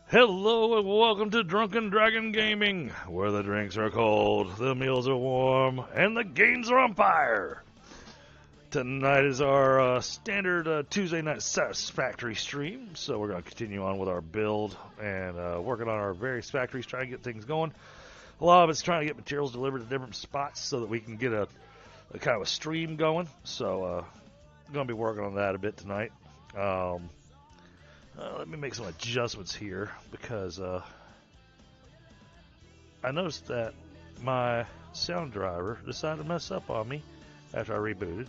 Hello and welcome to Drunken Dragon Gaming, where the drinks are cold, the meals are warm, and the games are on fire. Tonight is our standard Tuesday night Satisfactory stream, so we're going to continue on with our build and working on our various factories, trying to get things going. A lot of it's trying to get materials delivered to different spots so that we can get a kind of a stream going. So I'm going to be working on that a bit tonight. Let me make some adjustments here because I noticed that my sound driver decided to mess up on me after I rebooted.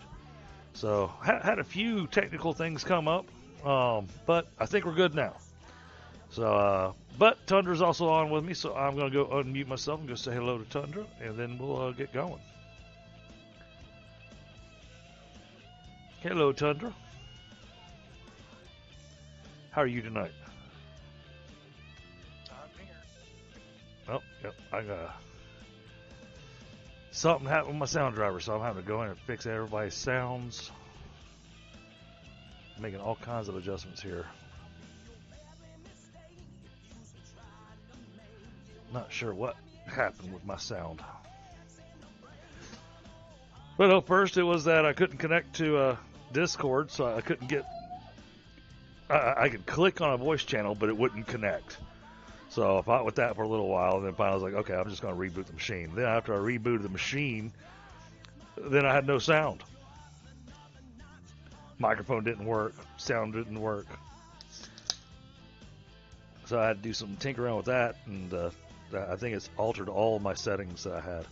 So had a few technical things come up, but I think we're good now. So, but Tundra's also on with me, so I'm going to go unmute myself and go say hello to Tundra, and then we'll get going. Hello, Tundra. How are you tonight? I'm here. Oh, yep, I got something happened with my sound driver, so I'm having to go in and fix everybody's sounds. Making all kinds of adjustments here. Not sure what happened with my sound. But first it was that I couldn't connect to Discord, so I couldn't get. I could click on a voice channel, but it wouldn't connect. So I fought with that for a little while, and then finally I was like, okay, I'm just going to reboot the machine. Then after I rebooted the machine, then I had no sound. Microphone didn't work, sound didn't work. So I had to do some tinker around with that, and I think it's altered all my settings that I had.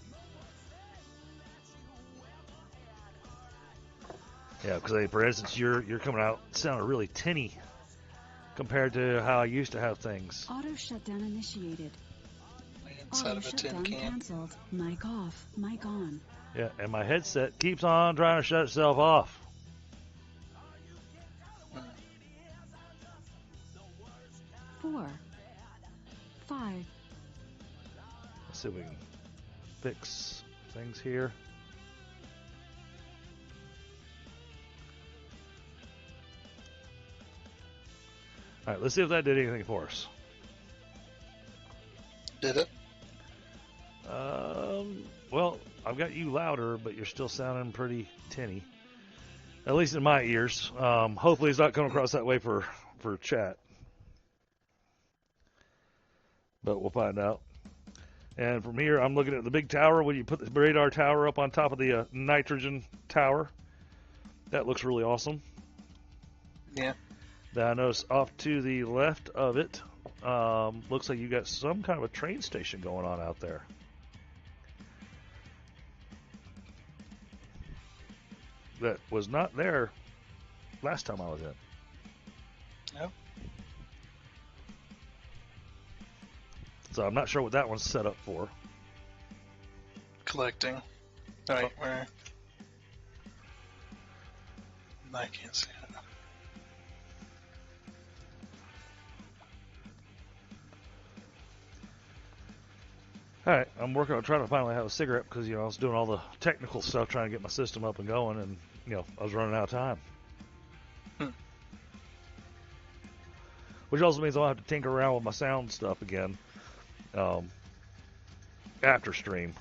Yeah, because for instance, you're coming out sounding really tinny compared to how I used to have things. Auto shutdown initiated. Inside Auto of a tin shutdown can. canceled. Mic off. Mic on. Yeah, and my headset keeps on trying to shut itself off. 4, 5. Let's see if we can fix things here. All right, let's see if that did anything for us. Did it? Well, I've got you louder, but you're still sounding pretty tinny. At least in my ears. Hopefully it's not coming across that way for chat. But we'll find out. And from here, I'm looking at the big tower. When you put the radar tower up on top of the nitrogen tower, that looks really awesome. Yeah. Now I notice off to the left of it, looks like you got some kind of a train station going on out there. That was not there last time I was in. No. So I'm not sure what that one's set up for. Collecting. Right, where? I can't see it. Alright, I'm working on trying to finally have a cigarette because, I was doing all the technical stuff trying to get my system up and going, and, I was running out of time. Which also means I'll have to tinker around with my sound stuff again after stream.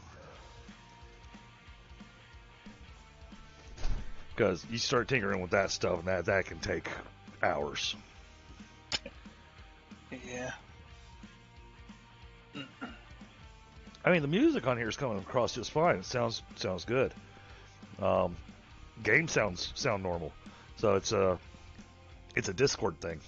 Because you start tinkering with that stuff, and that can take hours. Yeah. I mean, the music on here is coming across just fine. It sounds good. Game sound normal. So it's a Discord thing.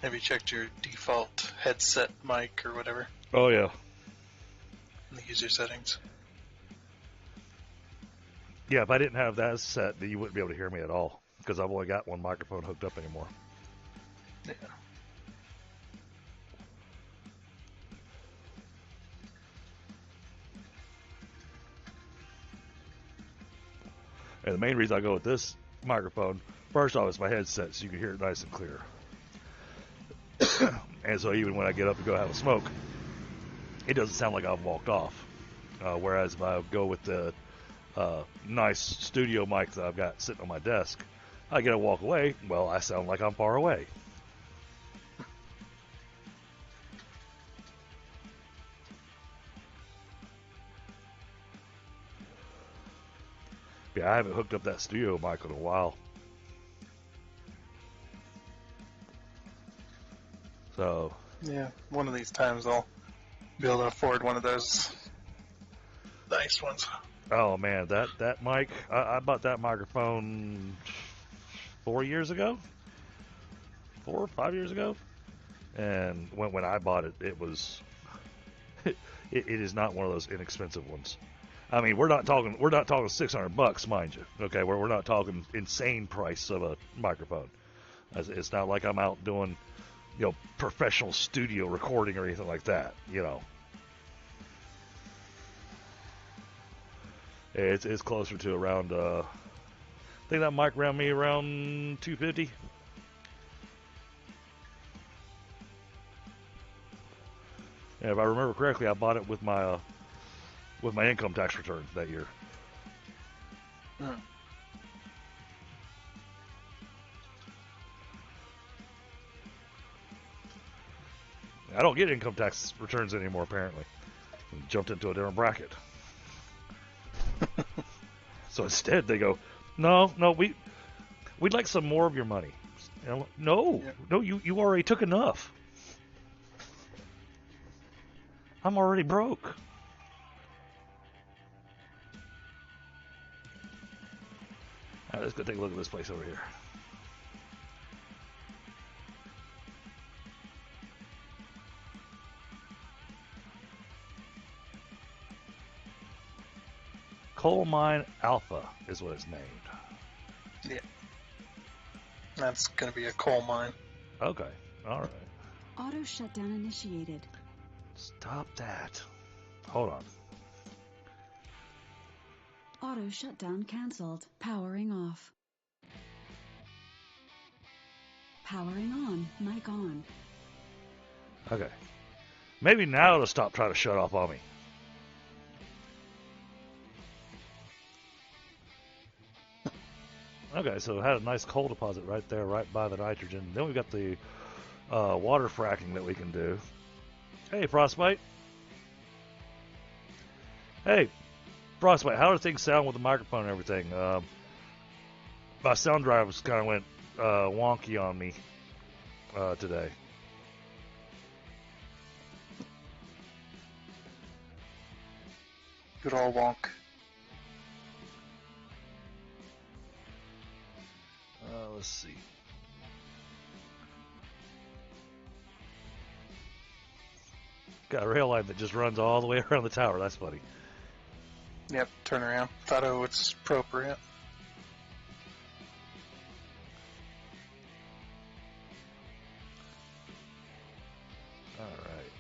Have you checked your default headset mic or whatever Oh yeah. in the user settings? Yeah, if I didn't have that set, then you wouldn't be able to hear me at all because I've only got one microphone hooked up anymore. Yeah. And the main reason I go with this microphone, first off, is my headset, so you can hear it nice and clear. And so even when I get up to go have a smoke, it doesn't sound like I've walked off. Whereas if I go with the nice studio mic that I've got sitting on my desk, I get to walk away. Well, I sound like I'm far away. Yeah, I haven't hooked up that studio mic in a while. So. Yeah, one of these times I'll be able to afford one of those nice ones. Oh man, that mic. I bought that microphone 4 years ago, 4 or 5 years ago, and when I bought it, it was. It is not one of those inexpensive ones. I mean, we're not talking $600, mind you. Okay, we're not talking insane price of a microphone. It's not like I'm out doing, professional studio recording or anything like that. It's closer to around. I think that mic ran me around $250. And if I remember correctly, I bought it with my income tax return that year. I don't get income tax returns anymore, apparently. Jumped into a different bracket. So instead, they go, no, we'd like some more of your money. No, you already took enough. I'm already broke. All right, let's go take a look at this place over here. Coal Mine Alpha is what it's named. Yeah. That's going to be a coal mine. Okay, all right. Auto shutdown initiated. Stop that. Hold on. Auto shutdown cancelled. Powering off. Powering on. Mic on. Okay. Maybe now it'll stop trying to shut off on me. Okay, so it had a nice coal deposit right there, right by the nitrogen. Then we've got the water fracking that we can do. Hey, Frostbite. Hey, Frostbite, how do things sound with the microphone and everything? My sound drivers kind of went wonky on me today. Good old wonk. Let's see. Got a rail line that just runs all the way around the tower. That's funny. Yep, turn around. Thought it was appropriate. Alright.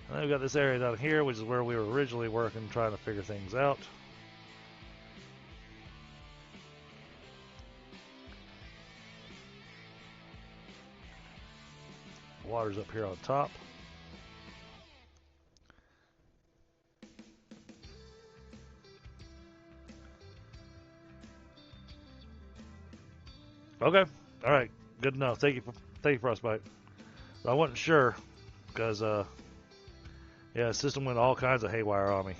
And then we've got this area down here, which is where we were originally working, trying to figure things out. Water's up here on top. Okay. All right. Good enough. Thank you, Frostbite. I wasn't sure because, yeah, the system went all kinds of haywire on me.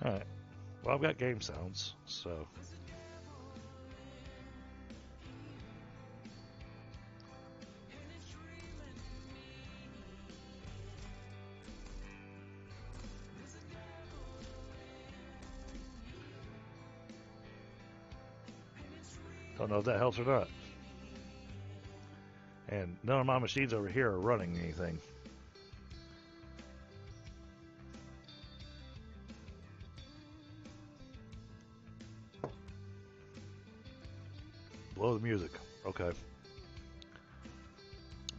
All right. Well, I've got game sounds, so. Don't know if that helps or not. And none of my machines over here are running anything. Blow the music. Okay.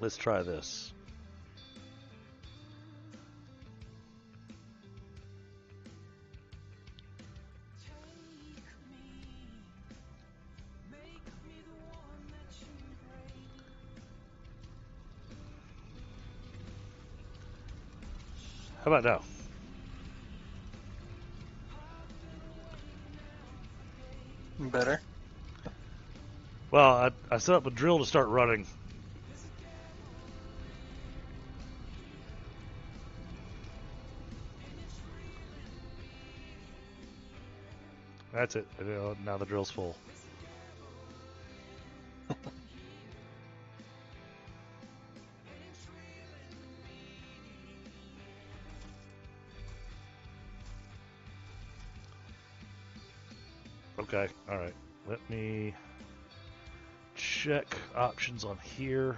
Let's try this. How about now? Better. Well, I set up a drill to start running. That's it. Now the drill's full. Okay, alright. Let me check options on here.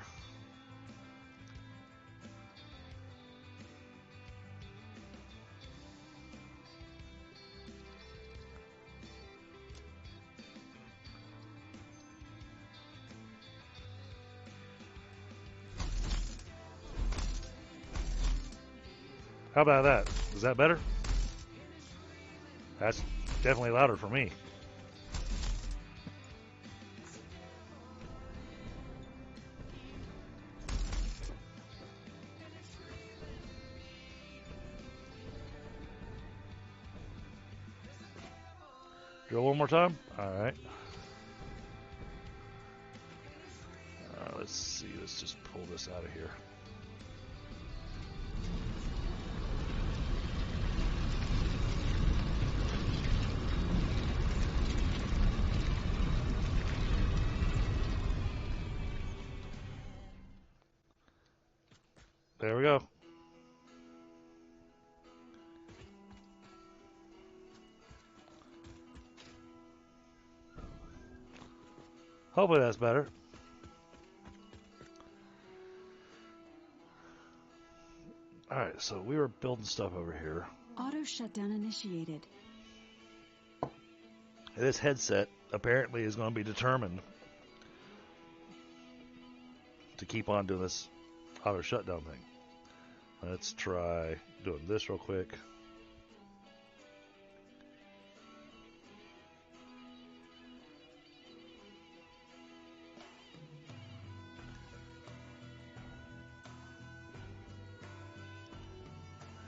How about that? Is that better? That's definitely louder for me. Drill one more time? Alright. Let's see. Let's just pull this out of here. There we go. Hopefully that's better. Alright, so we were building stuff over here. Auto shutdown initiated. This headset apparently is going to be determined to keep on doing this auto shutdown thing. Let's try doing this real quick.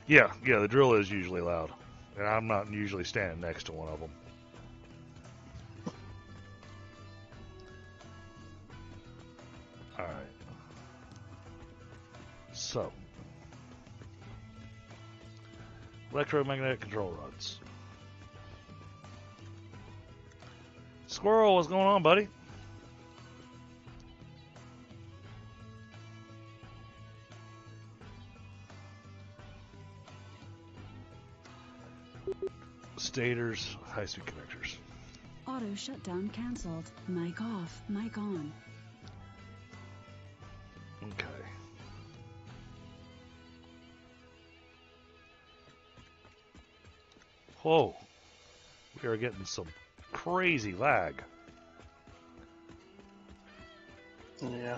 Yeah, the drill is usually loud. And I'm not usually standing next to one of them. Alright. So. Electromagnetic control rods. Squirrel, what's going on, buddy? Stators, high-speed connectors. Auto shutdown canceled. Mic off, mic on. Okay. Whoa. We are getting some crazy lag. Yeah.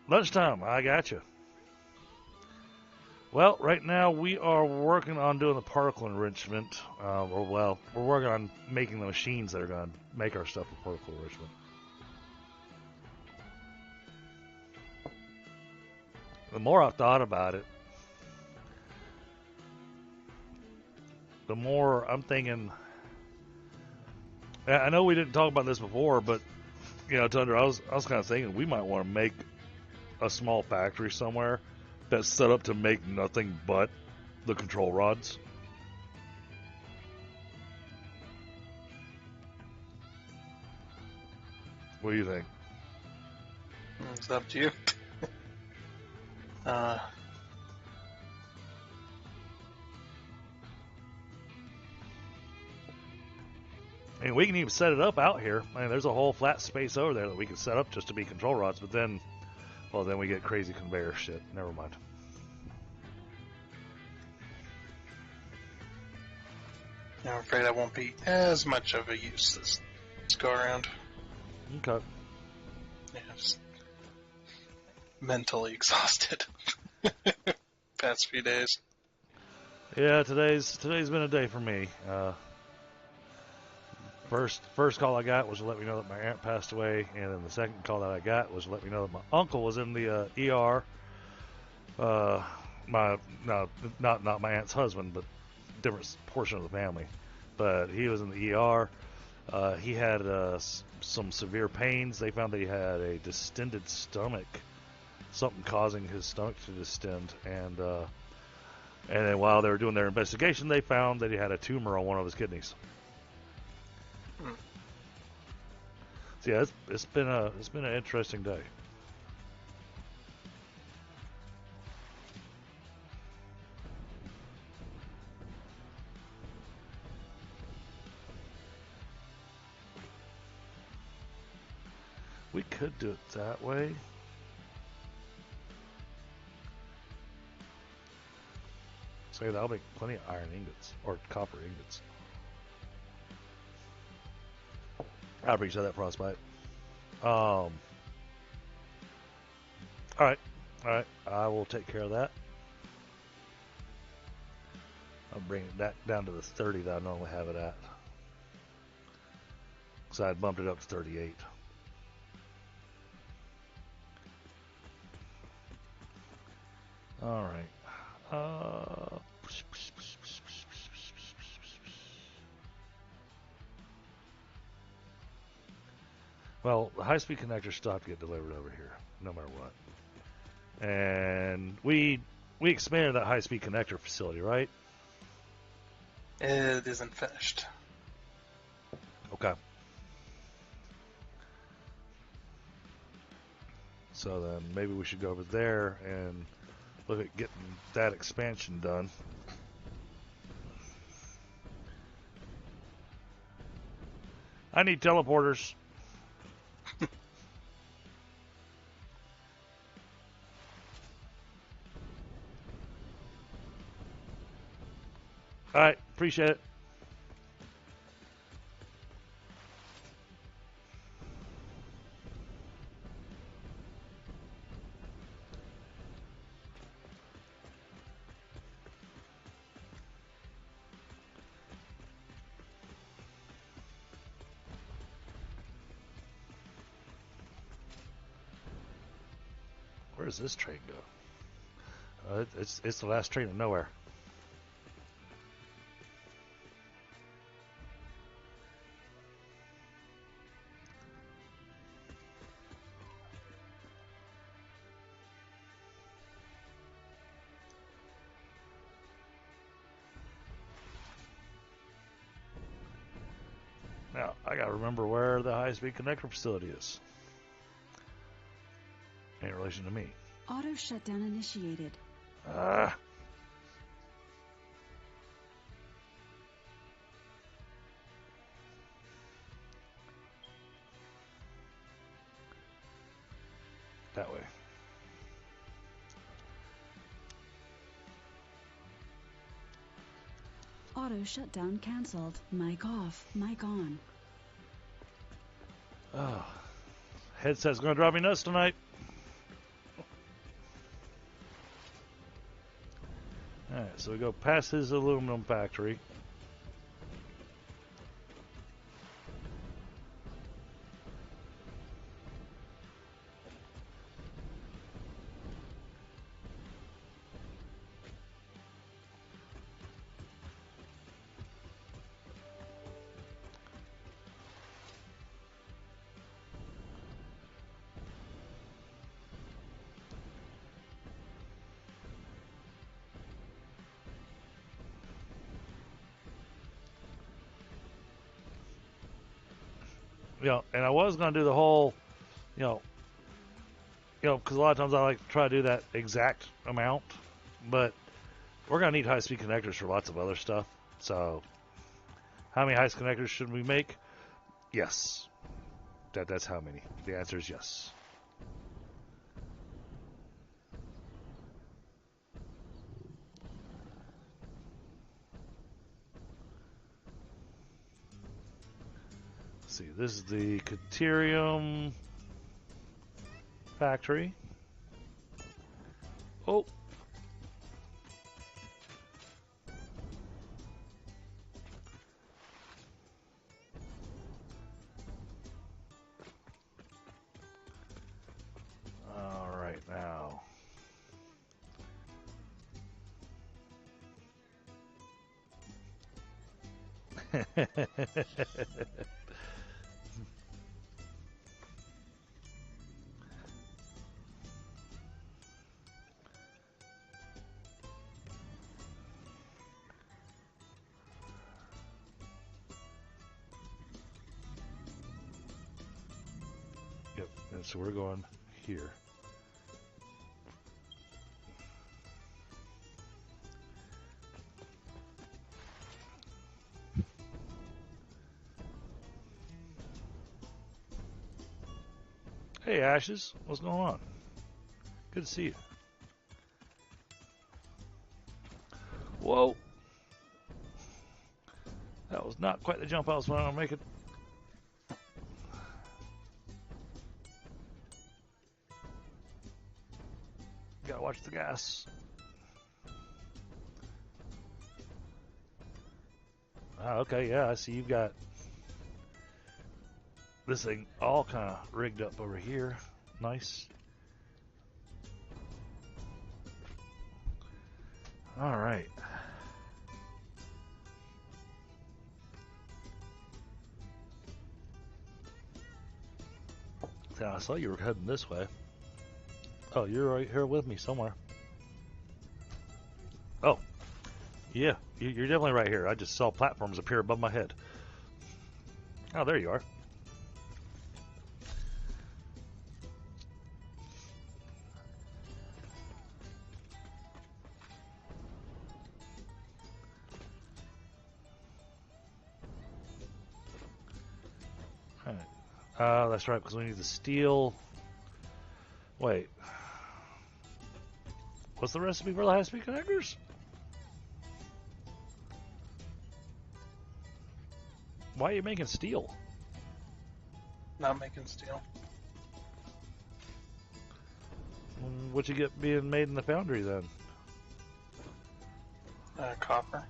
Lunchtime, I got you. Well, right now we are working on doing the particle enrichment. We're working on making the machines that are going to make our stuff for particle enrichment. The more I've thought about it, the more I'm thinking. I know we didn't talk about this before, but Tundra, I was kind of thinking we might want to make a small factory somewhere that's set up to make nothing but the control rods. What do you think? It's up to you. And we can even set it up out here. I mean, there's a whole flat space over there that we can set up just to be control rods, but then we get crazy conveyor shit. Never mind. I'm afraid I won't be as much of a use this go around. Okay. Yeah, just mentally exhausted. Past few days. Yeah, today's been a day for me. First call I got was to let me know that my aunt passed away, and then the second call that I got was to let me know that my uncle was in the ER. My no, not my aunt's husband, but different portion of the family. But he was in the ER. He had some severe pains. They found that he had a distended stomach, something causing his stomach to distend, and then while they were doing their investigation, they found that he had a tumor on one of his kidneys. So yeah, it's been an interesting day. We could do it that way. So that'll make plenty of iron ingots or copper ingots. I appreciate that, Frostbite. All right. I will take care of that. I'll bring that down to the 30 that I normally have it at. So I bumped it up to 38. All right. Well, the high-speed connector still have to get delivered over here, no matter what. And we expanded that high-speed connector facility, right? It isn't finished. Okay. So then maybe we should go over there and look at getting that expansion done. I need teleporters. All right, appreciate it. Where does this train go? It's the last train to nowhere. Now, I gotta remember where the high-speed connector facility is in relation to me. Auto shutdown initiated. That way. Auto shutdown canceled. Mic off. Mic on. Oh, headset's gonna drive me nuts tonight. All right, so we go past his aluminum factory. And I was gonna do the whole, because a lot of times I like to try to do that exact amount, but we're gonna need high-speed connectors for lots of other stuff. So, how many high-speed connectors should we make? Yes. That's how many. The answer is yes. Let's see, this is the Caterium factory. Oh. All right, now. Yep, and so we're going here. Hey, Ashes, what's going on? Good to see you. Whoa! That was not quite the jump I was planning on making. Gotta watch the gas. Ah, okay, yeah, I see you've got this thing all kind of rigged up over here. Nice. All right. Yeah, I saw you were heading this way. Oh, you're right here with me somewhere. Oh, yeah, you're definitely right here. I just saw platforms appear above my head. Oh, there you are. All right. That's right, because we need the steel. Wait. What's the recipe for the high-speed connectors? Why are you making steel? Not making steel. What you get being made in the foundry then? Copper.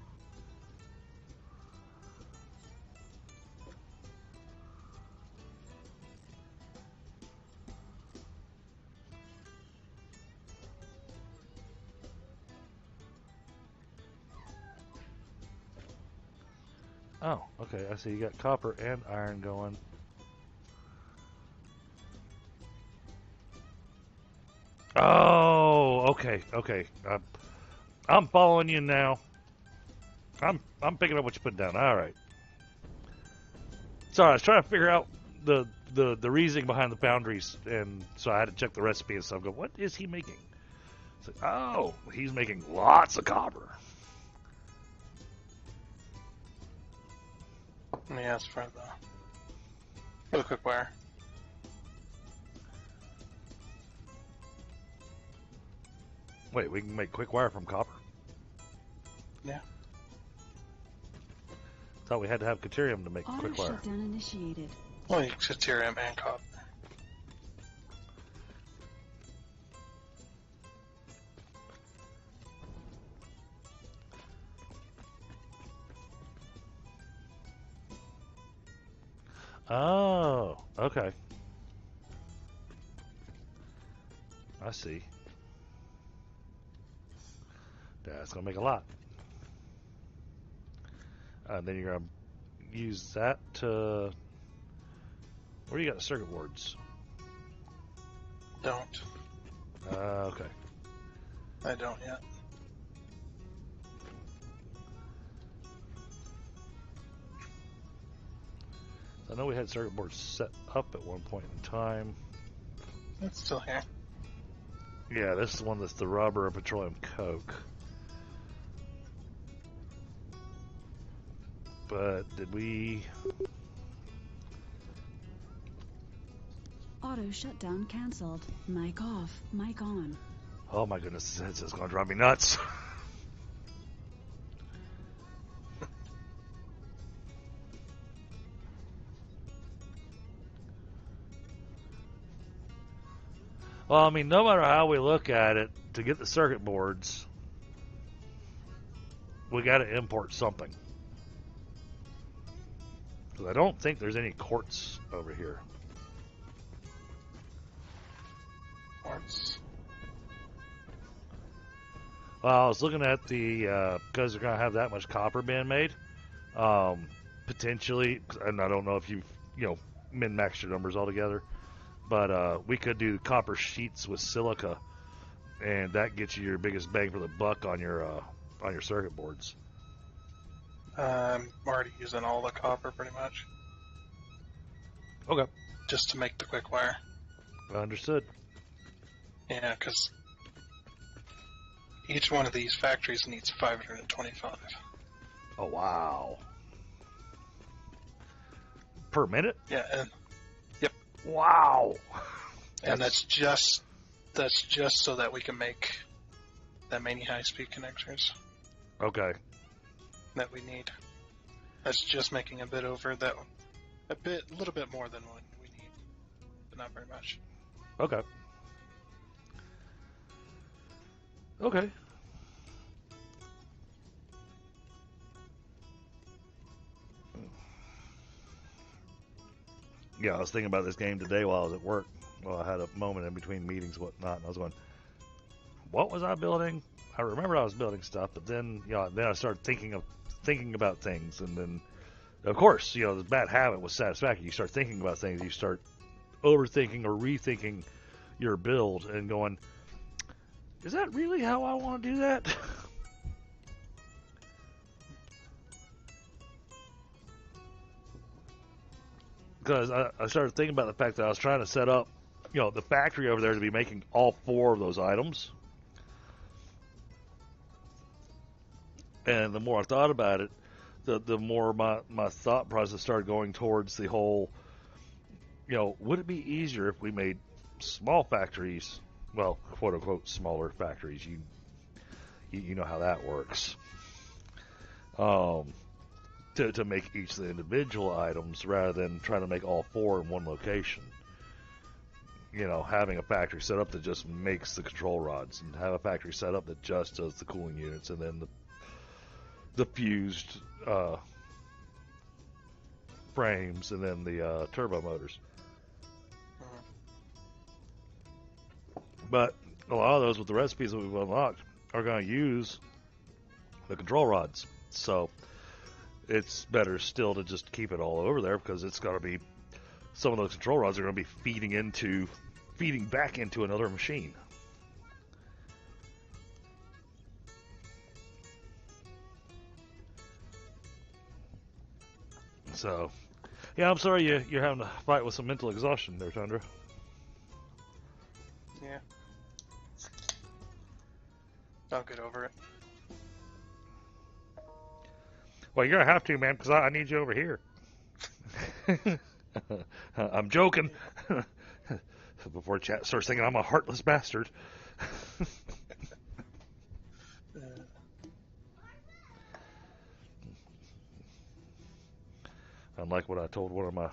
Oh, okay. I see you got copper and iron going. Oh, okay, okay. I'm following you now. I'm picking up what you put down. All right. Sorry, I was trying to figure out the reasoning behind the boundaries, and so I had to check the recipe and stuff. Go, what is he making? It's like, oh, he's making lots of copper. Let me ask for the quick wire. Wait, we can make quick wire from copper? Yeah. Thought we had to have Caterium to make Auto quick wire. shutdown initiated. Well, you Caterium and copper. Oh, okay. I see. That's going to make a lot. Then you're going to use that to... Where do you got the circuit boards? Don't. Okay. I don't yet. I know we had circuit boards set up at one point in time. It's still here. Yeah, this is the one that's the rubber and petroleum coke. But did we... Auto shutdown canceled. Mic off. Mic on. Oh my goodness, this headset's going to drive me nuts. Well, I mean, no matter how we look at it, to get the circuit boards, we got to import something. Because I don't think there's any quartz over here. Quartz. Well, I was looking at the, because they're going to have that much copper being made, potentially, and I don't know if you've, min-maxed your numbers altogether, but we could do copper sheets with silica, and that gets you your biggest bang for the buck on your circuit boards. I'm already using all the copper pretty much. Okay. Just to make the quick wire. Understood. Yeah, because each one of these factories needs 525. Oh, wow. Per minute? Yeah, and yep. Wow. And that's just so that we can make that many high-speed connectors. Okay. That we need. That's just making a bit over that, a little bit more than what we need, but not very much. Okay. Okay. Yeah, I was thinking about this game today while I was at work. Well, I had a moment in between meetings and whatnot, and I was going, what was I building? I remember I was building stuff, but then, then I started thinking about things, and then, of course, the bad habit with Satisfactory. You start thinking about things, you start overthinking or rethinking your build, and going, is that really how I want to do that? Because I started thinking about the fact that I was trying to set up, the factory over there to be making all 4 of those items. And the more I thought about it, the more my thought process started going towards the whole, would it be easier if we made small factories, well, quote-unquote smaller factories, you know how that works, to make each of the individual items rather than trying to make all 4 in one location. Having a factory set up that just makes the control rods, and have a factory set up that just does the cooling units, and then the fused frames, and then the turbo motors. But a lot of those, with the recipes that we've unlocked, are going to use the control rods. So it's better still to just keep it all over there, because it's going to be, some of those control rods are going to be feeding back into another machine. So, yeah, I'm sorry you're having to fight with some mental exhaustion there, Tundra. Yeah. I'll get over it. Well, you're going to have to, man, because I need you over here. I'm joking. Before chat starts thinking I'm a heartless bastard. Unlike what I told one of my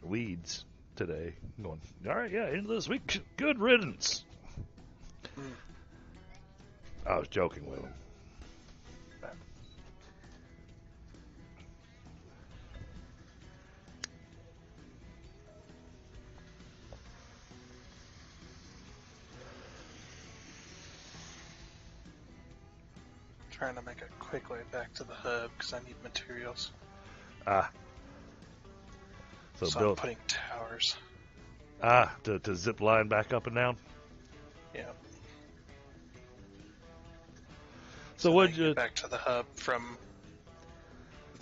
leads today. I'm going, all right, yeah, into this week. Good riddance. I was joking with him. Trying to make a quick way back to the hub because I need materials. So I'm putting towers. To zip line back up and down? Yeah. So what'd you... get back to the hub from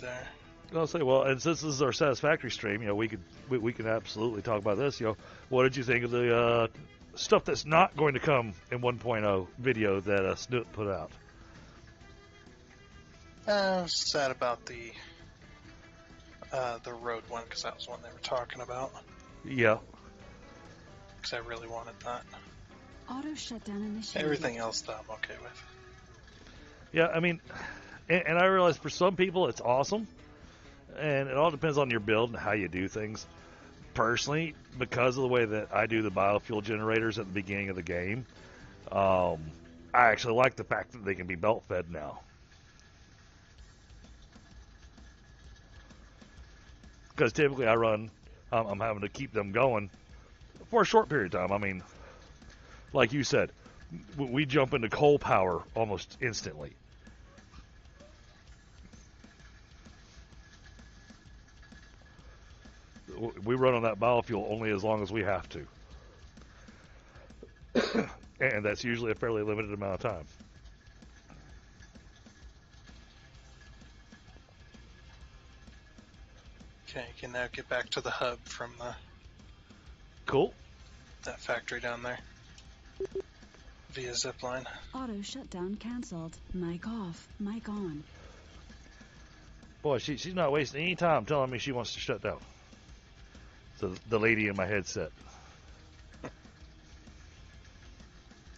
there. I'll say, well, and since this is our Satisfactory stream, we can absolutely talk about this. What did you think of the stuff that's not going to come in 1.0 video that Snoot put out? I was sad about the road one, because that was one they were talking about. Yeah. Because I really wanted that. Auto shutdown initiated. Everything else, though, I'm okay with. Yeah, I mean, and I realize for some people it's awesome, and it all depends on your build and how you do things. personally, because of the way that I do the biofuel generators at the beginning of the game, I actually like the fact that they can be belt fed now. Because typically I'm having to keep them going for a short period of time. I mean, like you said, we jump into coal power almost instantly. We run on that biofuel only as long as we have to. And that's usually a fairly limited amount of time. Okay, you can now get back to the hub from Cool. that factory down there via zipline. Auto shutdown canceled. Mic off. Mic on. Boy, she's not wasting any time telling me she wants to shut down. So the lady in my headset.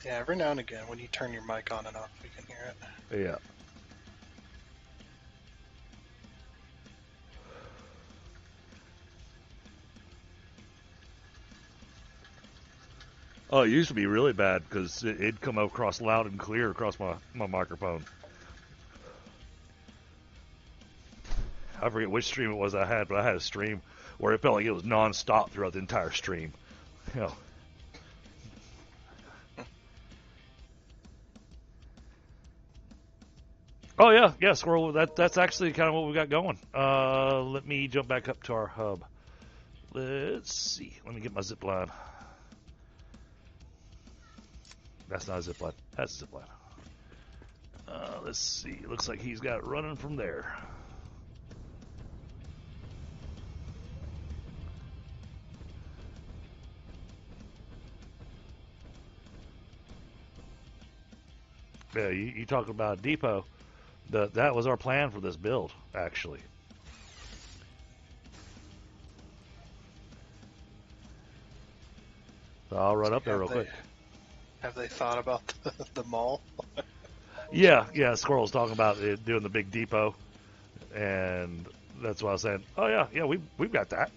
Yeah, every now and again when you turn your mic on and off, we can hear it. Yeah. Oh, it used to be really bad because it'd come across loud and clear across my microphone. I forget which stream it was I had, but I had a stream where it felt like it was non-stop throughout the entire stream. You know. Oh yeah, Squirrel. That's actually kind of what we got going. Let me jump back up to our hub. Let's see. Let me get my zip line. That's not a zip line. That's a zip line. Let's see. Looks like he's got it running from there. Yeah, you talking about a depot. That was our plan for this build, actually. So I'll run up there real quick. Have they thought about the mall? Yeah, Squirrel's talking about it, doing the big depot, and that's why I was saying, oh yeah, we've got that.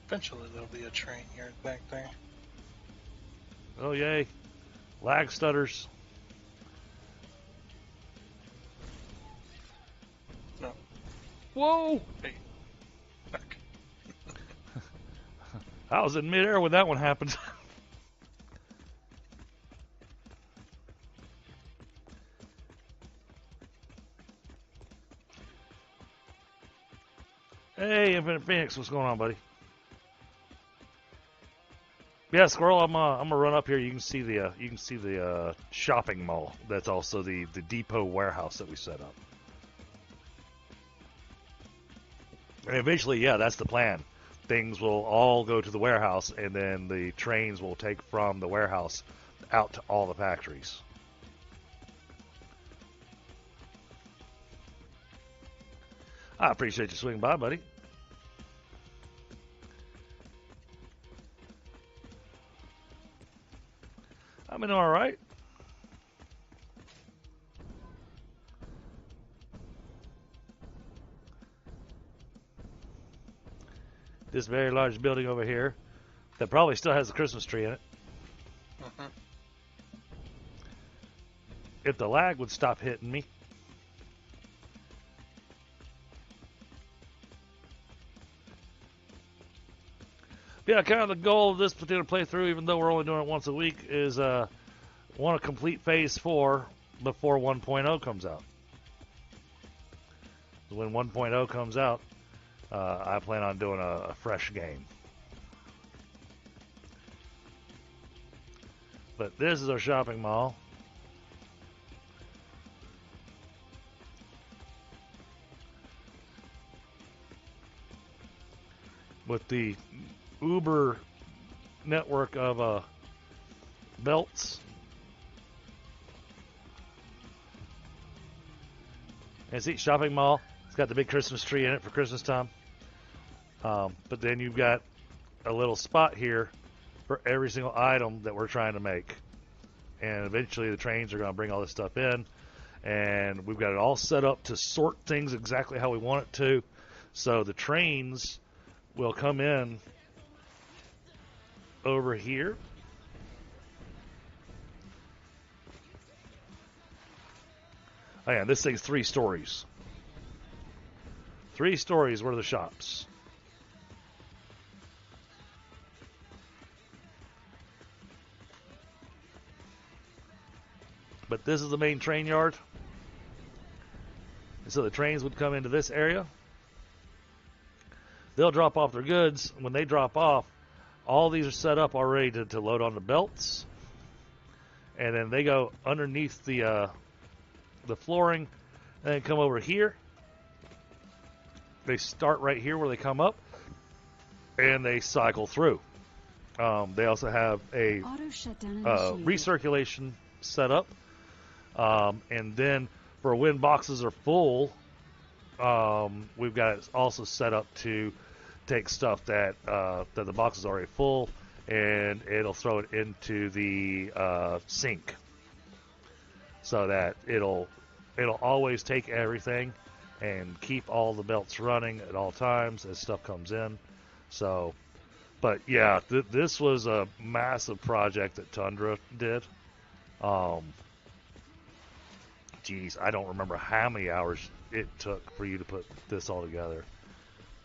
Eventually there'll be a train here back there. Oh yay, lag stutters. No. Whoa! Hey. Back. I was in midair when that one happened. Hey, Infinite Phoenix, what's going on, buddy? Yeah, Squirrel, I'm gonna run up here. You can see the shopping mall. That's also the depot warehouse that we set up. And eventually, yeah, that's the plan. Things will all go to the warehouse, and then the trains will take from the warehouse out to all the factories. I appreciate you swinging by, buddy. I'm in all right. This very large building over here that probably still has the Christmas tree in it. Mm-hmm. If the lag would stop hitting me. Yeah, kind of the goal of this particular playthrough, even though we're only doing it once a week, is want to complete Phase 4 before 1.0 comes out. When 1.0 comes out, I plan on doing a fresh game. But this is our shopping mall. With the Uber network of belts. And see, shopping mall. It's got the big Christmas tree in it for Christmas time. But then you've got a little spot here for every single item that we're trying to make. And eventually the trains are going to bring all this stuff in. and we've got it all set up to sort things exactly how we want it to. So the trains will come in over here. Oh yeah, this thing's 3 stories. 3 stories were the shops. But this is the main train yard. And so the trains would come into this area. They'll drop off their goods. When they drop off, all these are set up already to load on the belts. And then they go underneath the flooring and then come over here. They start right here where they come up, and they cycle through. They also have a recirculation set up. And then for when boxes are full, we've got it also set up to take stuff that the box is already full, and it'll throw it into the sink, so that it'll always take everything and keep all the belts running at all times as stuff comes in. So, but yeah, this was a massive project that Tundra did. Geez, I don't remember how many hours it took for you to put this all together.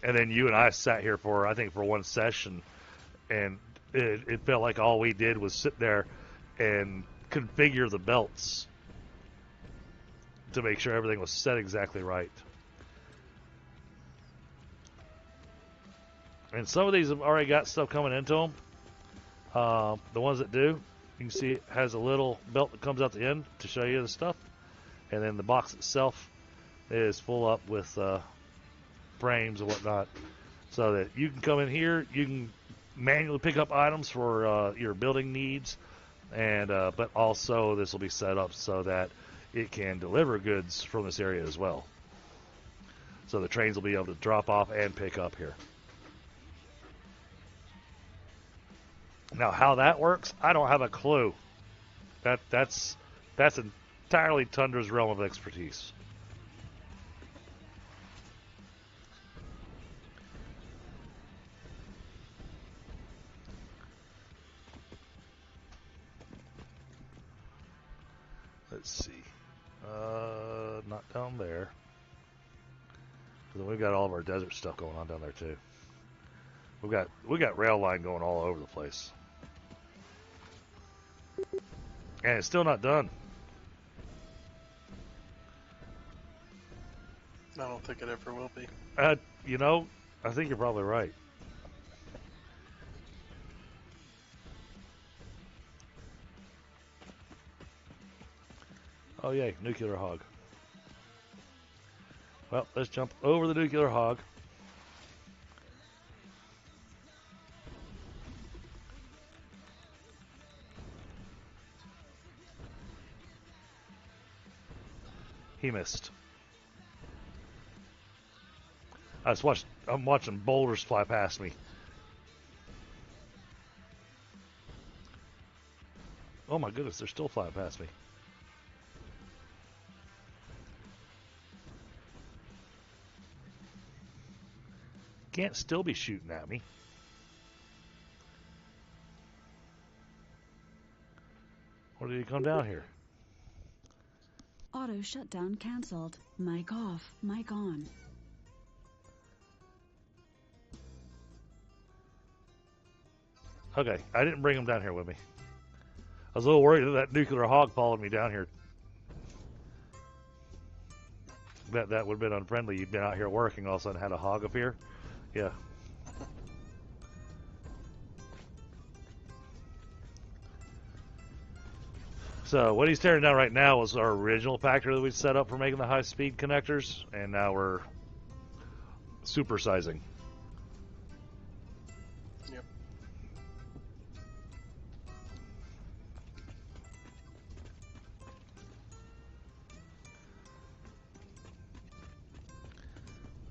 And then you and I sat here for, I think, for one session, and it felt like all we did was sit there and configure the belts to make sure everything was set exactly right. And some of these have already got stuff coming into them. The ones that do, you can see it has a little belt that comes out the end to show you the stuff. And then the box itself is full up with frames and whatnot, so that you can come in here, you can manually pick up items for your building needs, and but also this will be set up so that it can deliver goods from this area as well. So the trains will be able to drop off and pick up here. Now, how that works, I don't have a clue. That's entirely Tundra's realm of expertise. Let's see. Not down there. Then we've got all of our desert stuff going on down there too. We got rail line going all over the place, and it's still not done. I don't think it ever will be. You know, I think you're probably right. Oh, yay, nuclear hog. Well, let's jump over the nuclear hog. He missed. I'm watching boulders fly past me. Oh my goodness, they're still flying past me. Can't still be shooting at me. Or did he come down here? Auto shutdown canceled. Mic off, mic on. Okay, I didn't bring him down here with me. I was a little worried that nuclear hog followed me down here. Bet that would have been unfriendly. You'd been out here working, all of a sudden had a hog up here. Yeah. So what he's tearing down right now was our original factory that we set up for making the high-speed connectors, and now we're supersizing. Yep.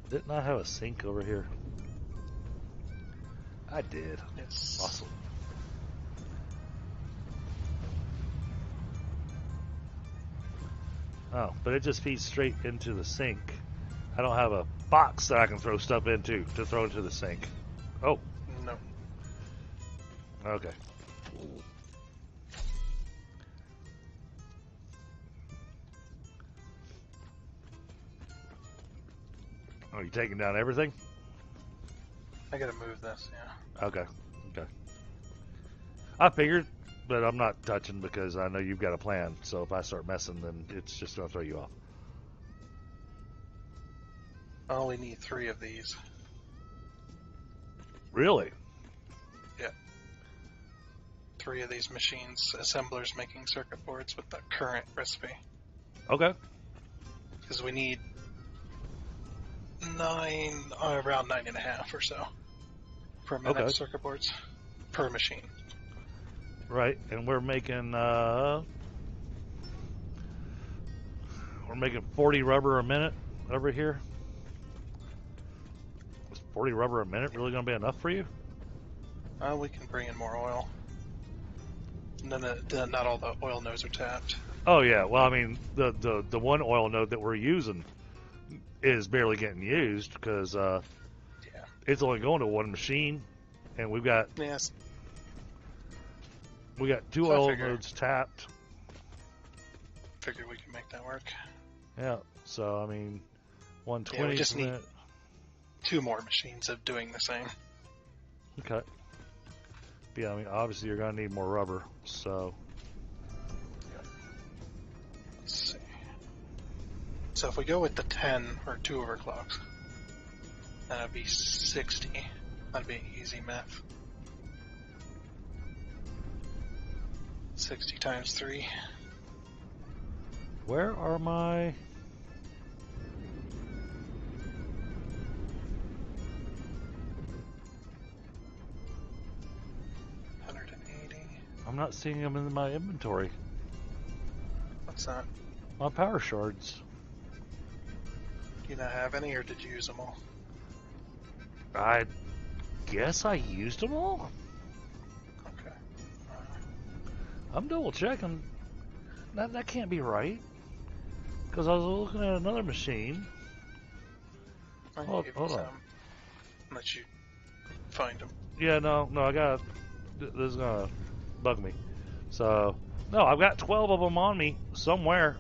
Didn't I have a sink over here? I did. Yes. Awesome. Oh, but it just feeds straight into the sink. I don't have a box that I can throw stuff into to throw into the sink. Oh, No. okay. Oh, you taking down everything? I gotta move this, yeah. Okay. Okay. I figured, but I'm not touching because I know you've got a plan. So if I start messing, then it's just going to throw you off. I only need 3 of these. Really? Yeah. 3 of these machines, assemblers making circuit boards with the current recipe. Okay. Because we need around 9.5 or so per minute Okay. circuit boards per machine. Right, and we're making 40 rubber a minute over here. Is 40 rubber a minute really going to be enough for you? We can bring in more oil. Not all the oil nodes are tapped. Oh yeah. Well, I mean, the one oil node that we're using is barely getting used because Yeah. it's only going to one machine, and we've got Yes. 2 So I oil figure- nodes tapped. Figure we can make that work. Yeah. So I mean, 120 Yeah, we just per need- minute. 2 more machines of doing the same. Okay. Yeah, I mean, obviously you're going to need more rubber, so... Let's see. So if we go with the 10 or 2 overclocks, that'd be 60. That'd be easy math. 60 times 3. Where are my... 180. I'm not seeing them in my inventory. What's that? My power shards. Do you not have any, or did you use them all? I guess I used them all? Okay. I'm double checking. That can't be right. Because I was looking at another machine. I Hold gave you on. some. Let you find them. Yeah, no, I got... This is going to bug me. So, no, I've got 12 of them on me somewhere.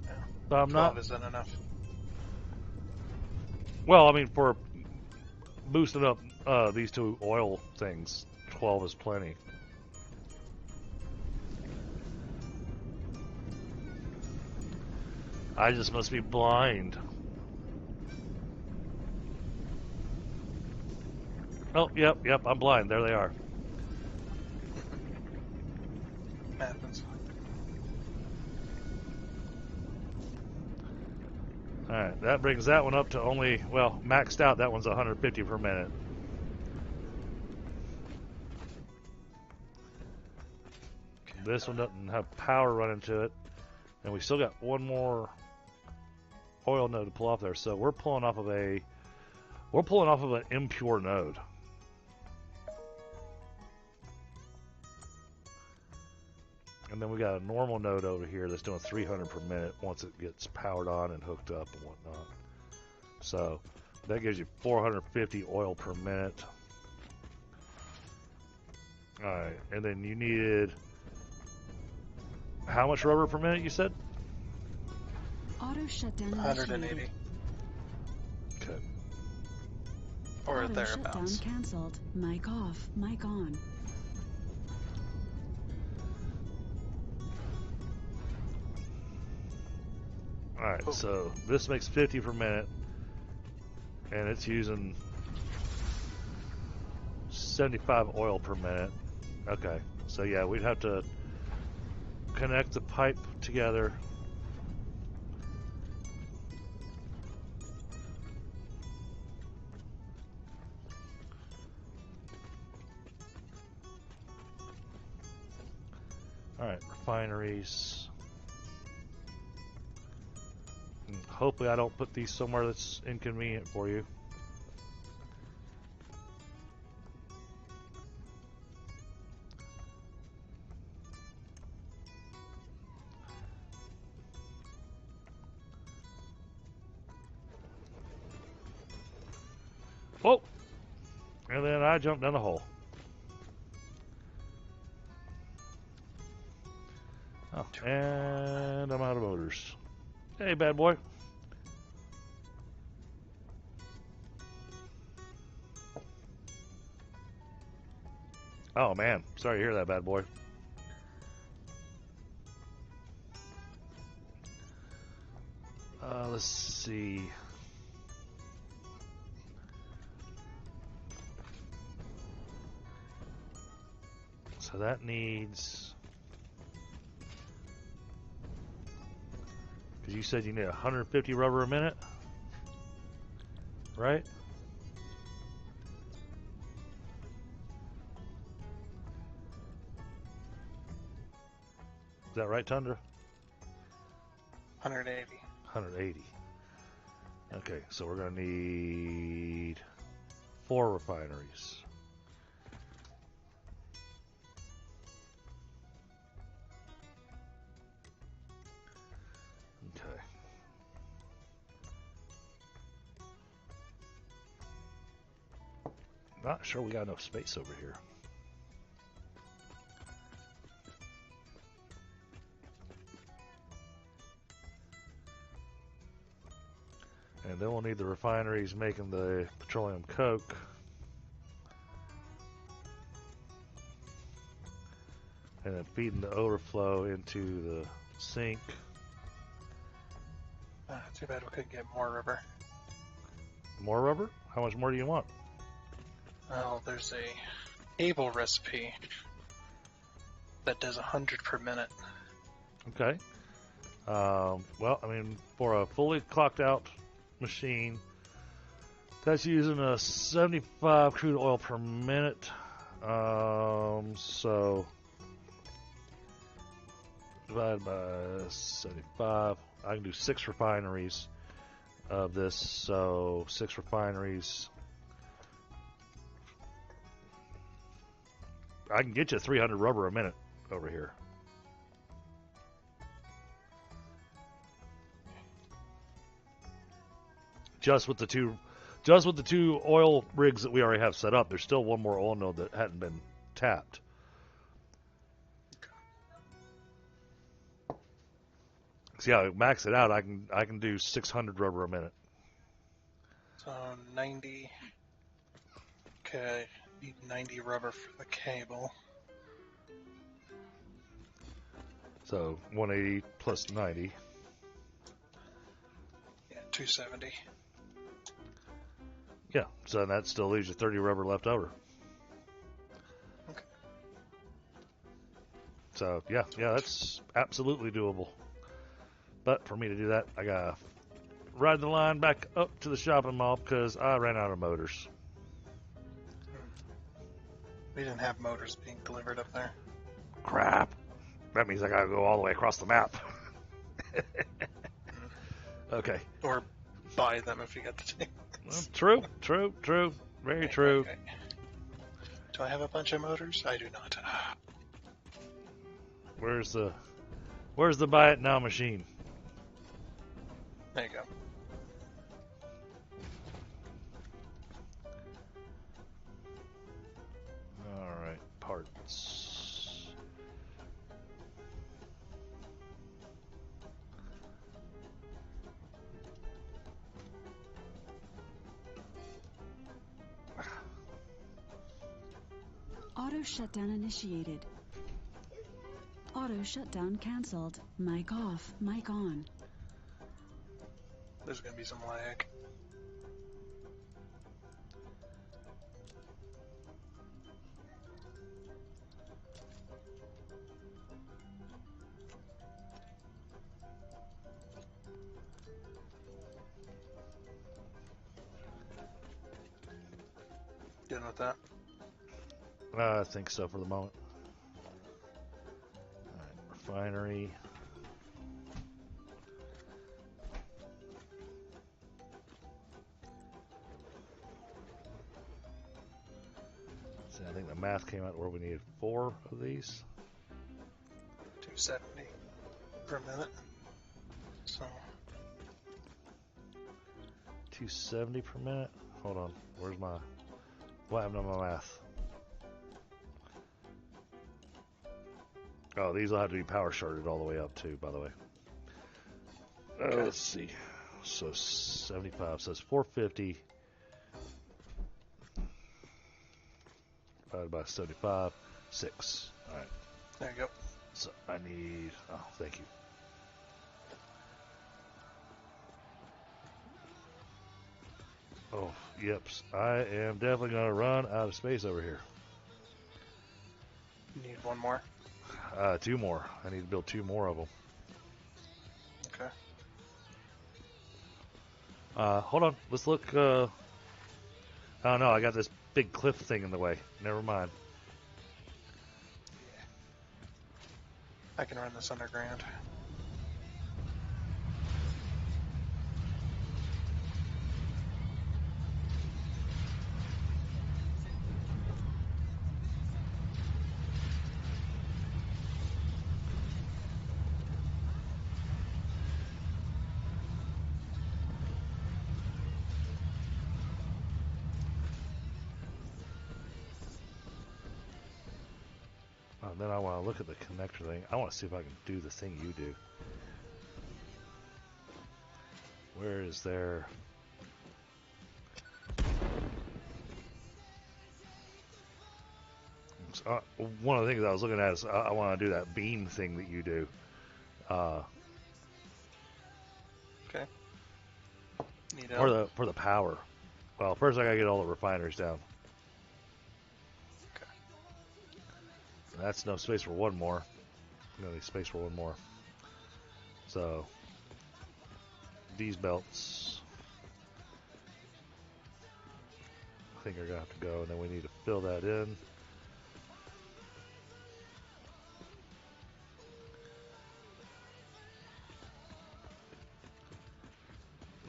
Yeah. But I'm 12 not... isn't enough. Well, I mean, for boosting up these 2 oil things, 12 is plenty. I just must be blind. Oh, yep, I'm blind. There they are. Happens. Alright, that brings that one up to only, well, maxed out, that one's 150 per minute. This one doesn't have power running to it. And we still got one more oil node to pull off there. So we're pulling off of an impure node. And then we got a normal node over here that's doing 300 per minute once it gets powered on and hooked up and whatnot. So that gives you 450 oil per minute. Alright, and then you needed how much rubber per minute, you said? Auto shutdown 180. initiated. Okay. Or Auto shutdown thereabouts. cancelled. Mic off. Mic on. Alright, Oh. so this makes 50 per minute. And it's using 75 oil per minute. Okay, so yeah, we'd have to connect the pipe together. Alright, refineries. And hopefully I don't put these somewhere that's inconvenient for you. Oh! And then I jumped down the hole. Oh, and I'm out of motors. Hey, bad boy. Oh, man. Sorry to hear that, bad boy. Let's see. So that needs... Because you said you need 150 rubber a minute, right? Is that right, Tundra? 180. 180. Okay, so we're going to need 4 refineries. Okay. Not sure we got enough space over here. And then we'll need the refineries making the petroleum coke. And then feeding the overflow into the sink. Too bad we couldn't get more rubber. More rubber? How much more do you want? Well, there's a able recipe that does 100 per minute. Okay. Well, I mean, for a fully clocked out machine, that's using a 75 crude oil per minute. So divided by 75, I can do 6 refineries of this. So 6 refineries. I can get you 300 rubber a minute over here. Just with the two oil rigs that we already have set up. There's still one more oil node that hadn't been tapped. So yeah, max it out. I can do 600 rubber a minute. So 90. Okay, need 90 rubber for the cable. So 180 plus 90. Yeah, 270. Yeah, so that still leaves you 30 rubber left over. Okay. So yeah, that's absolutely doable. But for me to do that, I gotta ride the line back up to the shopping mall because I ran out of motors. We didn't have motors being delivered up there. Crap. That means I gotta go all the way across the map. Okay. Or buy them if you got the tickets. Well, true. Very true. Okay. Do I have a bunch of motors? I do not. Where's the buy it now machine? There you go. All right, parts. Auto shutdown initiated. Auto shutdown cancelled. Mic off, mic on. There's going to be some lag. Good with that? I think so for the moment. All right, refinery. See, I think the math came out where we needed 4 of these. 270 per minute. So 270 per minute. Hold on. Where's my... What happened to my math? Oh, these will have to be power sharded all the way up too, by the way. Let's see. So 75. So it's 450 divided by 75. 6. All right. There you go. So I need... Oh, thank you. Oh, yep. I am definitely going to run out of space over here. You need one more. 2 more. I need to build 2 more of them. Okay. Hold on. Let's look. Oh no, I got this big cliff thing in the way. Never mind. I can run this underground. Then I want to look at the connector thing. I want to see if I can do the thing you do. Where is there? One of the things I was looking at is I want to do that beam thing that you do. Okay. Need help? For the power. Well, first I gotta get all the refineries down. Okay. That's enough space for one more. I'm gonna need space for one more. So these belts I think are gonna have to go, and then we need to fill that in.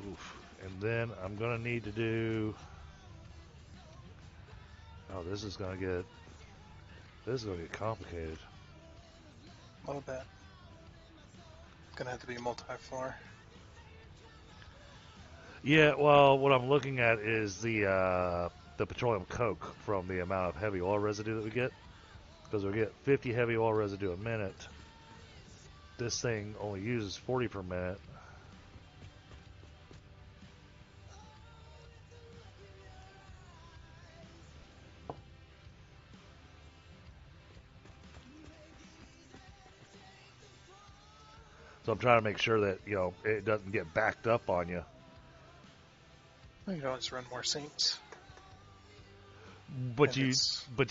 Oof. And then I'm gonna need to do... Oh, this is gonna get complicated. A little bit. Gonna have to be multi-floor. Yeah, well, what I'm looking at is the petroleum coke from the amount of heavy oil residue that we get, because we get 50 heavy oil residue a minute. This thing only uses 40 per minute. So I'm trying to make sure that, you know, it doesn't get backed up on you. You can always run more sinks. But you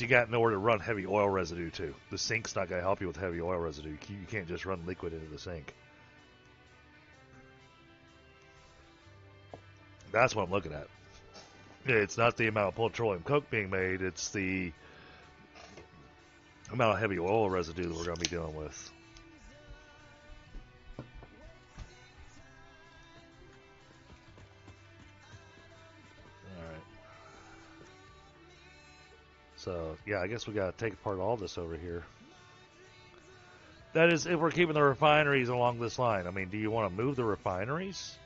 got nowhere to run heavy oil residue to. The sink's not going to help you with heavy oil residue. You can't just run liquid into the sink. That's what I'm looking at. It's not the amount of petroleum coke being made. It's the amount of heavy oil residue that we're going to be dealing with. So, yeah, I guess we got to take apart all this over here. That is, if we're keeping the refineries along this line. I mean, do you want to move the refineries?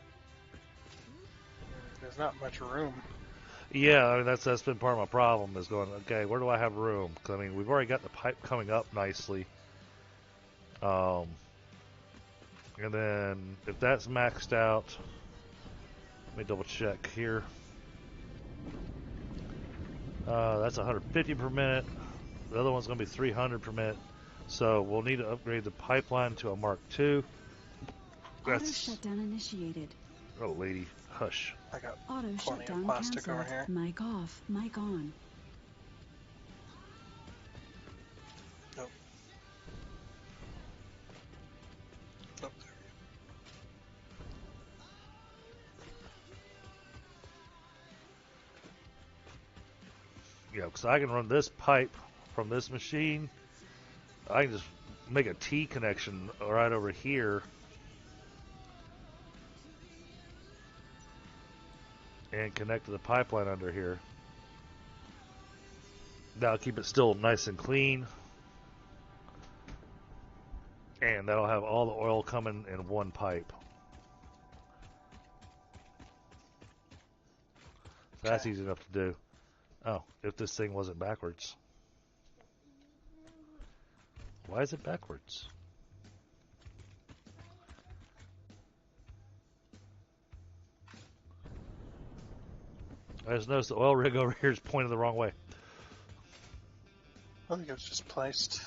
There's not much room. Yeah, I mean, that's been part of my problem, is going, okay, where do I have room? Because, I mean, we've already got the pipe coming up nicely. And then, if that's maxed out, let me double check here. That's 150 per minute. The other one's going to be 300 per minute. So we'll need to upgrade the pipeline to a Mark II. Auto shutdown initiated. Oh, lady, hush. I got Auto plenty of shutdown plastic over canceled. here. Mic off, mic on. Nope. Nope. Yeah, because I can run this pipe from this machine. I can just make a T connection right over here. And connect to the pipeline under here. That'll keep it still nice and clean. And that'll have all the oil coming in one pipe. That's Okay. easy enough to do. Oh, if this thing wasn't backwards. Why is it backwards? I just noticed the oil rig over here is pointing the wrong way. I think it was just placed.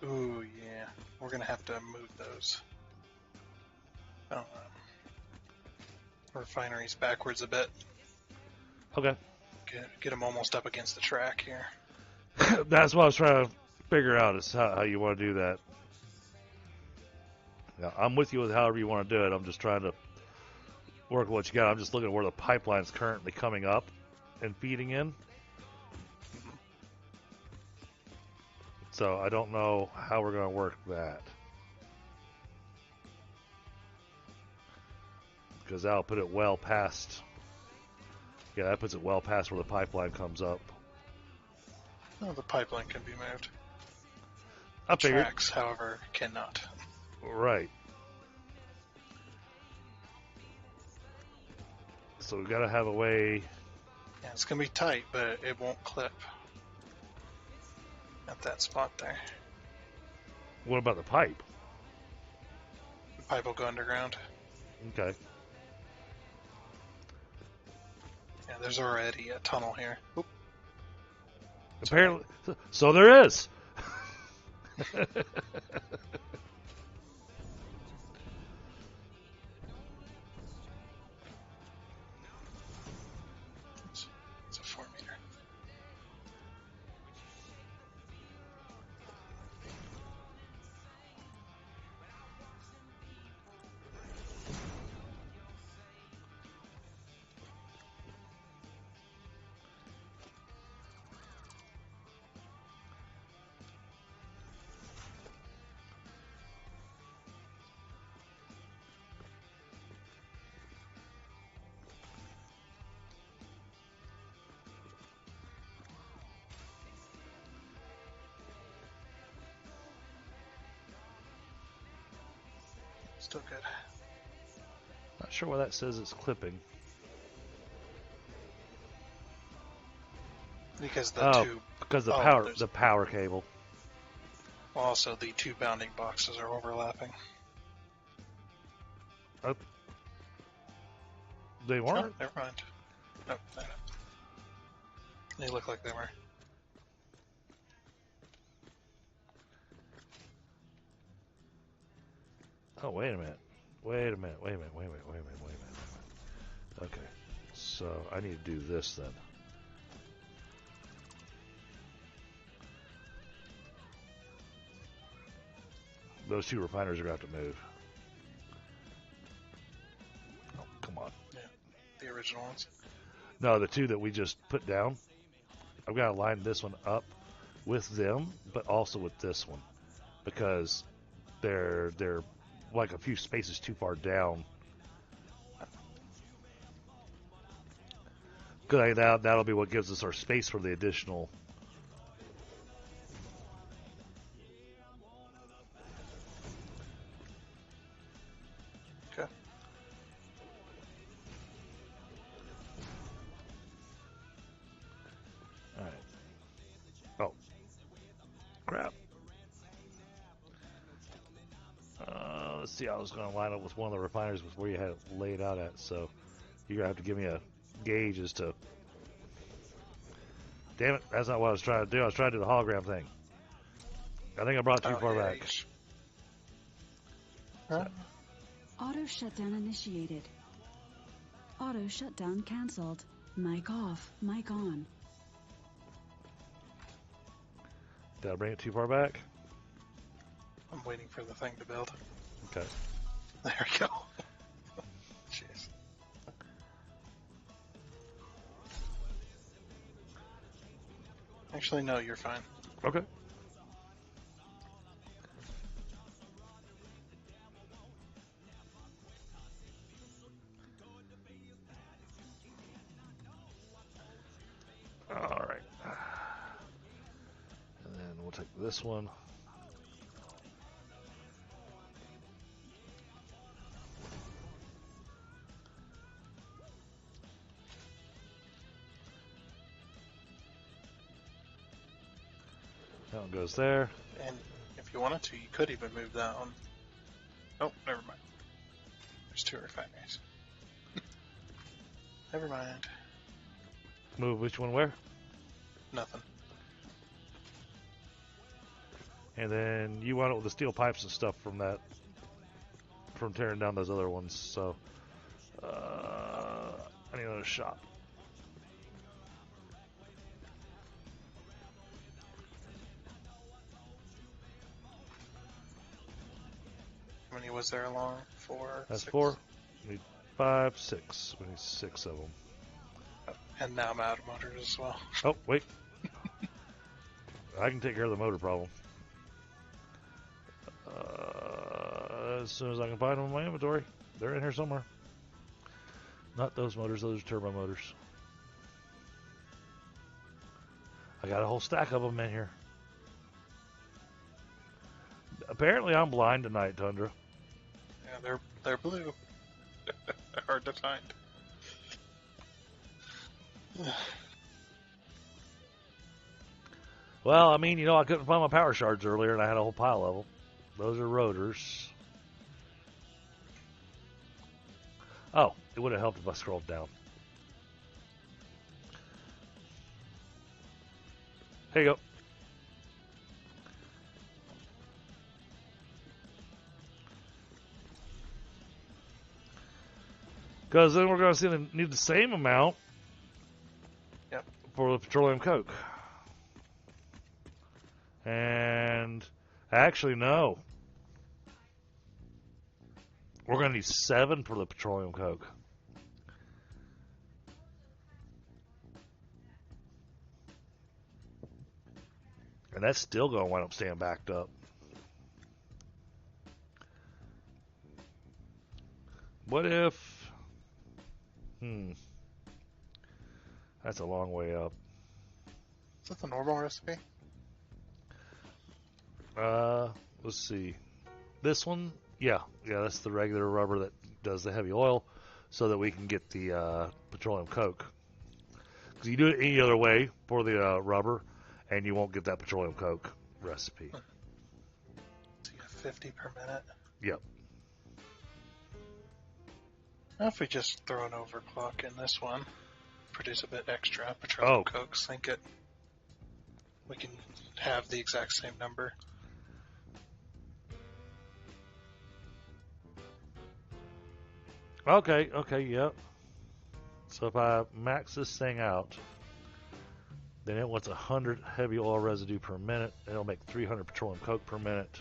Ooh, yeah. We're gonna have to move those. Refineries backwards a bit. Okay. Get them almost up against the track here. That's what I was trying to figure out is how you want to do that. Yeah, I'm with you with however you want to do it. I'm just trying to work what you got. I'm just looking at where the pipeline's currently coming up and feeding in. So I don't know how we're going to work that. Because that'll put it well past. Yeah, that puts it well past where the pipeline comes up. Oh, the pipeline can be moved. I figured. Tracks, however, cannot. Right. So we've got to have a way. Yeah, it's gonna be tight, but it won't clip at that spot there. What about the pipe? The pipe will go underground. Okay. Yeah, there's already a tunnel here. Oop. Apparently. So there is. It's a 4 meter. Still good. Not sure why that says it's clipping. Because the two. Because the there's- power cable. Also, the two bounding boxes are overlapping. They Oh, weren't. never mind. Nope, they're not. They look like they were. Oh, wait a minute. Wait a minute. Okay. So I need to do this then. Those two refiners are going to have to move. Oh, come on. Yeah, the original ones. No, the two that we just put down. I've got to line this one up with them, but also with this one. Because they're like a few spaces too far down. Good, that'll be what gives us our space for the additional. Okay. All right. Oh, crap. Let's see. I was going to line up with one of the refiners with where you had it laid out at. So you're going to have to give me a gauge as to. Damn it! That's not what I was trying to do. I was trying to do the hologram thing. I think I brought it too far back. Huh? Auto shutdown initiated. Auto shutdown cancelled. Mic off. Mic on. Did I bring it too far back? I'm waiting for the thing to build. Okay. There we go. Jeez. Actually, no, you're fine. Okay. All right. And then we'll take this one. That one goes there. And if you wanted to, you could even move that one. Oh, never mind. There's 2 refineries. Never mind. Move which one where? Nothing. And then you want it with the steel pipes and stuff from that, from tearing down those other ones. So, I need another shot. How many was there along? 4? That's 6? 4. We need 5, 6. We need 6 of them. Oh, and now I'm out of motors as well. Oh, wait. I can take care of the motor problem. As soon as I can find them in my inventory. They're in here somewhere. Not those motors, those are turbo motors. I got a whole stack of them in here. Apparently I'm blind tonight, Tundra. Yeah, they're blue. Hard to find. Well, I mean, I couldn't find my power shards earlier, and I had a whole pile of them. Those are rotors. Oh, it would have helped if I scrolled down. Here you go. Because then we're going to need the same amount. Yep. For the petroleum coke. And actually, no. We're going to need 7 for the petroleum coke. And that's still going to wind up staying backed up. What if... That's a long way up. Is that the normal recipe? Let's see. This one, yeah, that's the regular rubber that does the heavy oil, so that we can get the petroleum coke. Because you do it any other way for the rubber, and you won't get that petroleum coke recipe. So you have 50 per minute. Yep. Now if we just throw an overclock in this one, produce a bit extra petroleum coke, sink it, we can have the exact same number. Okay, yep. So if I max this thing out, then it wants 100 heavy oil residue per minute. It'll make 300 petroleum coke per minute.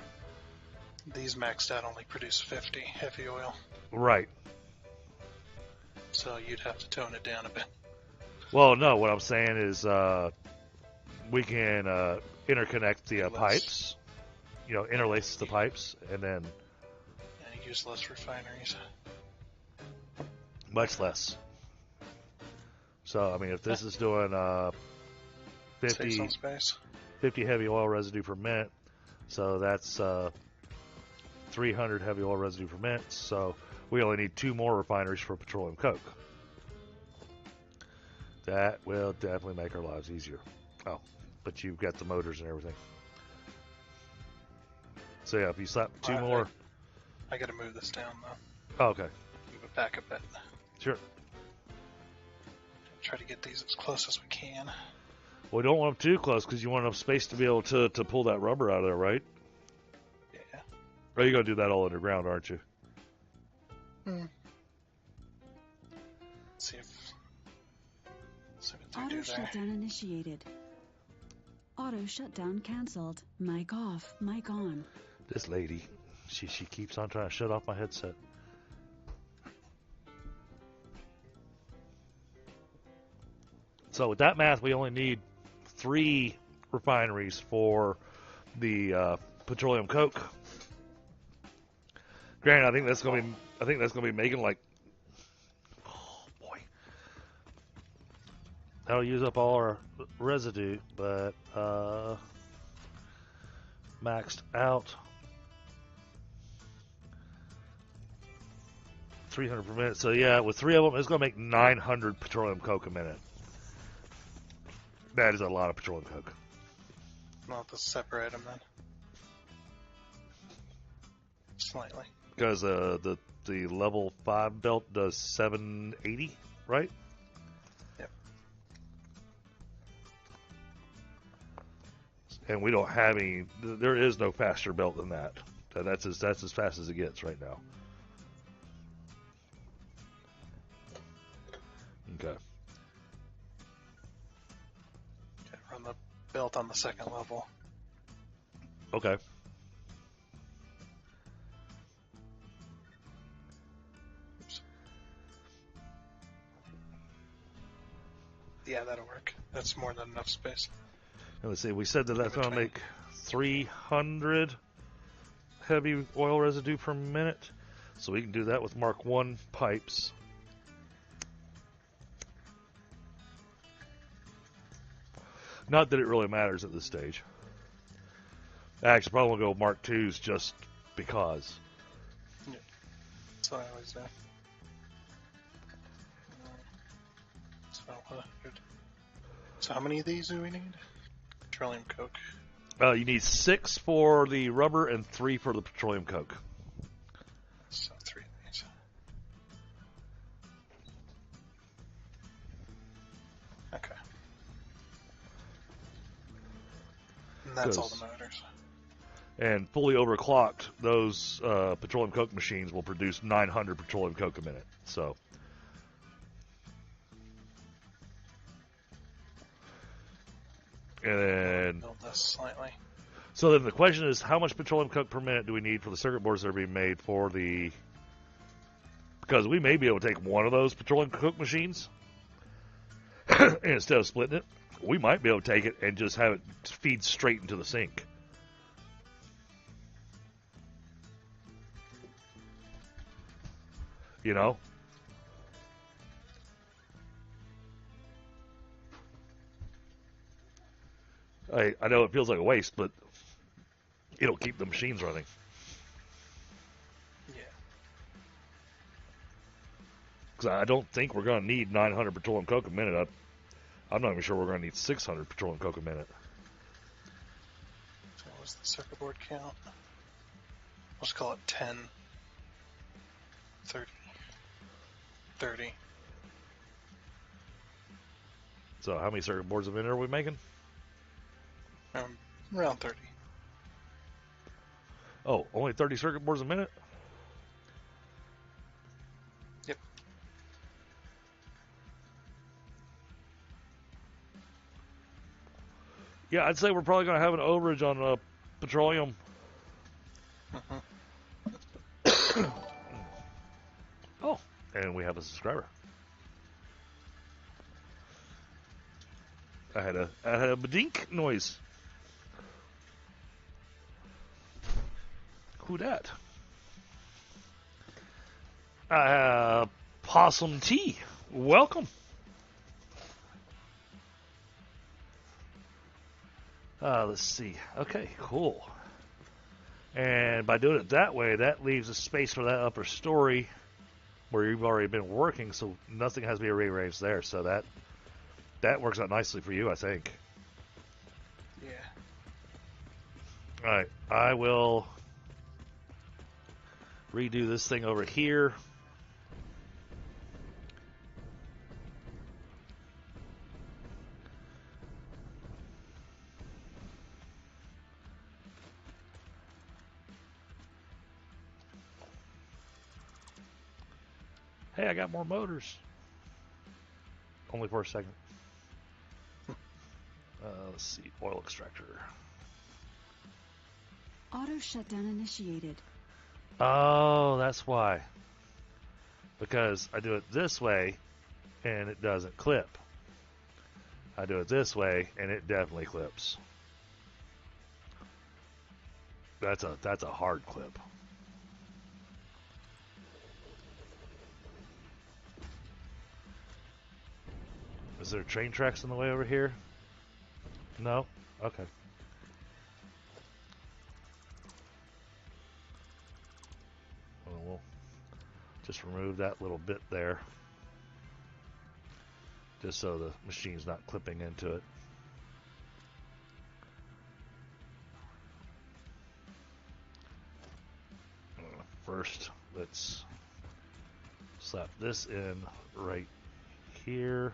These maxed out only produce 50 heavy oil. Right. So you'd have to tone it down a bit. Well, no, what I'm saying is we can interconnect the pipes, interlace the pipes, and then... And use less refineries. Much less. So, I mean, if this is doing 50 heavy oil residue per minute, so that's 300 heavy oil residue per minute, so we only need 2 more refineries for petroleum coke. That will definitely make our lives easier. Oh, but you've got the motors and everything. So yeah, if you slap 2 more... I gotta move this down though. Oh, okay. Move it back a bit. Sure. Try to get these as close as we can. Well, we don't want them too close because you want enough space to be able to pull that rubber out of there, right? Yeah. Or you're going to do that all underground, aren't you? Let's see what Auto do there. shutdown initiated. Auto shutdown cancelled. Mic off. Mic on. This lady, she keeps on trying to shut off my headset. So with that math, we only need 3 refineries for the petroleum coke. Granted, I think that's gonna be making like, oh boy, that'll use up all our residue, but maxed out 300 per minute. So yeah, with 3 of them, it's gonna make 900 petroleum coke a minute. That is a lot of petroleum coke. I'll have to separate them then. Slightly. Because the level 5 belt does 780, right? Yep. And we don't have any. There is no faster belt than that. That's as fast as it gets right now. Okay. Okay, run the belt on the second level. Okay. Oops. Yeah, that'll work. That's more than enough space. And let's see. We said that that's going to Between. make 300 heavy oil residue per minute. So we can do that with Mark 1 pipes. Not that it really matters at this stage. Actually, probably will go with Mark 2s just because. Yeah. That's what I always do. 1,200. So how many of these do we need? Petroleum coke. You need 6 for the rubber and 3 for the petroleum coke. So 3 of these. Okay. And that's all that matters. And fully overclocked, those petroleum coke machines will produce 900 petroleum coke a minute. So, and then Build this slightly. so then the question is, how much petroleum coke per minute do we need for the circuit boards that are being made for the? Because we may be able to take one of those petroleum coke machines, and instead of splitting it, we might be able to take it and just have it feed straight into the sink. You know? I know it feels like a waste, but it'll keep the machines running. Yeah. Because I don't think we're going to need 900 petroleum coke a minute. I'm not even sure we're going to need 600 petroleum coke a minute. So what was the circuit board count? Let's call it 10. 30. 30. So how many circuit boards a minute are we making? Around 30. Oh, only 30 circuit boards a minute? Yep. Yeah, I'd say we're probably going to have an overage on petroleum. Oh, and we have a subscriber. I had a badink noise. Who dat? Possum Tea. Welcome. Let's see. Okay, cool. And by doing it that way, that leaves a space for that upper story where you've already been working, so nothing has to be rearranged there. So that works out nicely for you, I think. Yeah. All right, I will redo this thing over here. Hey, I got more motors. Only for a second. Let's see, oil extractor. Auto shutdown initiated. Oh, that's why. Because I do it this way, and it doesn't clip. I do it this way, and it definitely clips. That's a hard clip. Is there train tracks in the way over here? No? Okay. Well, we'll just remove that little bit there. Just so the machine's not clipping into it. first. Let's slap this in right here,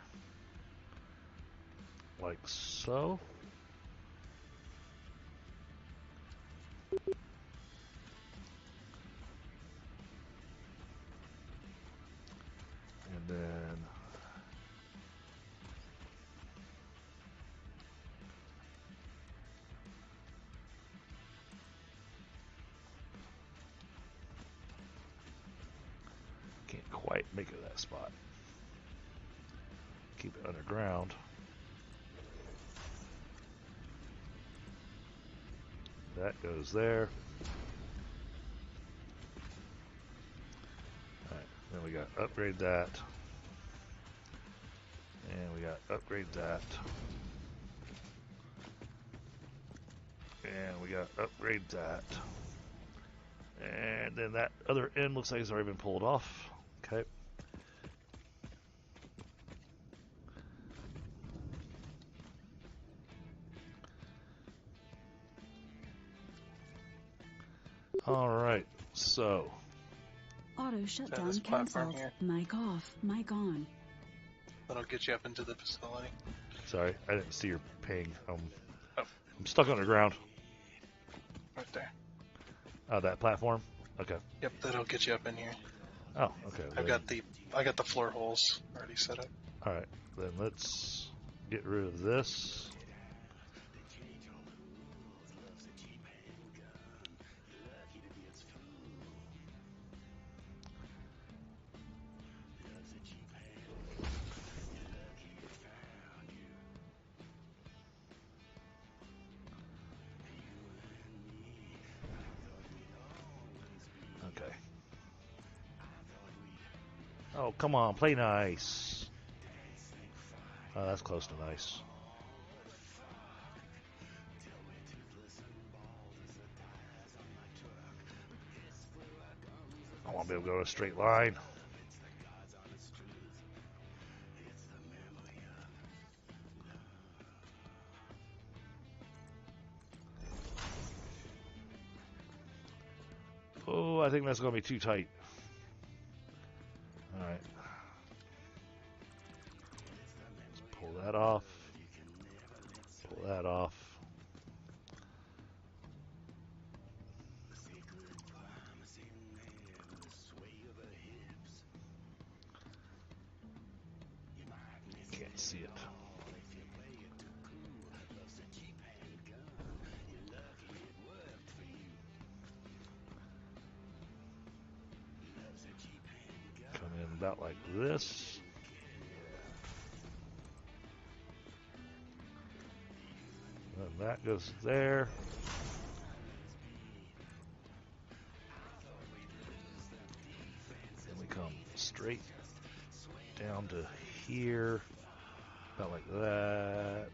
like so. And then can't quite make it that spot. Keep it underground. That goes there. Alright, then we got upgrade that. And we got upgrade that. And we got upgrade that. And then that other end looks like it's already been pulled off. Okay. Alright, so. Auto So shutdown this platform cancelled. here. Mic off. Mic on. That'll get you up into the facility. Sorry, I didn't see your ping. Oh. I'm stuck underground. Right there. That platform? Okay. Yep, that'll get you up in here. Oh, okay. I got the floor holes already set up. Alright, then let's get rid of this. Okay. Oh, come on, play nice. Oh, that's close to nice. I want to be able to go to a straight line. Oh, I think that's going to be too tight. Alright. Let's pull that off. Pull that off. Can't see it. Come in about like this. And that goes there. Then we come straight down to here. About like that.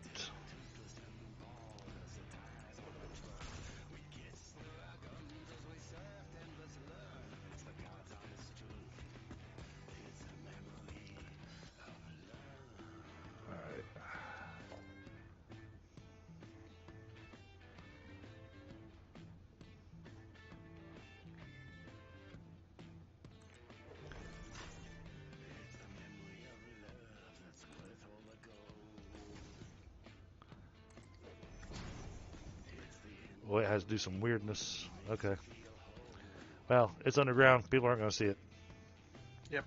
Alright. Boy, it has to do some weirdness. Okay. Well, it's underground. People aren't going to see it. Yep.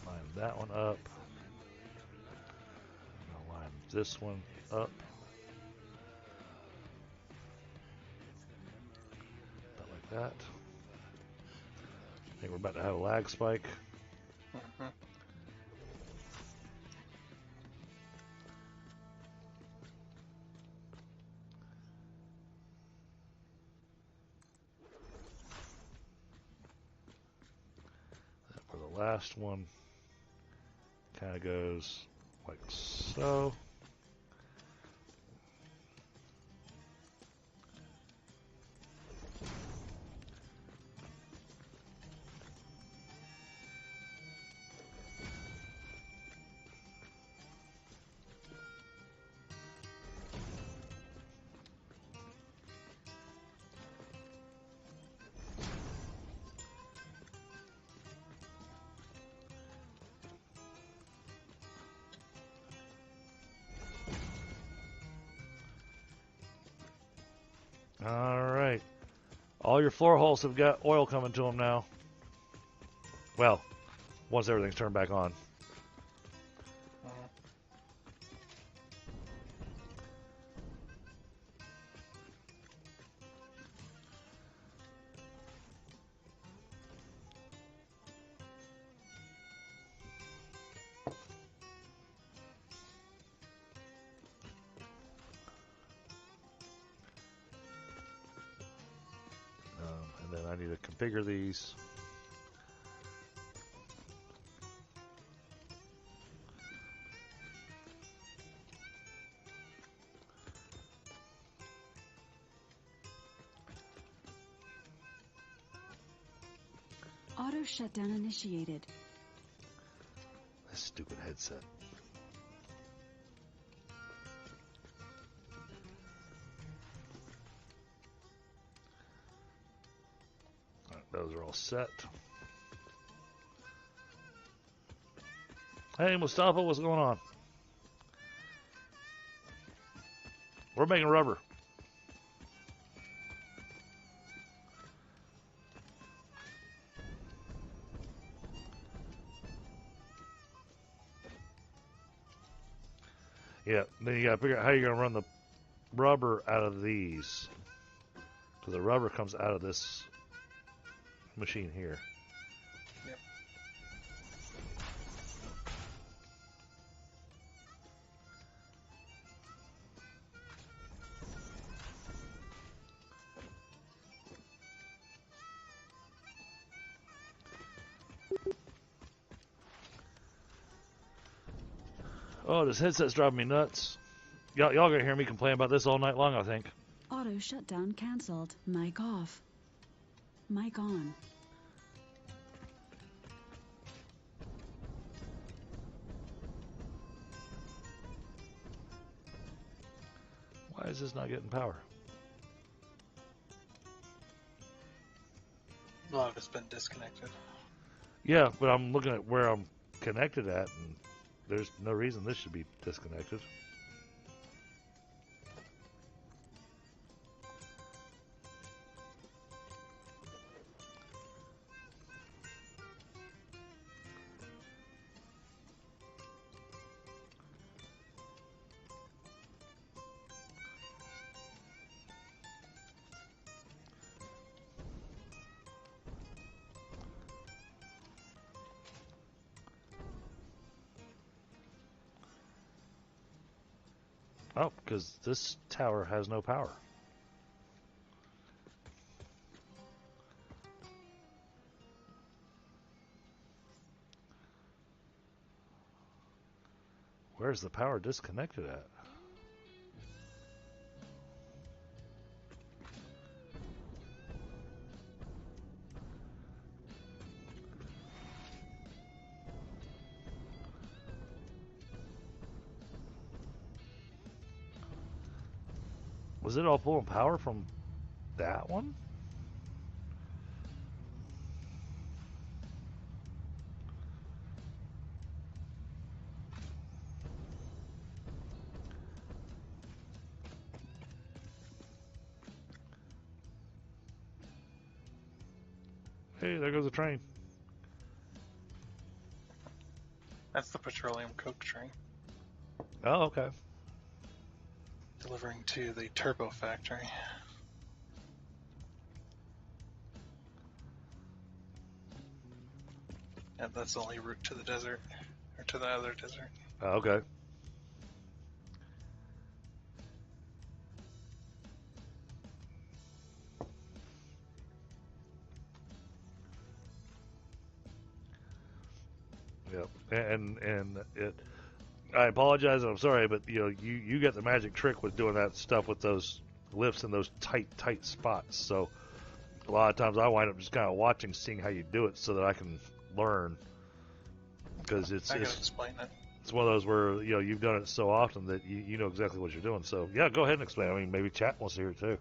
Line that one up. I'll line this one up. About like that. I think we're about to have a lag spike. Mhm. For the last one, kind of goes like so. Alright. All your floor holes have got oil coming to them now. Well, once everything's turned back on. And then I need to configure these. Auto shutdown initiated. This stupid headset. All right, those are all set. Hey, Mustafa, what's going on? We're making rubber. Yeah, then you gotta figure out how you're gonna run the rubber out of these. Because the rubber comes out of this machine here. Yep. Oh, this headset's driving me nuts. Y'all gonna hear me complain about this all night long, I think. Auto shutdown canceled. Mic off. Mic on. Why is this not getting power? A lot of it's been disconnected. Yeah, but I'm looking at where I'm connected at, and there's no reason this should be disconnected. Oh, because this tower has no power. Where's the power disconnected at? Was it all pulling power from that one? Hey, there goes the train. That's the petroleum coke train Oh, okay. delivering to the turbo factory. And that's the only route to the desert, or to the other desert. Oh, okay. Yep. And it. I apologize. I'm sorry, but you got the magic trick with doing that stuff with those lifts in those tight spots. So a lot of times I wind up just kind of watching, seeing how you do it, so that I can learn. Because I can explain it. it's one of those where you've done it so often that you know exactly what you're doing. So yeah, go ahead and explain. I mean, maybe chat wants to hear it too.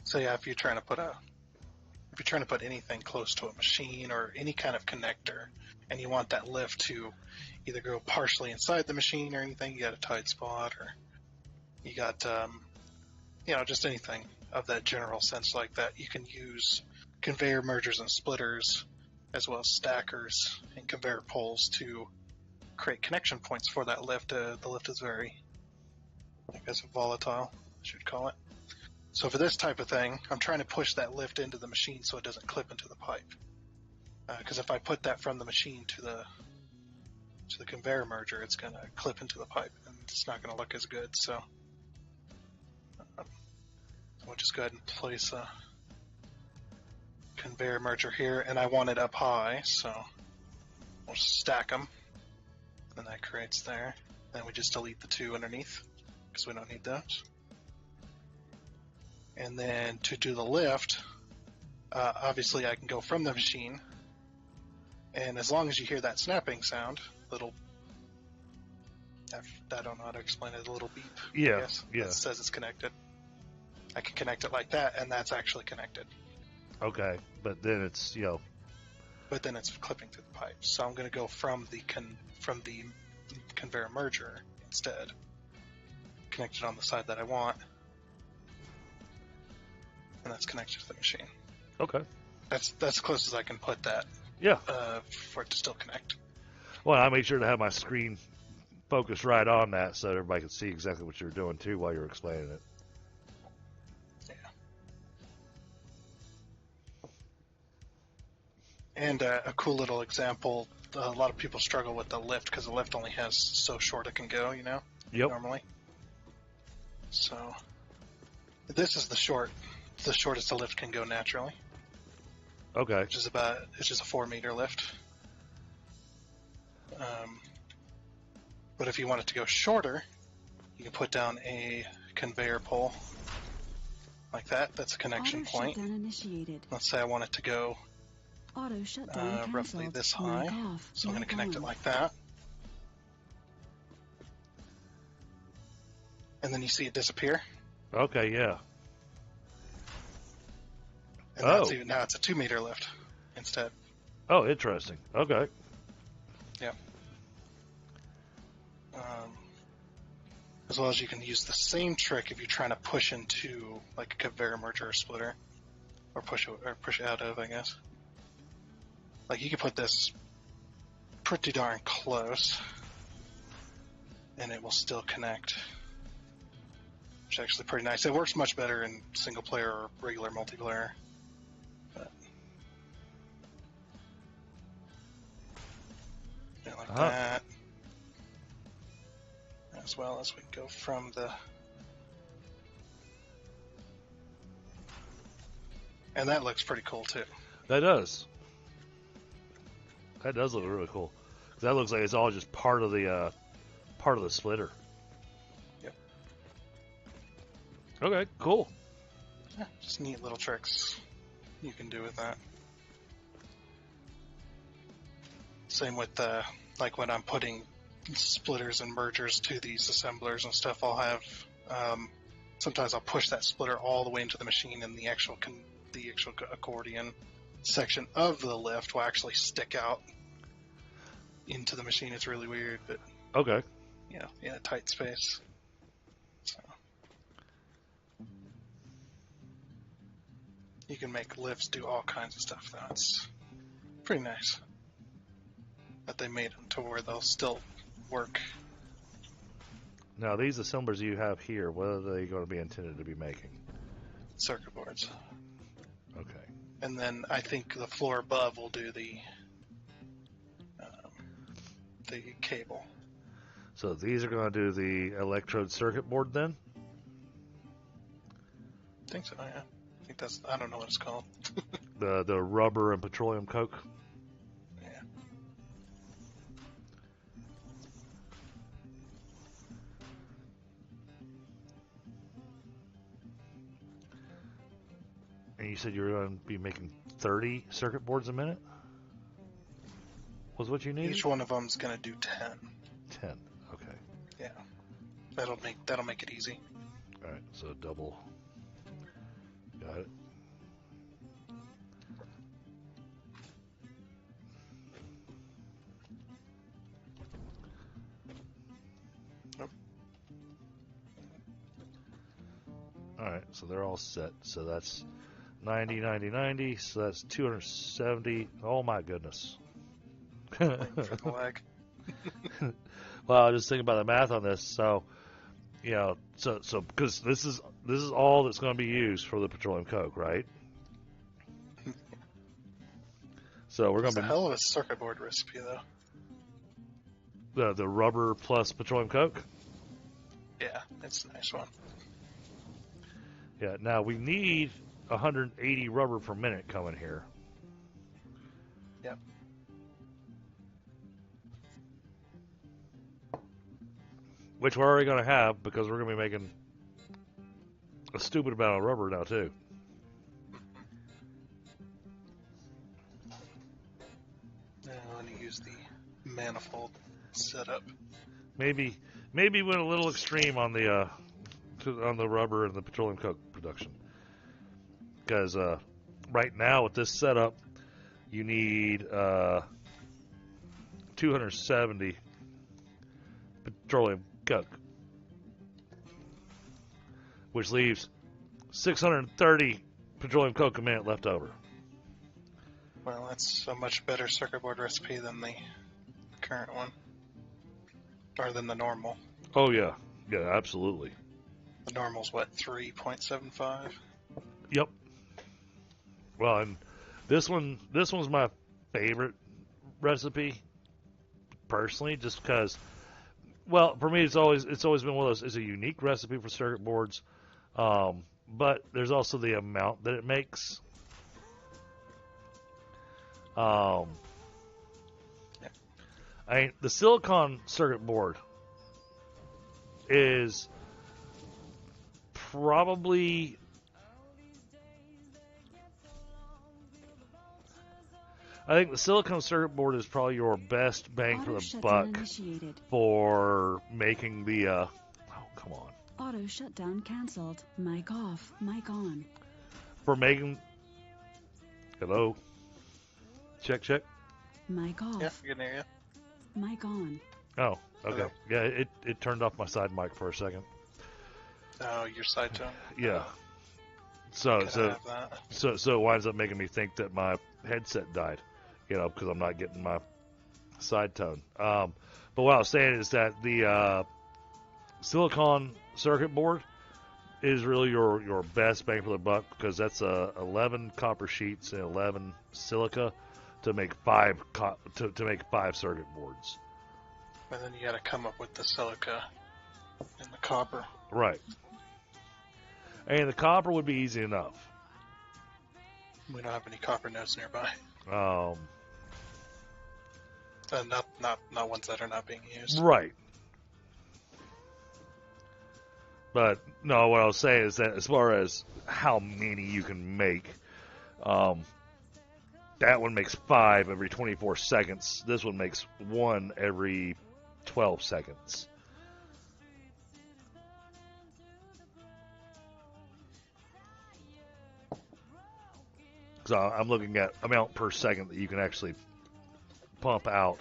So yeah, if you're trying to put anything close to a machine or any kind of connector, and you want that lift to either go partially inside the machine or anything, you got a tight spot, or you got just anything of that general sense like that. You can use conveyor mergers and splitters, as well as stackers and conveyor poles to create connection points for that lift. The lift is very, I guess, volatile, I should call it. So for this type of thing, I'm trying to push that lift into the machine so it doesn't clip into the pipe. Because if I put that from the machine to the conveyor merger, it's going to clip into the pipe, and it's not going to look as good. So we'll just go ahead and place a conveyor merger here, and I want it up high, so we'll stack them, and that creates there. Then we just delete the two underneath, because we don't need those. And then to do the lift, obviously I can go from the machine, and as long as you hear that snapping sound, little, I don't know how to explain it, a little beep, Yeah, I guess, yeah. that says it's connected. I can connect it like that, and that's actually connected. Okay, but then it's, But then it's clipping through the pipe. So I'm going to go from the conveyor merger instead. Connect it on the side that I want. And that's connected to the machine. okay. That's as close as I can put that Yeah. for it to still connect. Well, I made sure to have my screen focused right on that so everybody could see exactly what you were doing, too, while you were explaining it. Yeah. And a cool little example, a lot of people struggle with the lift because the lift only has so short it can go, Yep. normally. So this is the shortest the lift can go naturally. Okay. It's just a 4-meter lift. But if you want it to go shorter, you can put down a conveyor pole like that. That's a connection Auto point. shutdown initiated. Let's say I want it to go Auto shutdown roughly canceled. this high. Mic off. So I'm going Mic to connect on. it like that. And then you see it disappear. Okay, yeah. And now it's a 2-meter lift instead. Oh, interesting. Okay. Yeah. As well as you can use the same trick if you're trying to push into like a conveyor merger or splitter, or push out of, I guess. Like you can put this pretty darn close, and it will still connect, which is actually pretty nice. It works much better in single player or regular multiplayer. But, yeah, like that. As well as we go from the... And that looks pretty cool too. That does. That does look really cool. 'Cause that looks like it's all just part of the splitter. Yep. Okay, cool. Yeah, just neat little tricks you can do with that. Same with like when I'm putting splitters and mergers to these assemblers and stuff, I'll have sometimes I'll push that splitter all the way into the machine, and the actual accordion section of the lift will actually stick out into the machine. It's really weird, but Okay. in a tight space. So you can make lifts do all kinds of stuff. That's pretty nice that they made them to where they'll still work. Now, these assemblers you have here, what are they going to be intended to be making? Circuit boards. Okay. And then I think the floor above will do the cable. So these are going to do the electrode circuit board then? I think so, yeah. I think I don't know what it's called. The rubber and petroleum coke? Yeah. And you said you were going to be making 30 circuit boards a minute? Was what you needed? Each one of them's gonna do 10. 10. Okay. Yeah. That'll make it easy. All right. So double. Got it. Nope. All right. So they're all set. So that's 90, 90, 90. So that's 270. Oh my goodness. Waiting for the lag. Well, I was just thinking about the math on this. So, you know, so because this is all that's going to be used for the petroleum coke, right? So we're going It's to a be hell of a circuit board recipe, though. the rubber plus petroleum coke. Yeah, it's a nice one. Yeah. Now we need 180 rubber per minute coming here. Yep. Which we're already going to have because we're going to be making a stupid amount of rubber now too. Now I want to use the manifold setup. Maybe went a little extreme on the rubber and the petroleum coke production. Because right now with this setup, you need 270 petroleum coke, which leaves 630 petroleum coke a minute left over. Well, that's a much better circuit board recipe than the current one. Or than the normal. Oh yeah, absolutely. The normal's what, 3.75? Yep. Well, and this one's my favorite recipe personally, just because. Well, for me, it's always been one of those. It's a unique recipe for circuit boards, but there's also the amount that it makes. The silicon circuit board is probably I think the silicon circuit board is probably your best bang for the buck for making the oh, come on. Auto shutdown cancelled. Mic off. Mic on. For making hello. Check. Mic off. Yeah, I can hear you. Mic on. Oh, okay. Hello. Yeah, it turned off my side mic for a second. Oh, your side tone? Yeah. So Could have that. it winds up making me think that my headset died, because I'm not getting my side tone. But what I was saying is that the silicon circuit board is really your best bang for the buck because that's 11 copper sheets and 11 silica to make five circuit boards. And then you gotta come up with the silica and the copper. Right. And the copper would be easy enough. We don't have any copper nodes nearby. Not ones that are not being used. Right. But no, what I was saying is that as far as how many you can make, that one makes 5 every 24 seconds. This one makes 1 every 12 seconds. So I'm looking at amount per second that you can actually pump out,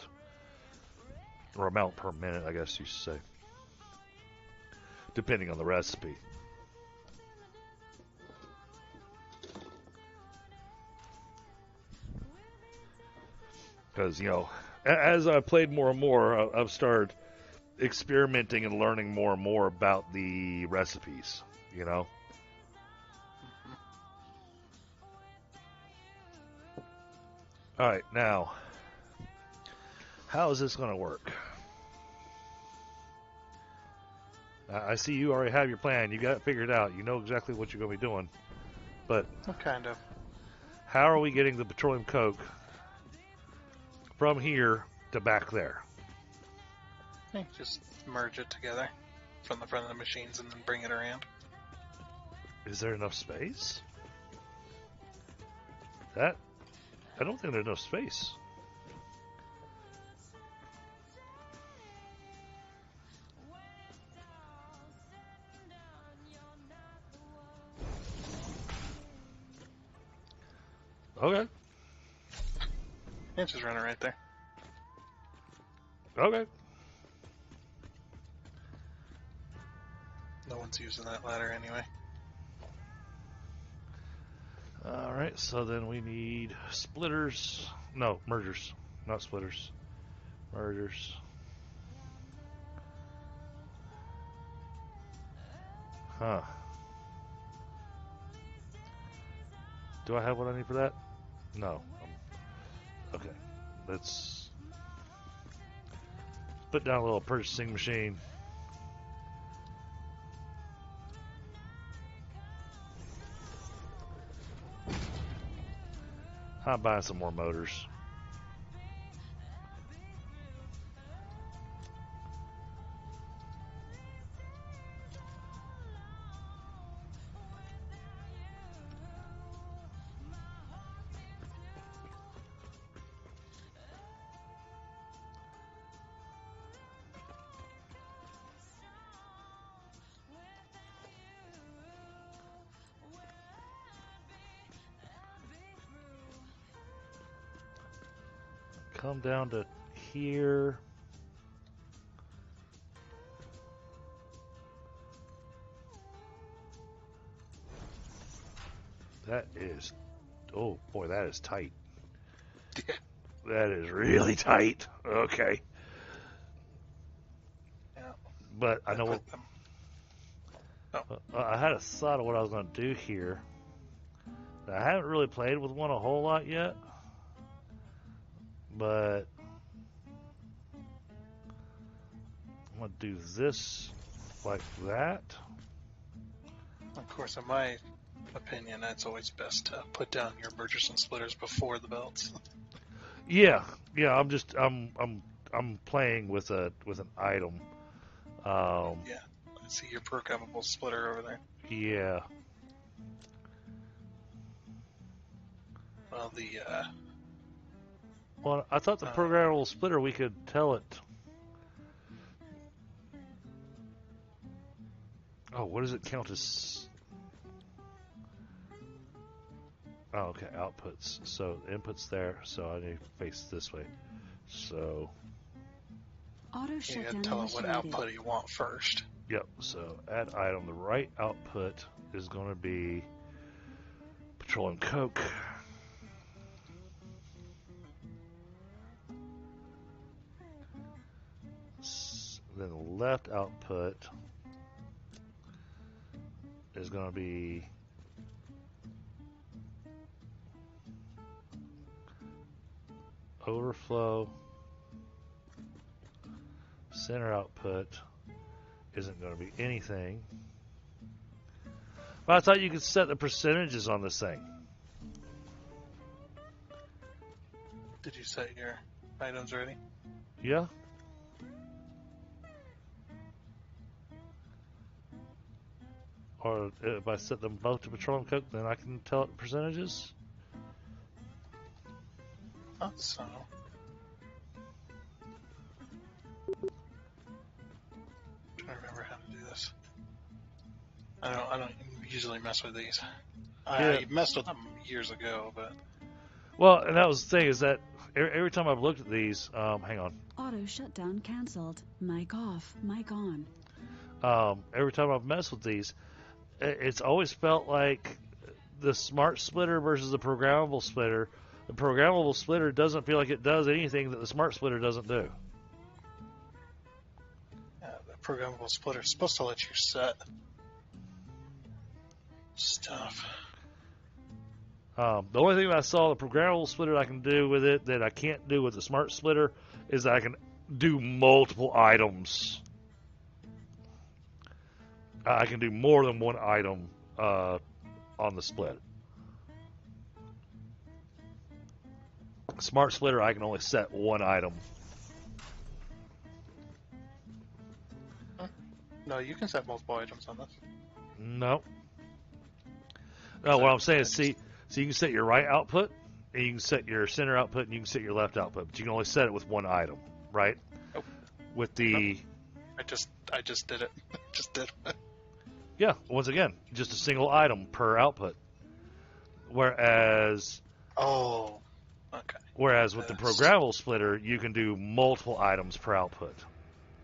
or amount per minute, I guess you should say, depending on the recipe. Because, as I've played more and more, I've started experimenting and learning more and more about the recipes, All right, now, how is this going to work? I see you already have your plan. You got it figured out. You know exactly what you're going to be doing. But Kind of. how are we getting the petroleum coke from here to back there? Just merge it together from the front of the machines and then bring it around. Is there enough space? I don't think there's enough space. Okay. Yeah, just run it right there. Okay. No one's using that ladder anyway. Alright, so then we need splitters. No, mergers. Not splitters. Mergers. Huh. Do I have what I need for that? No. Okay. Let's put down a little purchasing machine. I'm buying some more motors. Come down to here. That is, oh boy, that is tight. That is really tight. Okay. Yeah. But I know what, Oh. I had a thought of what I was going to do here. Now, I haven't really played with one a whole lot yet. But I'm going to do this like that. Of course, in my opinion, it's always best to put down your mergers and splitters before the belts. Yeah. I'm playing with an item. Yeah, I see your programmable splitter over there. Yeah. Well, Well, I thought the programmable splitter we could tell it. Oh, what does it count as? Oh, okay, outputs. So inputs there. So I need to face this way. So. Auto you shutdown gotta tell it what initiated. output you want first. Yep. So add item. The right output is going to be petroleum coke. Then the left output is going to be overflow. Center output isn't going to be anything. But I thought you could set the percentages on this thing. Did you set your items ready? Yeah. Or if I set them both to petroleum coke, then I can tell it the percentages. So. I'm trying to remember how to do this. I don't usually mess with these. I messed with them years ago, but. Well, and that was the thing is that every time I've looked at these, hang on. Auto shutdown canceled. Mic off. Mic on. Every time I've messed with these, it's always felt like the smart splitter versus the programmable splitter. The programmable splitter doesn't feel like it does anything that the smart splitter doesn't do. Yeah, the programmable splitter is supposed to let you set stuff. The only thing that I saw the programmable splitter I can do with it that I can't do with the smart splitter is that I can do multiple items. I can do more than one item on the split. Smart splitter, I can only set one item. No, you can set multiple items on this. No. No, what I'm saying is, see, so you can set your right output, and you can set your center output, and you can set your left output, but you can only set it with one item, right? Nope. With the... Nope. I just did it. Just did it. Yeah, once again, just a single item per output. Whereas... Oh, okay. Whereas with the programmable splitter, you can do multiple items per output.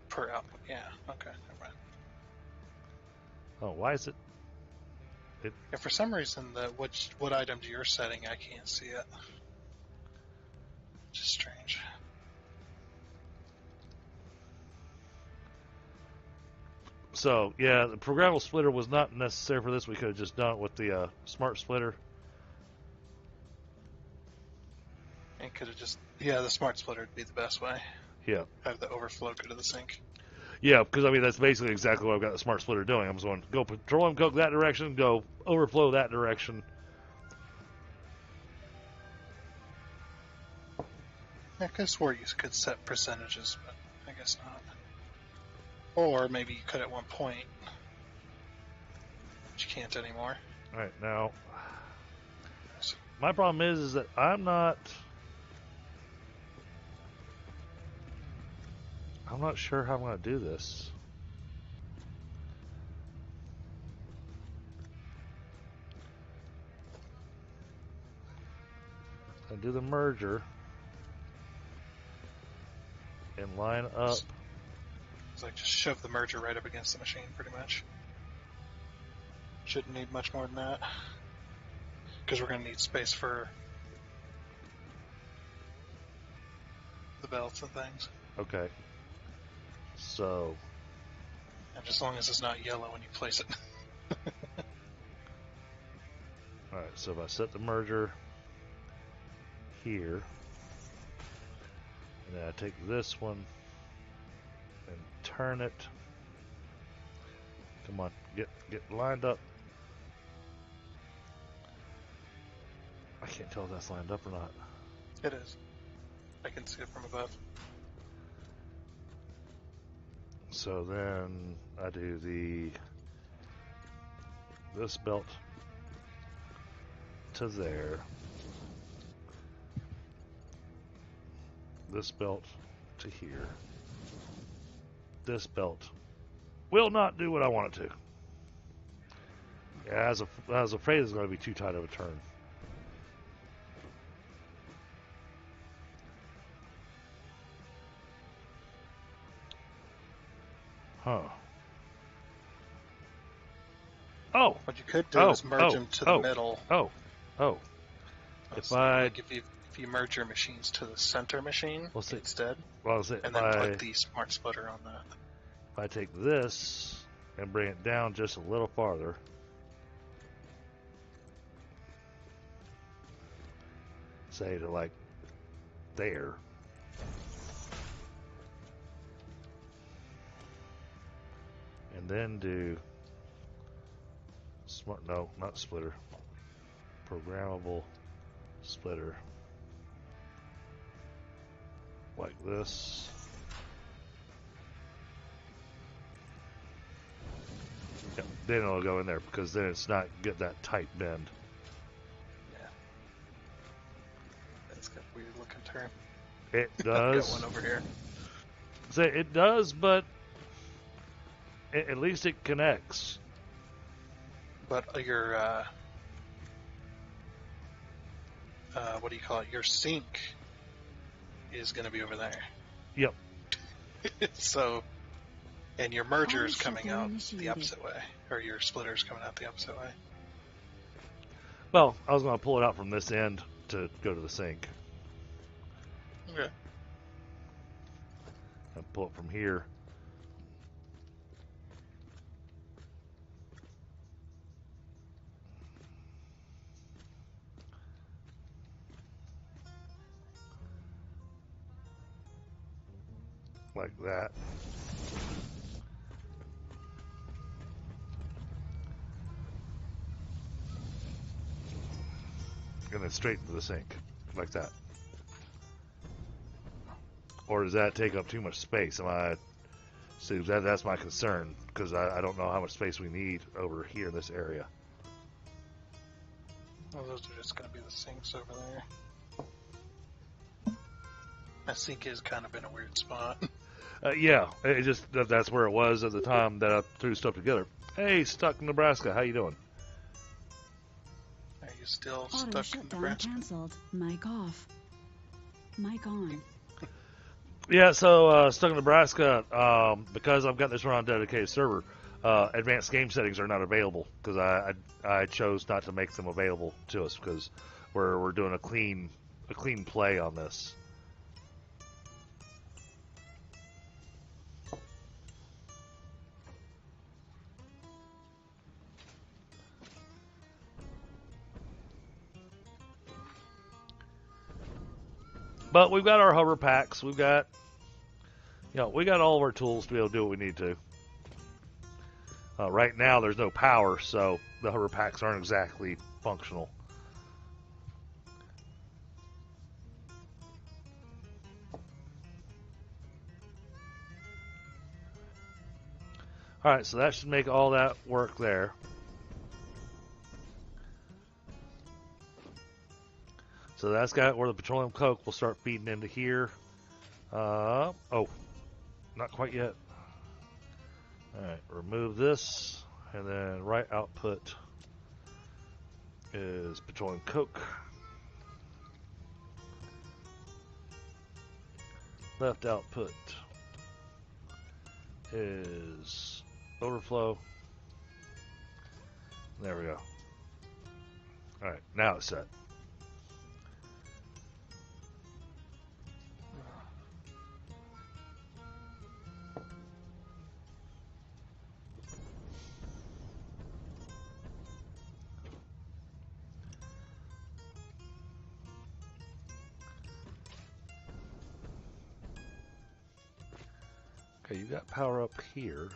Per output, yeah. Okay, never mind. Oh, why is it? If for some reason what items you're setting, I can't see it. Which is strange. So, yeah, the programmable splitter was not necessary for this. We could have just done it with the smart splitter. And could have just... Yeah, the smart splitter would be the best way. Yeah. Have the overflow go to the sink. Yeah, because, I mean, that's basically exactly what I've got the smart splitter doing. I'm just going to go petroleum coke that direction, go overflow that direction. I could have swore you could set percentages, but I guess not. Or maybe you could at one point. But you can't anymore. Alright, now, my problem is that I'm not sure how I'm going to do this. I do the merger and line up. It's like just shove the merger right up against the machine, pretty much. Shouldn't need much more than that. Because we're going to need space for the belts and things. Okay. So. And as long as it's not yellow when you place it. Alright, so if I set the merger here, and then I take this one and turn it. Come on, get lined up. I can't tell if that's lined up or not. It is. I can see it from above. So then I do this belt to there. This belt to here. This belt will not do what I want it to. Yeah, I was afraid it was going to be too tight of a turn. Huh. Oh. What you could do is merge them to the middle. If you merge your machines to the center machine instead, and then put the smart splitter on that. If I take this and bring it down just a little farther, say to like there, and then do not splitter, programmable splitter like this. Yeah, then it'll go in there because then it's not get that tight bend. Yeah, that's got a weird looking turn. It does. Got one over here. Say it does, but at least it connects. But your what do you call it? Your sink is going to be over there. Yep. So, and your merger is coming out the opposite way, or your splitter is coming out the opposite way. Well, I was going to pull it out from this end to go to the sink. Okay. And pull it from here. Like that. And then straight into the sink. Like that. Or does that take up too much space? See, that's my concern, because I don't know how much space we need over here in this area. Well, those are just going to be the sinks over there. That sink is kind of in a weird spot. Yeah, it just that's where it was at the time that I threw stuff together. Hey, stuck in Nebraska, how you doing? Are you still Auto stuck in shutdown Nebraska? canceled. Mic off. Mic on. Yeah, so stuck in Nebraska, because I've got this run on a dedicated server, advanced game settings are not available because I chose not to make them available to us because we're doing a clean play on this. But we've got our hover packs. We've got, we got all of our tools to be able to do what we need to. Right now, there's no power, so the hover packs aren't exactly functional. All right, so that should make all that work there. So that's got where the petroleum coke will start feeding into here. Oh, not quite yet. All right, remove this, and then right output is petroleum coke. Left output is overflow. There we go. All right, now it's set. Okay, you got power up here.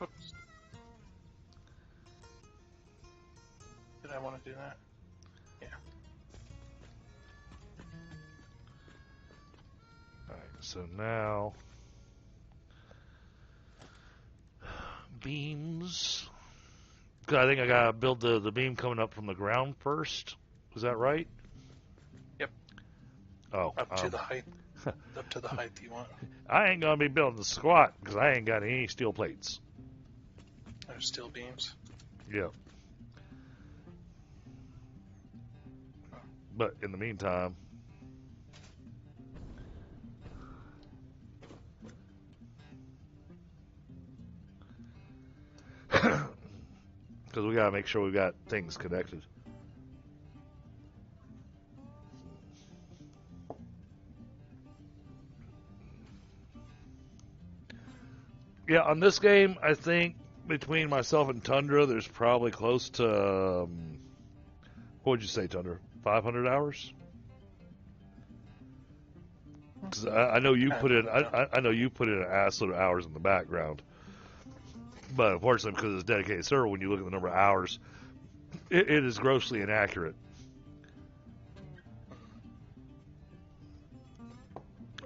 Oops. Did I want to do that? Yeah. Alright, so now beams. I think I gotta build the beam coming up from the ground first. Is that right? Yep. Oh, Up to the height. Up to the height you want. I ain't gonna be building the squat because I ain't got any steel plates. There's steel beams. Yeah. But in the meantime, because we gotta make sure we got things connected. Yeah, on this game, I think between myself and Tundra, there's probably close to what would you say, Tundra? 500 hours? Because I know you put in, I know you put in an ass load of hours in the background. But unfortunately, because it's a dedicated server, when you look at the number of hours, it is grossly inaccurate.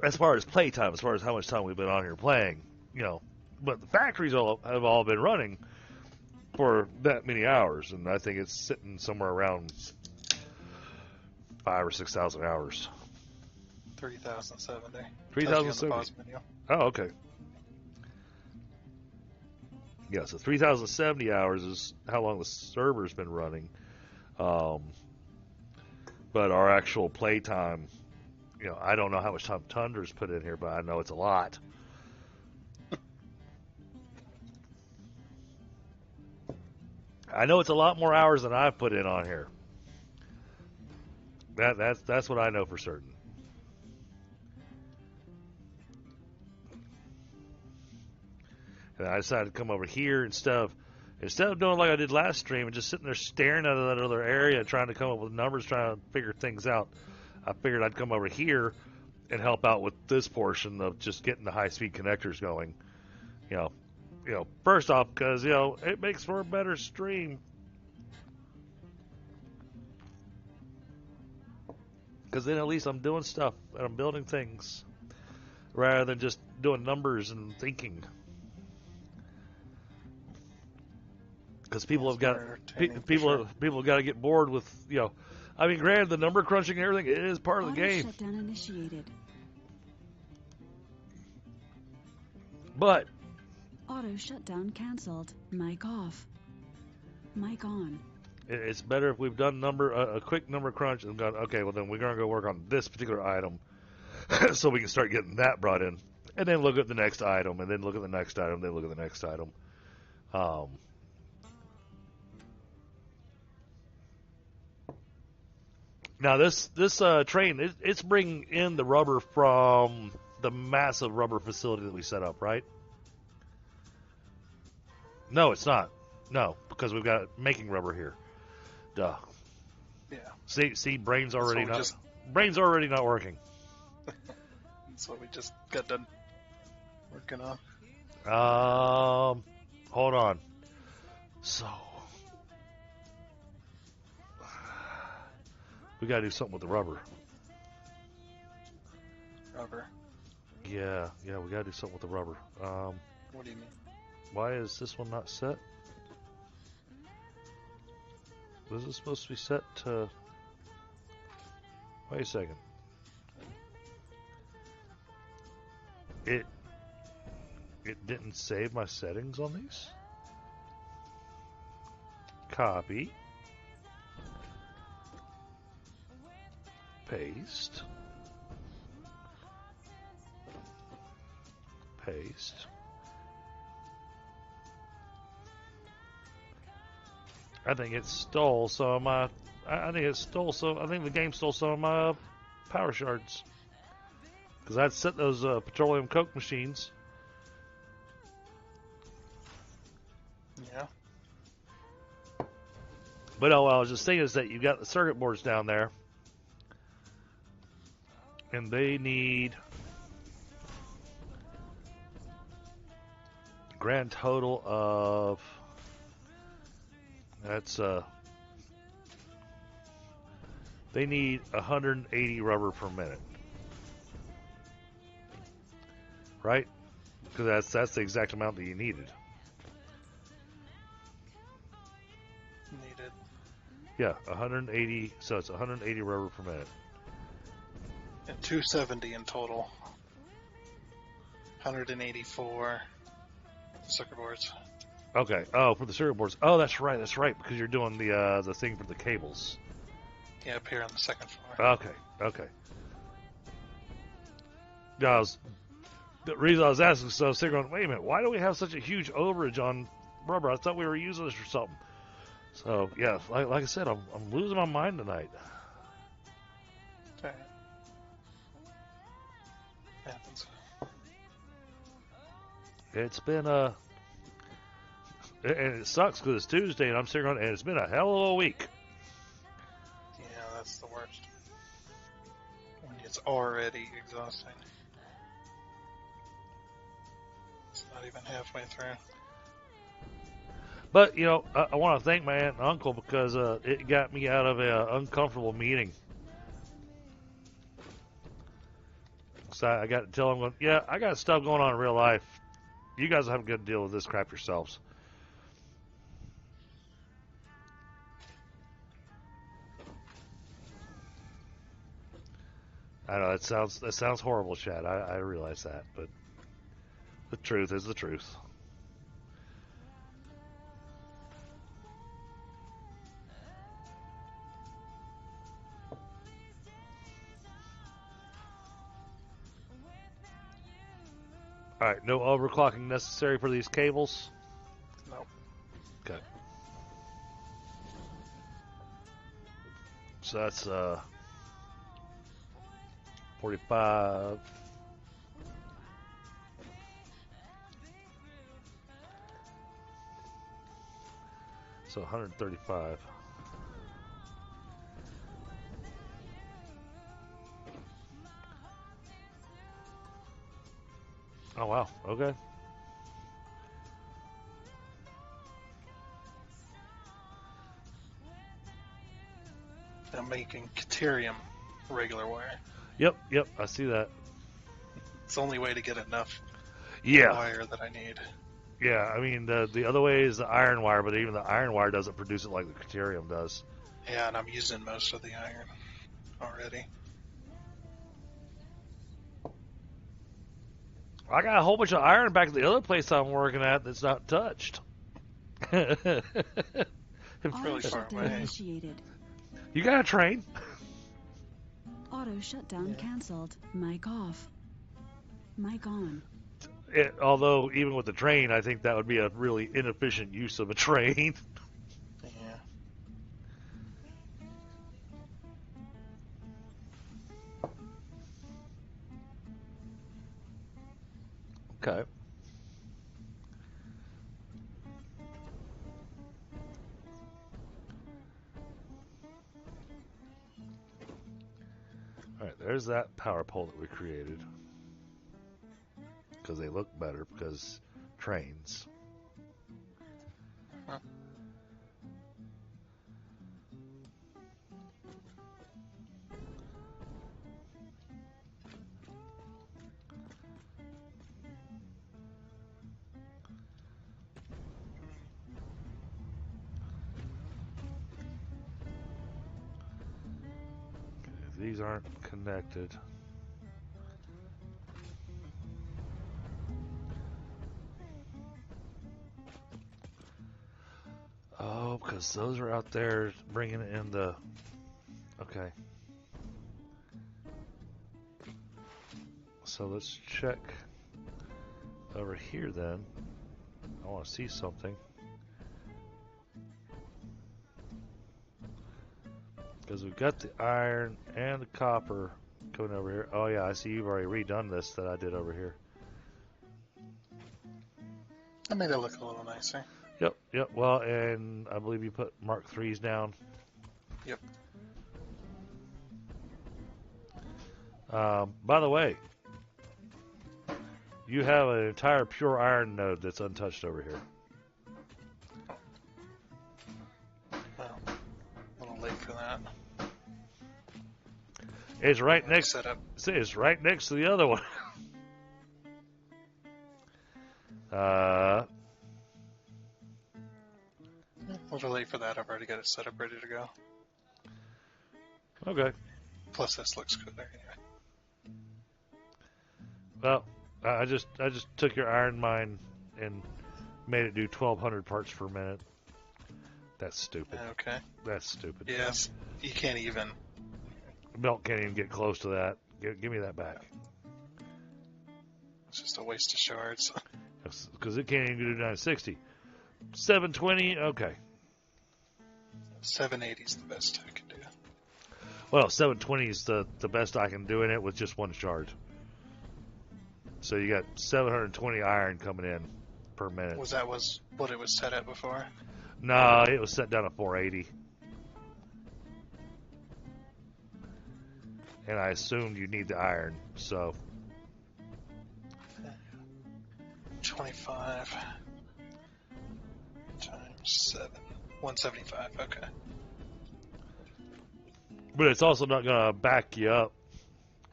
As far as playtime, as far as how much time we've been on here playing, but the factories have all been running for that many hours, and I think it's sitting somewhere around 5,000 or 6,000 hours. 3,070. 3,070. Oh, okay. Yeah, so 3,070 hours is how long the server's been running. But our actual playtime, I don't know how much time Tundra's put in here, but I know it's a lot. I know it's a lot more hours than I've put in on here. That's what I know for certain. And I decided to come over here instead of doing like I did last stream and just sitting there staring at that other area, trying to come up with numbers, trying to figure things out. I figured I'd come over here and help out with this portion of just getting the high-speed connectors going. First off, because it makes for a better stream. Because then at least I'm doing stuff and I'm building things rather than just doing numbers and thinking. Because people have got to get bored with I mean, granted, the number crunching and everything, it is part of the game. Shutdown initiated. But Auto shutdown cancelled. Mic off. Mic on. It's better if we've done a quick number crunch and gone, okay, well then we're going to go work on this particular item so we can start getting that brought in. And then look at the next item, and then look at the next item, then look at the next item. Now this train, it's bringing in the rubber from the massive rubber facility that we set up, right? No, it's not. No, because we've got making rubber here. Duh. Yeah. See, brain's already not working. That's what we just got done working on. Hold on. So we gotta do something with the rubber. Rubber. Yeah, we gotta do something with the rubber. What do you mean? Why is this one not set? Was it supposed to be set to... Wait a second. It didn't save my settings on these? Copy. Paste. Paste. I think it stole some of my... I think the game stole some of my power shards. Because I'd set those petroleum coke machines. Yeah. But all I was just thinking is that you've got the circuit boards down there. And they need... a grand total of... That's they need 180 rubber per minute, right? Because that's the exact amount that you needed. Yeah, 180. So it's 180 rubber per minute. And 270 in total. 184 circuit boards. Okay. Oh, for the circuit boards. Oh, that's right. Because you're doing the thing for the cables. Yeah, up here on the second floor. Okay. Yeah, the reason I was asking, so I was thinking, wait a minute, why do we have such a huge overage on rubber? I thought we were using this for something. So yeah, like I said, I'm losing my mind tonight. Okay. Happens. It's been and it sucks because it's Tuesday and I'm sitting on, and it's been a hell of a week. Yeah, that's the worst. When it's already exhausting. It's not even halfway through. But, you know, I want to thank my aunt and uncle because it got me out of an uncomfortable meeting. So I got to tell them, yeah, I got stuff going on in real life. You guys will have a good deal with this crap yourselves. I know that sounds horrible, Chad. I realize that, but the truth is the truth. All right, no overclocking necessary for these cables. Nope. Okay. So that's 45. So 135. Oh wow, okay. I'm making Caterium regular wire. Yep, I see that. It's the only way to get enough Yeah. wire that I need. Yeah, I mean, the other way is the iron wire, but even the iron wire doesn't produce it like the Caterium does. Yeah, and I'm using most of the iron already. I got a whole bunch of iron back at the other place I'm working at that's not touched. Really Auto far shutdown away. initiated. You got a train? Auto shutdown cancelled. Mic off. Mic on. Although, even with the train, I think that would be a really inefficient use of a train. Yeah. Okay. Alright, there's that power pole that we created. Because they look better, because trains. Huh. If these aren't connected. Oh, because those are out there bringing in the... Okay. So let's check over here then. I want to see something. Because we've got the iron and the copper coming over here. Oh yeah, I see you've already redone this that I did over here. That made it look a little nicer. Yep. Well, and I believe you put Mark III's down. Yep. By the way, you have an entire pure iron node that's untouched over here. Well, a little late for that. It's right next. Setup. See, it's right next to the other one. A little late for that. I've already got it set up, ready to go. Okay. Plus, this looks good there anyway. Well, I just took your iron mine and made it do 1,200 parts per minute. That's stupid. Okay. That's stupid. Yes. You can't even. Belt can't even get close to that. Give me that back. It's just a waste of shards. Because it can't even do 960. 720, okay. 780 is the best I can do. Well, 720 is the best I can do in it with just one shard. So you got 720 iron coming in per minute. Was what it was set at before? No, it was set down to 480. And I assumed you need the iron, so 25 times 7. 175, okay. but it's also not going to back you up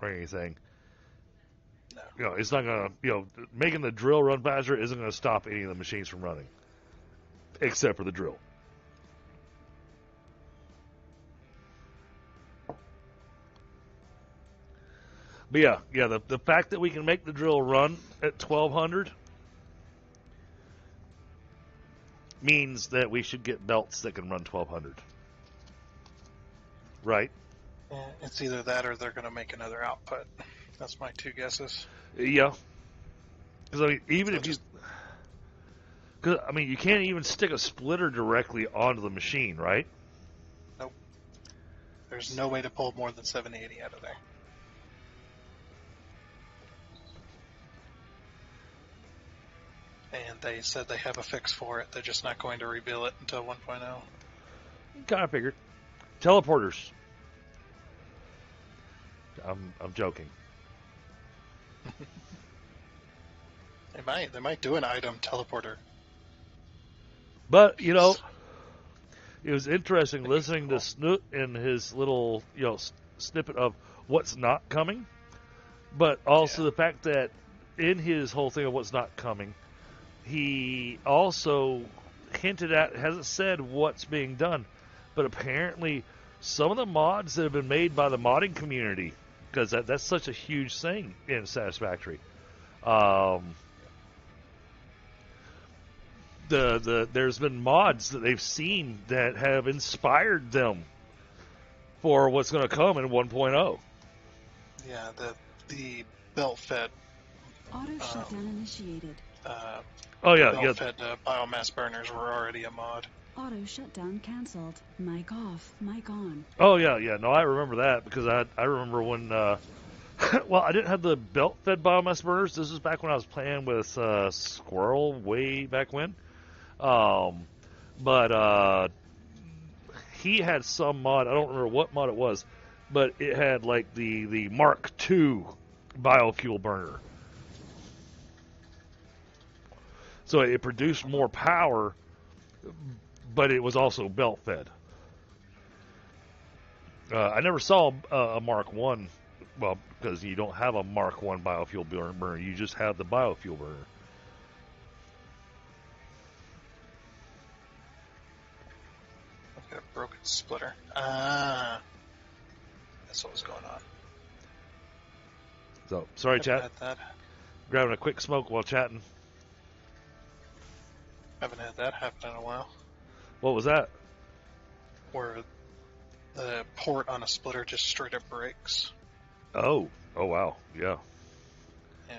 or anything. No. You know, it's not going to, making the drill run faster isn't going to stop any of the machines from running, except for the drill. But yeah, the fact that we can make the drill run at 1,200 means that we should get belts that can run 1,200. Right? It's either that or they're going to make another output. That's my two guesses. Yeah. Because, I mean, even So if you... Because, I mean, you can't even stick a splitter directly onto the machine, right? Nope. There's no way to pull more than 780 out of there. And they said they have a fix for it. They're just not going to reveal it until 1.0. Kind of figured. Teleporters. I'm joking. They might do an item teleporter. But, it was interesting listening to Snoot and his little, snippet of what's not coming. But also the fact that in his whole thing of what's not coming, he also hinted at, hasn't said what's being done, but apparently some of the mods that have been made by the modding community, because that's such a huge thing in Satisfactory, Um, there's been mods that they've seen that have inspired them for what's going to come in 1.0. Yeah, the belt-fed Auto shutdown initiated. Oh yeah, belt-fed biomass burners were already a mod. Auto shutdown cancelled. Mic off. Mic on. Oh yeah. No, I remember that because I remember when. Well, I didn't have the belt-fed biomass burners. This was back when I was playing with Squirrel way back when. But he had some mod. I don't remember what mod it was, but it had like the Mark II biofuel burner. So it produced more power, but it was also belt fed. I never saw a Mark One, well, because you don't have a Mark One biofuel burner. You just have the biofuel burner. I've got a broken splitter. Ah, that's what was going on. So sorry, Haven't chat. had that. Grabbing a quick smoke while chatting. Haven't had that happen in a while. What was that? Where the port on a splitter just straight up breaks. Oh wow, yeah. Yeah,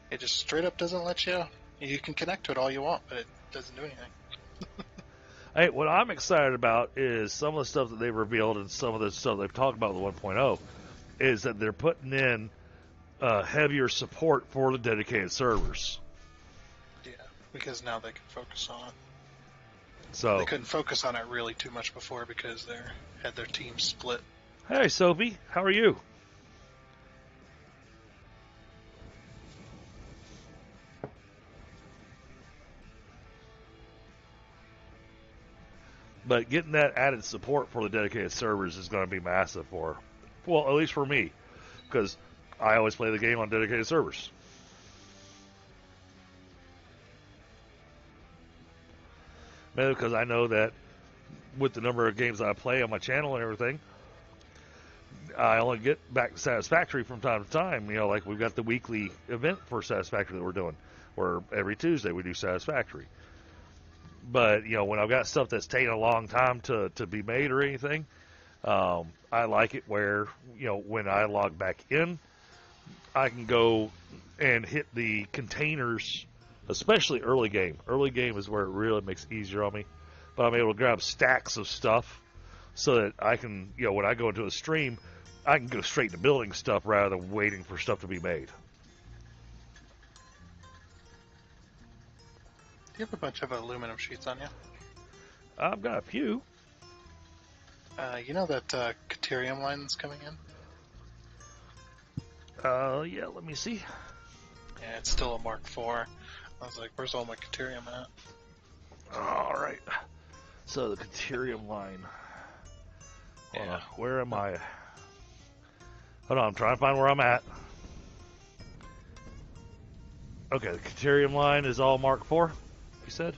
it just straight up doesn't let you. You can connect to it all you want, but it doesn't do anything. Hey, what I'm excited about is some of the stuff that they've revealed and some of the stuff they've talked about with 1.0 is that they're putting in heavier support for the dedicated servers. Yeah, because now they can focus on it. So They couldn't focus on it really too much before because they had their team split. hey, Sophie, how are you? But getting that added support for the dedicated servers is going to be massive well, at least for me, because I always play the game on dedicated servers. Maybe because I know that with the number of games I play on my channel and everything, I only get back to Satisfactory from time to time. You know, like we've got the weekly event for Satisfactory that we're doing, where every Tuesday we do Satisfactory. But, you know, when I've got stuff that's taking a long time to be made or anything, I like it where, you know, when I log back in, I can go and hit the containers, especially early game. Early game is where it really makes it easier on me. But I'm able to grab stacks of stuff so that I can, you know, when I go into a stream, I can go straight to building stuff rather than waiting for stuff to be made. Do you have a bunch of aluminum sheets on you? I've got a few. You know that Caterium line that's coming in? Yeah, let me see. Yeah, it's still a Mark IV. I was like, where's all my Caterium at? All right. So the Caterium line. Hold on. Where am I? Hold on, I'm trying to find where I'm at. Okay, the Caterium line is all Mark IV, you said?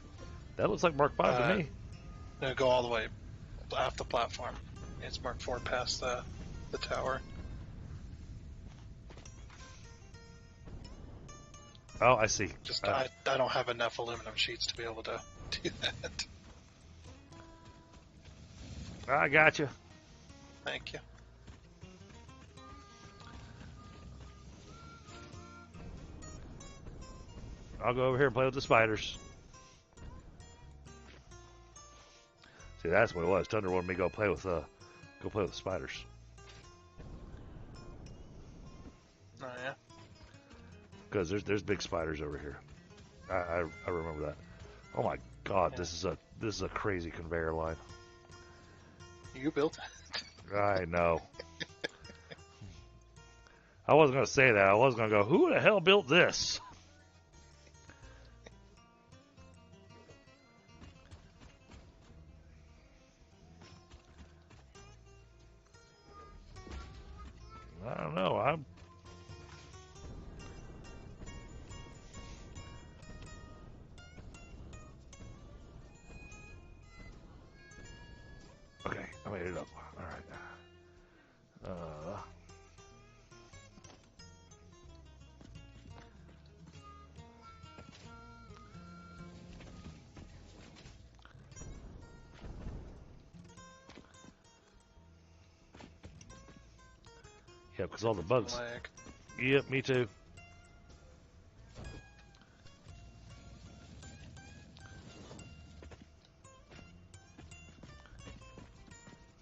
That looks like Mark V to me. No, go all the way off the platform. It's Mark IV past the tower. Oh, I see. Just I don't have enough aluminum sheets to be able to do that. I got you. Thank you. I'll go over here and play with the spiders. See, that's what it was. Thunder wanted me to go play with the spiders. Oh yeah. Because there's big spiders over here. I remember that. Oh my God, Yeah. this is a crazy conveyor line. You built it. I know. I wasn't gonna say that. I was gonna go, who the hell built this? I don't know. Okay, I made it up. All right. Yep, because all the bugs. Lag. Yep, me too.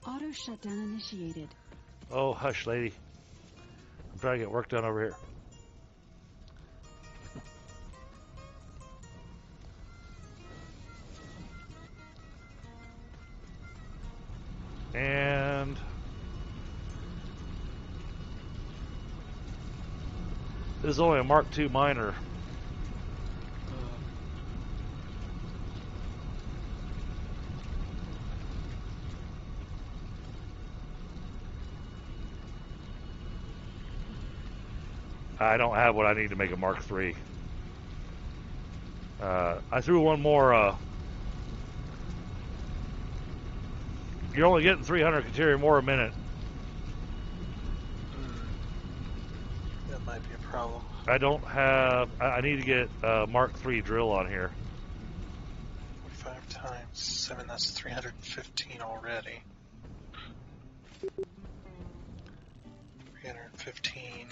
Auto shutdown initiated. Oh, hush, lady. I'm trying to get work done over here. And this is only a Mark II miner. I don't have what I need to make a Mark III. I threw one more. You're only getting 300 Kateria more a minute. That might be a problem. I don't have. I need to get Mark III drill on here. 45 times 7, that's 315 already. 315.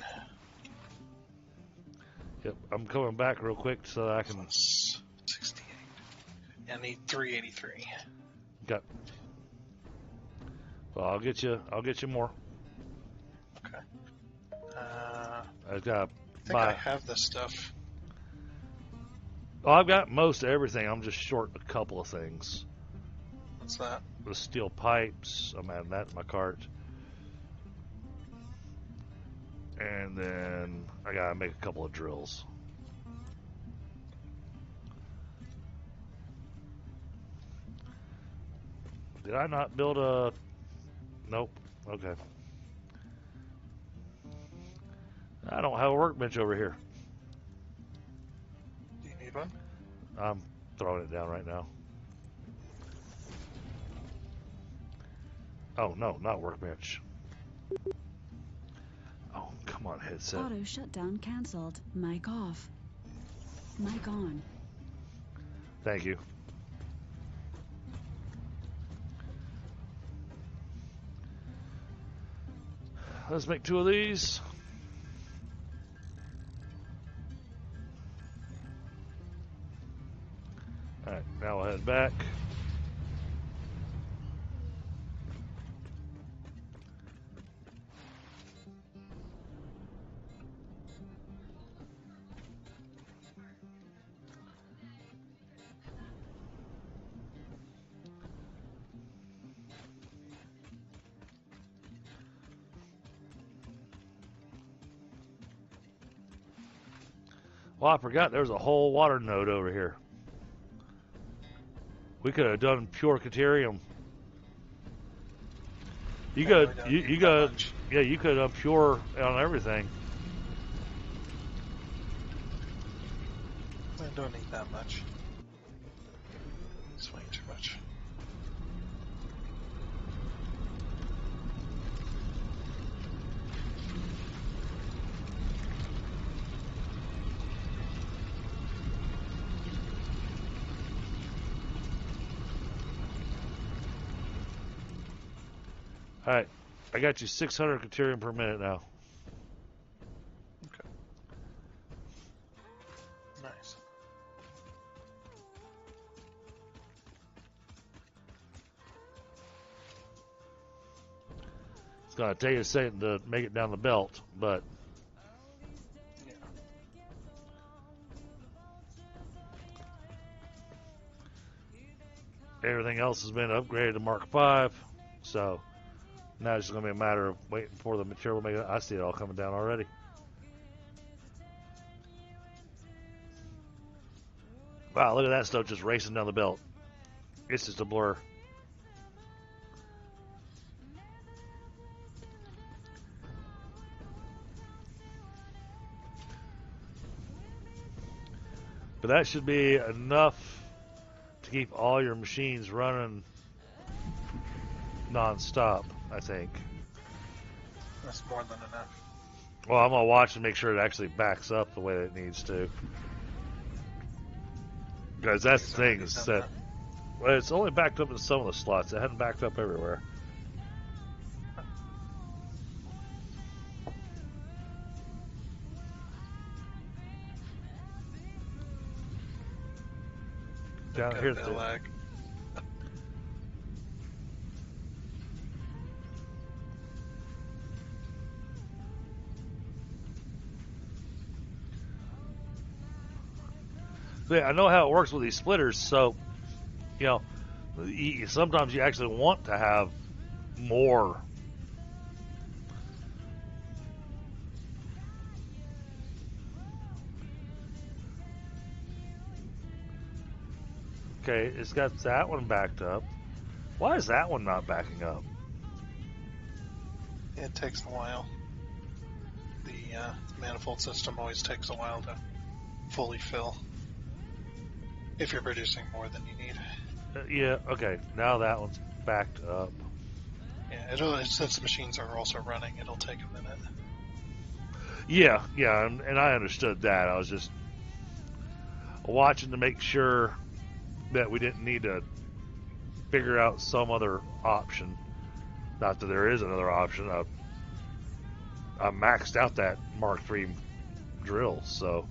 Yep, I'm coming back real quick so that I can. Plus 68. Yeah, I need 383. Got. Well, I'll get you. I'll get you more. Okay. I've got. I think I have this stuff. Well, I've got most everything. I'm just short a couple of things. What's that? The steel pipes. I'm adding that to my cart. And then I gotta make a couple of drills. Did I not build a... Nope. Okay. I don't have a workbench over here. Do you need one? I'm throwing it down right now. Oh, no, not workbench. Oh, come on, headset. Auto shutdown cancelled. Mic off. Mic on. Thank you. Let's make 2 of these. Alright, now we'll head back. Well, I forgot there's a whole water node over here. We could have done pure Caterium. You Yeah, could, we don't you need could, that much. yeah, you could have pure on everything. I don't need that much. It's way too much. Alright, I got you 600 Caterium per minute now. Okay. Nice. It's going to take you a second to make it down the belt, but Yeah. everything else has been upgraded to Mark V, so now it's just going to be a matter of waiting for the material to make it. I see it all coming down already. Wow, look at that stuff just racing down the belt. It's just a blur. But that should be enough to keep all your machines running non-stop, I think. That's more than enough. Well, I'm going to watch and make sure it actually backs up the way that it needs to. Because that's the thing, is that well, it's only backed up in some of the slots. It hadn't backed up everywhere. down got here. a bit of lag. Yeah, I know how it works with these splitters, so, sometimes you actually want to have more. Okay, it's got that one backed up. Why is that one not backing up? It takes a while. The manifold system always takes a while to fully fill if you're producing more than you need. Yeah, okay, now that one's backed up. Yeah, since the machines are also running, it'll take a minute. Yeah, and I understood that. I was just watching to make sure that we didn't need to figure out some other option. Not that there is another option. I maxed out that Mark III drill, so.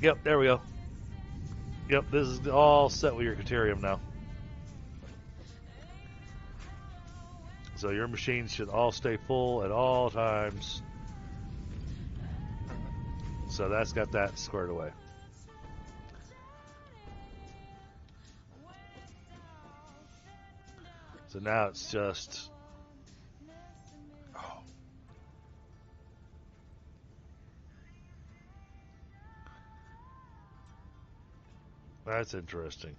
Yep, there we go. Yep, this is all set with your Caterium now. So your machines should all stay full at all times. So that's got that squared away. So now it's just... Oh. That's interesting.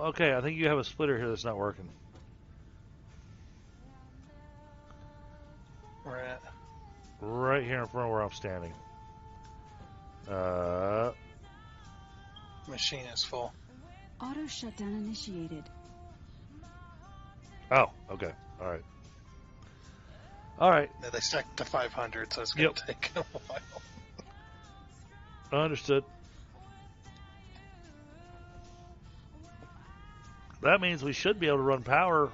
Okay, I think you have a splitter here that's not working. We're at Right here in front of where I'm standing. machine is full. Auto shutdown initiated. Oh, okay. All right. All right. They stacked to 500, so it's going to take a while. Understood. That means we should be able to run power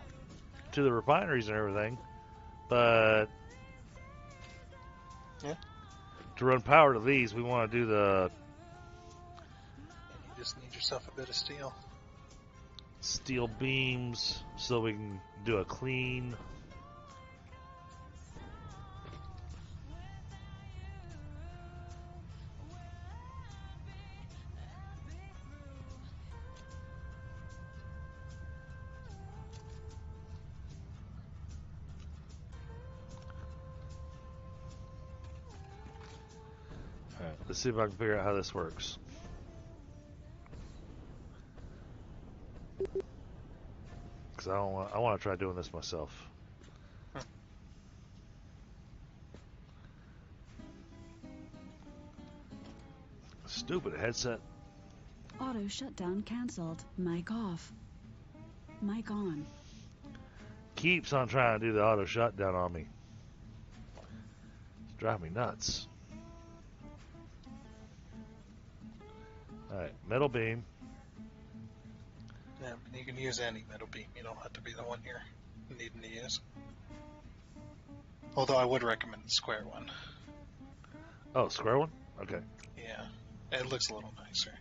to the refineries and everything, but to run power to these, we want to do the... And you just need yourself a bit of steel. Steel beams so we can do a clean. All right, let's see if I can figure out how this works. Because I want to try doing this myself. Stupid headset. Auto shutdown canceled. Mic off. Mic on. Keeps on trying to do the auto shutdown on me. It's driving me nuts. Alright, metal beam. Yeah, you can use any metal beam. You don't have to be the one you're needing to use. Although I would recommend the square one. Oh, square one? Okay. Yeah, it looks a little nicer.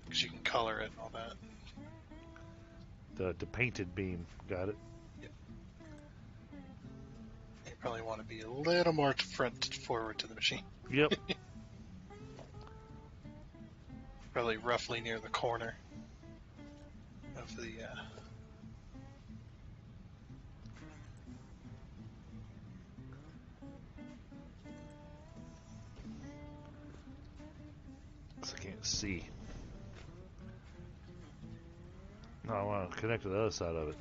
Because you can color it and all that. The painted beam. Got it. Yep. You probably want to be a little more forward to the machine. Yep. Probably roughly near the corner of the... I can't see. No, I want to connect to the other side of it.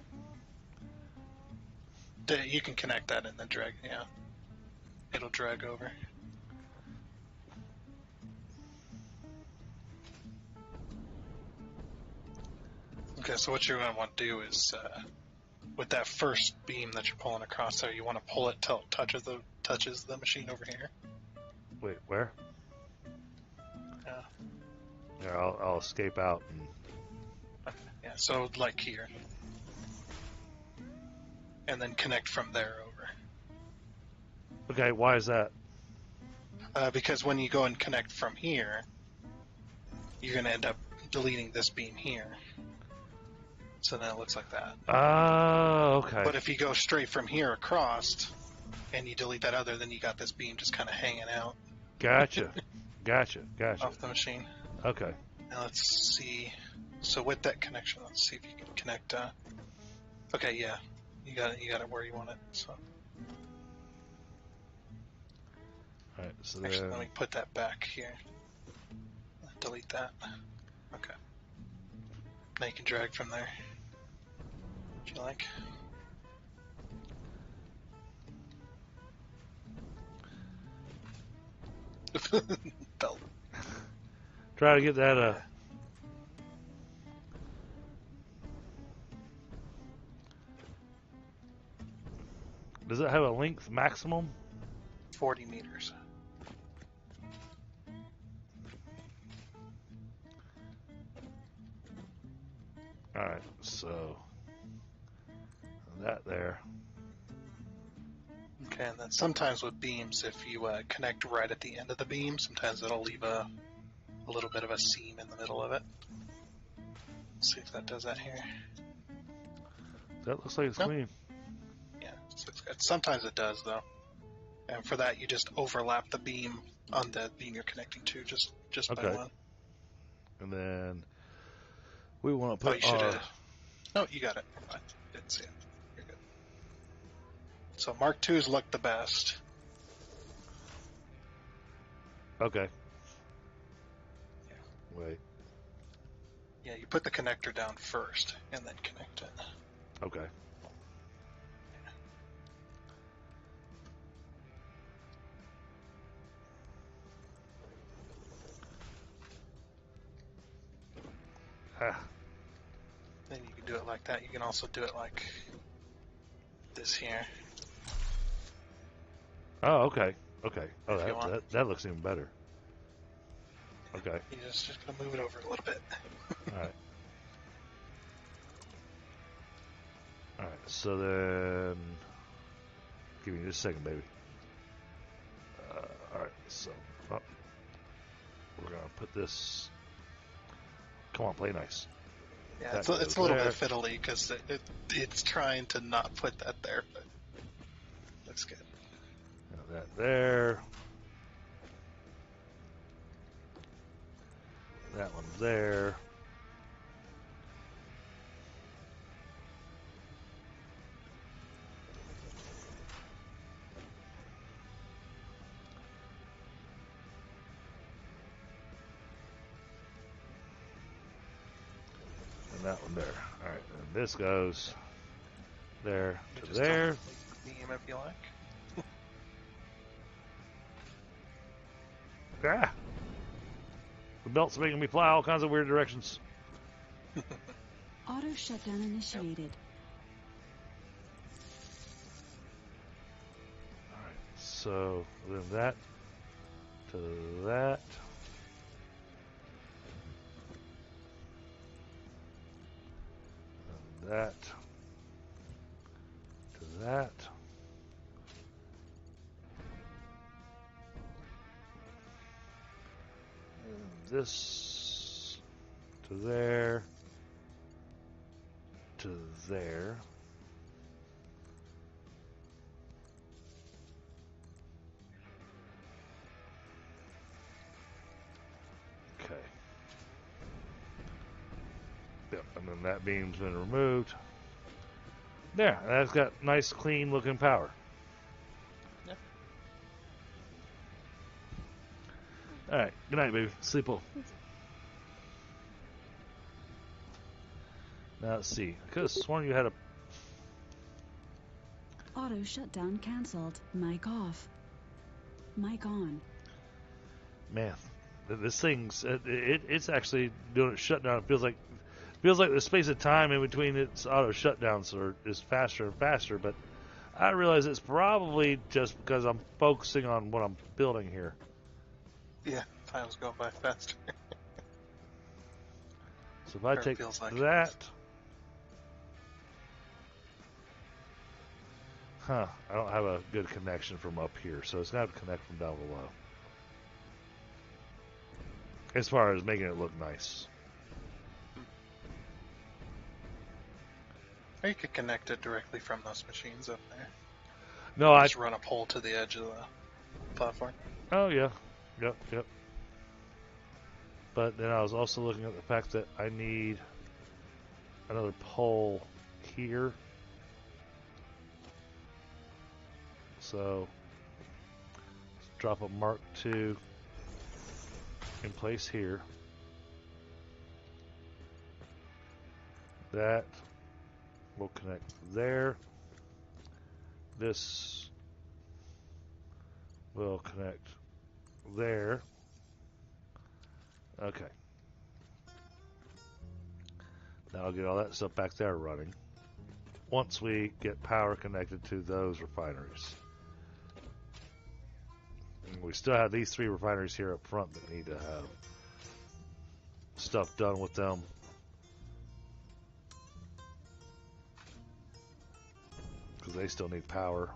You can connect that and then drag, yeah. It'll drag over. Okay, so what you're going to want to do is, with that first beam that you're pulling across there, you want to pull it till it touches the machine over here. Wait, where? Yeah. Yeah, I'll escape out. And... Okay, Yeah, so like here. And then connect from there over. Okay, why is that? Because when you go and connect from here, you're going to end up deleting this beam here. So then it looks like that. Oh, okay. But if you go straight from here across and you delete that other, then you got this beam just kind of hanging out. Gotcha. Gotcha. Off the machine. Okay. Now let's see. So with that connection, let's see if you can connect. Okay, yeah, you got it where you want it. So All right. So actually, then, let me put that back here. Delete that. Okay. Now you can drag from there if you like. Belt. try to get that. Does it have a length maximum? 40 meters. All right. So that there. Okay, and then sometimes with beams, if you connect right at the end of the beam, sometimes it'll leave a little bit of a seam in the middle of it. Let's see if that does that here. That looks like it's clean. Yeah, so it's good. Sometimes it does, though. And for that, you just overlap the beam on the beam you're connecting to, just by Okay. one. And then we want to Oh, put you should our. have. No, you got it. I didn't see it. You're good. So Mark IIs look the best. Okay. Yeah. Wait. Yeah, you put the connector down first, and then connect it. Okay. Ah. Then you can do it like that. You can also do it like this here. Oh, okay. Okay. Oh, If you want. that looks even better. Okay. You just gonna move it over a little bit. All right. All right. So then, give me just a second, baby. All right. So, we're gonna put this. Come on, play nice. Yeah, That it's a goes little there. bit fiddly because it's trying to not put that there, but looks good. Now that there. That one's there. And that one there. All right. And this goes there You to just there. delete the beam if you like. Ah! The belt's making me fly all kinds of weird directions. Auto shutdown initiated. Alright, so then that to that. And that to that. And this to there. To there. Okay. Yep, and then that beam's been removed. There, that's got nice, clean looking power. Yep. Alright, good night, baby. Sleep well. Now let's see. I could have sworn you had a. Auto shutdown canceled. Mic off. Mic on. Man, this thing's it's actually doing it shutdown. It feels like the space of time in between its auto shutdowns is faster and faster. But I realize it's probably just because I'm focusing on what I'm building here. Yeah, time's going by faster. So if I Or it take feels like that Huh, I don't have a good connection from up here, so it's going to have to connect from down below. As far as making it look nice. Or you could connect it directly from those machines up there. No, I Just run a pole to the edge of the platform. Oh, yeah. Yep. But then I was also looking at the fact that I need another pole here. So, let's drop a Mark II in place here. That will connect there. This will connect there. Okay. Now I'll get all that stuff back there running once we get power connected to those refineries. And we still have these 3 refineries here up front that need to have stuff done with them. Because they still need power.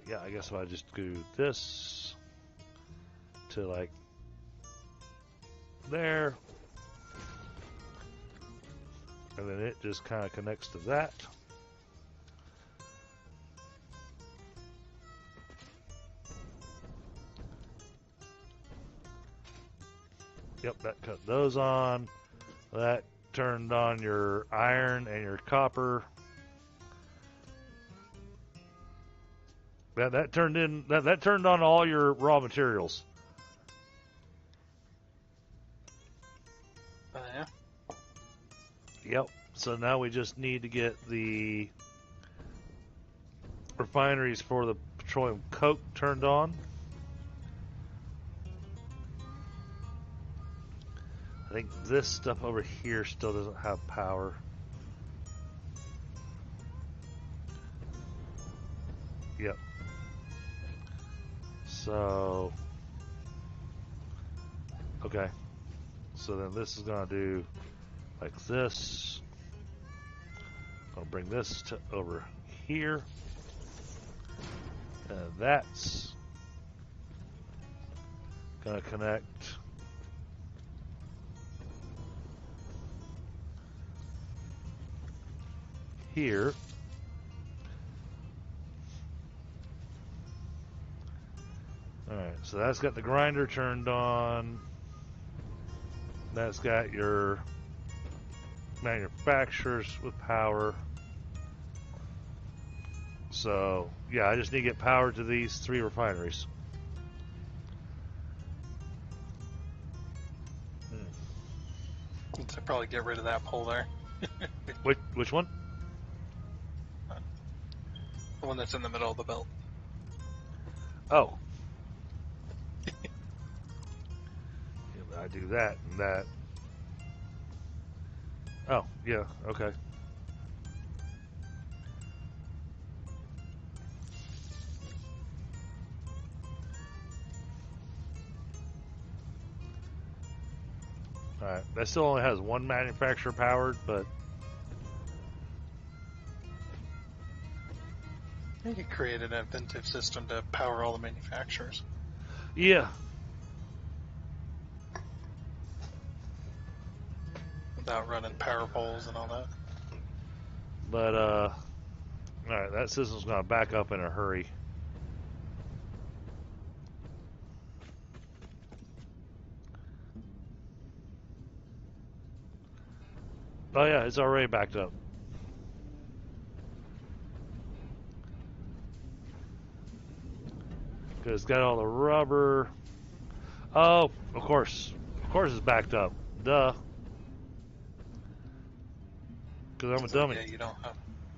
Yeah, I guess if I just do this to like there, and then it just kind of connects to that. Yep, that cut those on. That turned on your iron and your copper. That turned in that turned on all your raw materials. Yeah. Yep. So now we just need to get the refineries for the petroleum coke turned on. I think this stuff over here still doesn't have power. Yep. So, okay. So then this is going to do like this. I'll bring this to over here. And that's going to connect here. Alright, so that's got the grinder turned on. That's got your manufacturers with power. So, yeah, I just need to get power to these 3 refineries. I'd probably get rid of that pole there. Which one? The one that's in the middle of the belt. Oh. I do that and that. Oh, yeah, okay. Alright, that still only has 1 manufacturer powered, but You could create an inventive system to power all the manufacturers. yeah. Without running power poles and all that. But, alright, that system's going to back up in a hurry. Oh, yeah, it's already backed up. Because it's got all the rubber. Oh, of course. Of course it's backed up. Duh. Because I'm a dummy. Yeah, you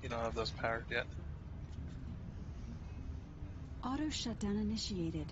don't have those powered yet. Auto shutdown initiated.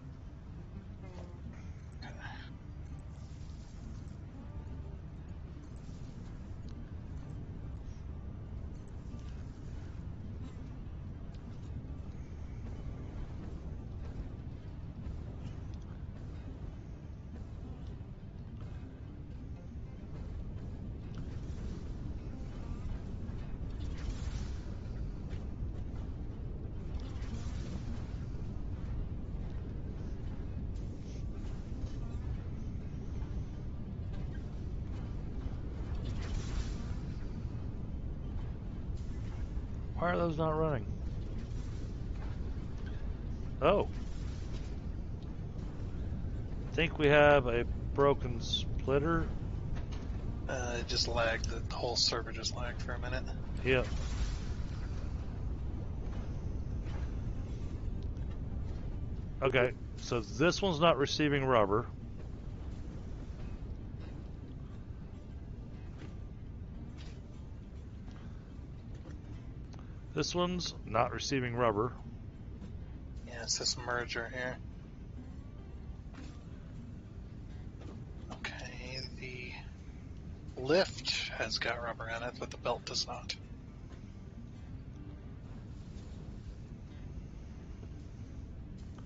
Why are those not running? Oh. I think we have a broken splitter. It just lagged. The whole server just lagged for a minute. Yep. Okay, so this one's not receiving rubber. This one's not receiving rubber. Yeah, it's this merger here. Okay, the lift has got rubber in it, but the belt does not.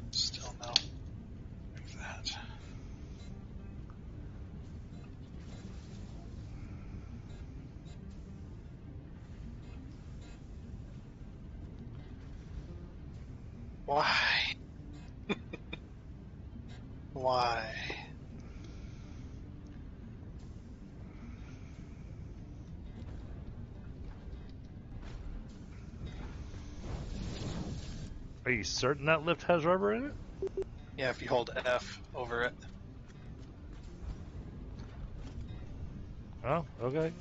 Still no. Like that. Why? Why? Are you certain that lift has rubber in it? Yeah, if you hold F over it. Oh, okay.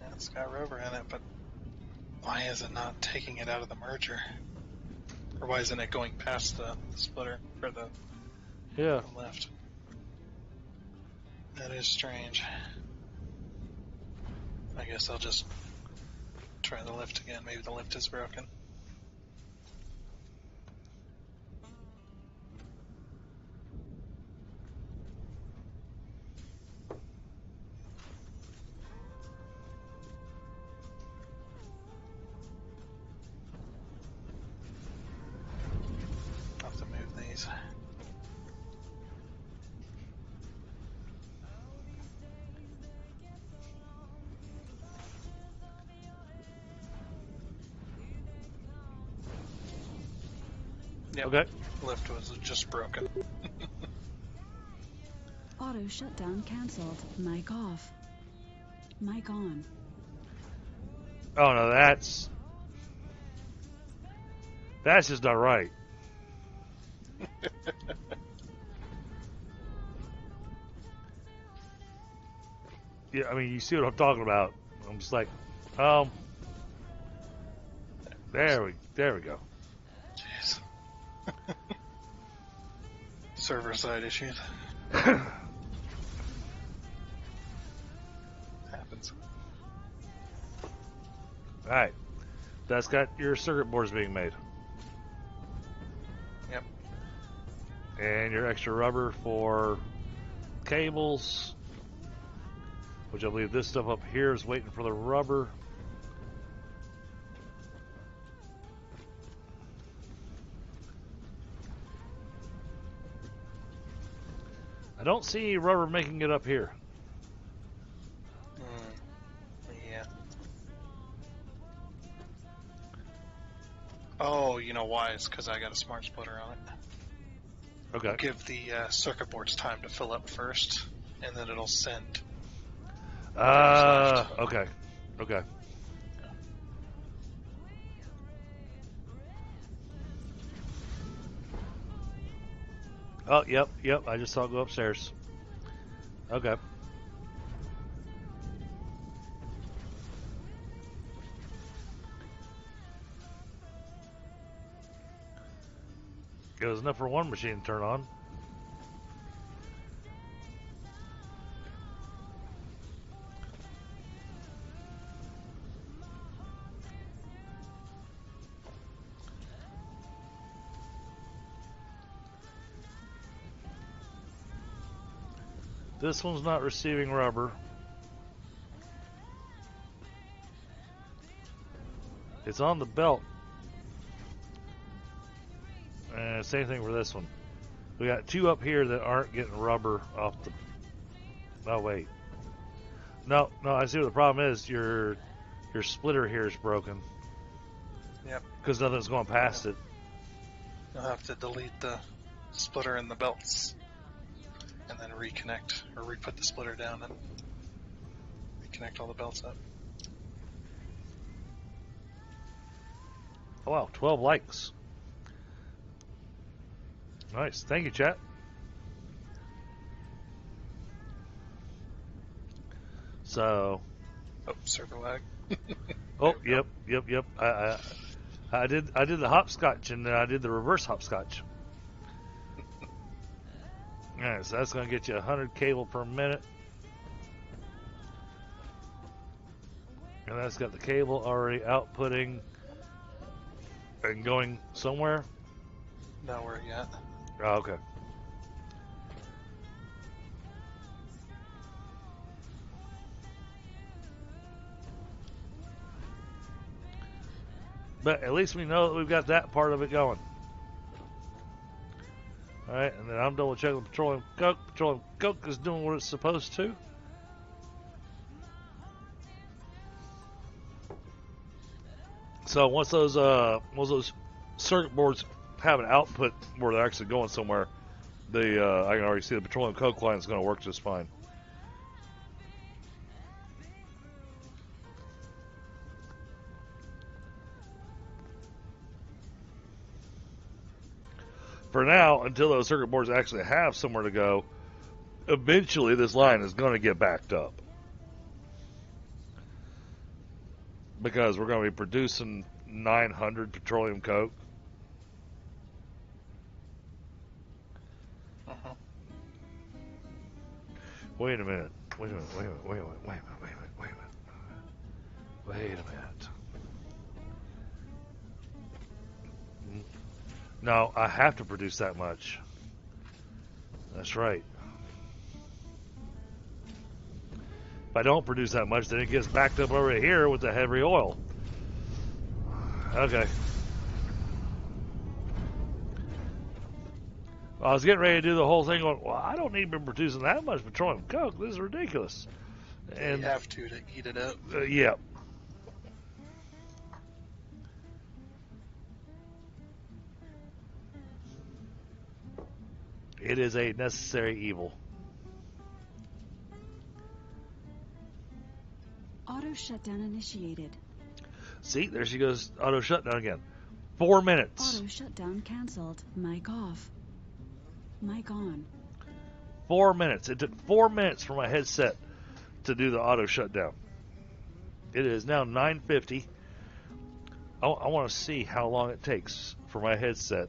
Yeah, it's got rubber in it, but why is it not taking it out of the merger? Or why isn't it going past the splitter or the Yeah. lift? That is strange. I guess I'll just try the lift again. Maybe the lift is broken. I'll have to move these. Yep. Okay. Lift was just broken. Auto shutdown cancelled. Mic off. Mic on. Oh no, that's just not right. Yeah, I mean, you see what I'm talking about. I'm just like, there we go. Jeez. Server side issues. Happens. All right, that's got your circuit boards being made. Yep. And your extra rubber for cables, which I believe this stuff up here is waiting for the rubber. I don't see any rubber making it up here. Yeah. Oh, you know why? It's because I got a smart splitter on it. Okay. I'll give the circuit boards time to fill up first, and then it'll send whatever's left. Okay. Okay. Oh, yep. I just saw it go upstairs. Okay. It was enough for one machine to turn on. This one's not receiving rubber. It's on the belt. And same thing for this one. We got two up here that aren't getting rubber off the... Oh, wait. No, I see what the problem is. Your splitter here is broken. Yep. Because nothing's going past it. You'll have to delete the splitter and the belts, and then reconnect, or re-put the splitter down and reconnect all the belts up. Oh, wow, 12 likes. Nice. Thank you, chat. So. Oh, server lag. Oh, yep. I did the hopscotch, and then I did the reverse hopscotch. Alright, so that's going to get you 100 cable per minute. And that's got the cable already outputting and going somewhere. Nowhere yet. Oh, okay. But at least we know that we've got that part of it going. Alright, and then I'm double checking the petroleum coke. Petroleum coke is doing what it's supposed to. So once those circuit boards have an output where they're actually going somewhere, I can already see the petroleum coke line is going to work just fine. For now, until those circuit boards actually have somewhere to go, eventually this line is going to get backed up. Because we're going to be producing 900 petroleum coke. Uh-huh. Wait a minute. Wait a minute. No, I have to produce that much. That's right. If I don't produce that much, then it gets backed up over here with the heavy oil. Okay. I was getting ready to do the whole thing going, well, I don't need to be producing that much petroleum coke. This is ridiculous. And you have to eat it up. Yeah. It is a necessary evil. Auto shutdown initiated. See, there she goes, auto shutdown again. 4 minutes. Auto shutdown canceled. Mic off. Mic on. 4 minutes. It took 4 minutes for my headset to do the auto shutdown. It is now 9:50. I want to see how long it takes for my headset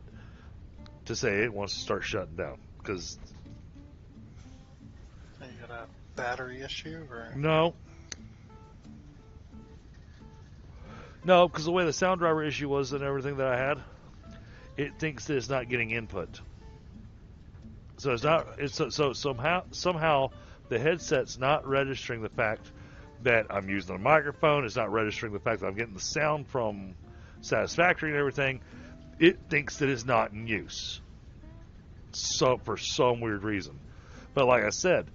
to say it wants to start shutting down. Because You got a battery issue, or no, because the way the sound driver issue was and everything that I had, it thinks that it's not getting input. So it's not. It's so somehow the headset's not registering the fact that I'm using a microphone. It's not registering the fact that I'm getting the sound from Satisfactory and everything. It thinks that it's not in use. So for some weird reason. But like I said,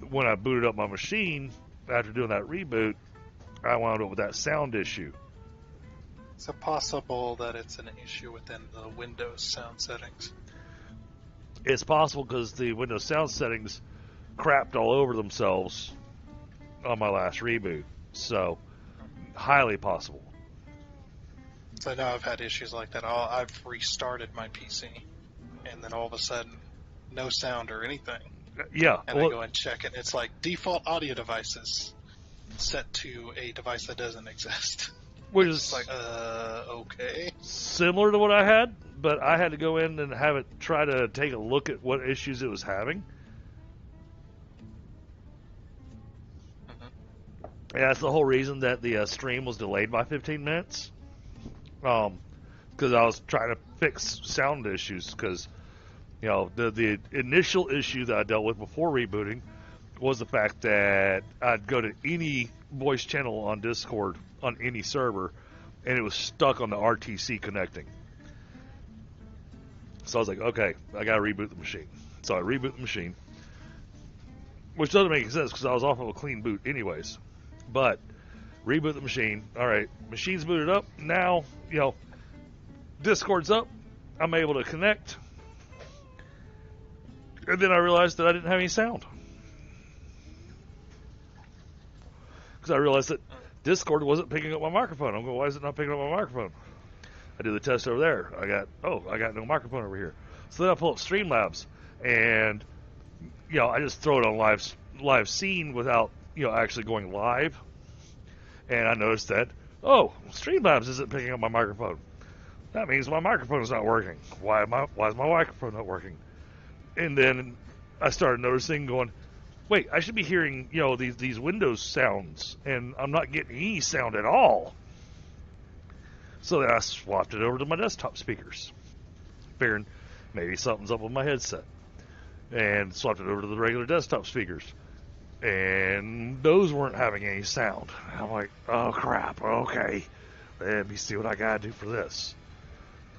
when I booted up my machine after doing that reboot, I wound up with that sound issue. is it possible that it's an issue within the Windows sound settings? It's possible because the Windows sound settings crapped all over themselves on my last reboot. So, highly possible. So I know I've had issues like that. I've restarted my PC, and then all of a sudden, no sound or anything. Yeah. And I go and check it. It's like default audio devices set to a device that doesn't exist. Which It's is like, okay. similar to what I had, but I had to go in and have it try to take a look at what issues it was having. Mm-hmm. Yeah, that's the whole reason that the stream was delayed by 15 minutes. Because I was trying to fix sound issues. Because, you know, the initial issue that I dealt with before rebooting was the fact that I'd go to any voice channel on Discord on any server, and it was stuck on the RTC connecting. So I was like, okay, I gotta reboot the machine. So I reboot the machine, which doesn't make sense because I was off of a clean boot anyways. But reboot the machine. All right, machine's booted up. Now, you know, Discord's up. I'm able to connect. And then I realized that I didn't have any sound. Because I realized that Discord wasn't picking up my microphone. I'm going, why is it not picking up my microphone? I do the test over there. I got no microphone over here. So then I pull up Streamlabs, and I just throw it on live scene without actually going live, and I noticed that Streamlabs isn't picking up my microphone. That means my microphone is not working. Why is my microphone not working? And then I started noticing, going, wait, I should be hearing these Windows sounds, and I'm not getting any sound at all. So then I swapped it over to my desktop speakers, figuring maybe something's up with my headset, and swapped it over to the regular desktop speakers, and those weren't having any sound. I'm like, oh crap, okay, let me see what I gotta do for this.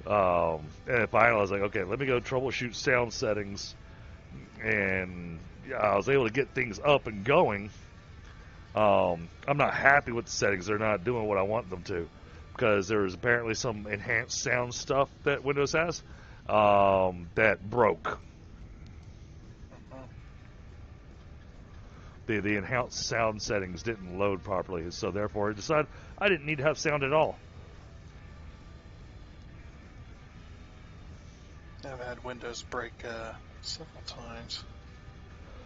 And finally I was like, okay, let me go troubleshoot sound settings, and I was able to get things up and going. I'm not happy with the settings. They're not doing what I want them to, because there was apparently some enhanced sound stuff that Windows has that broke. The enhanced sound settings didn't load properly, so therefore I decided I didn't need to have sound at all. I've had Windows break several times,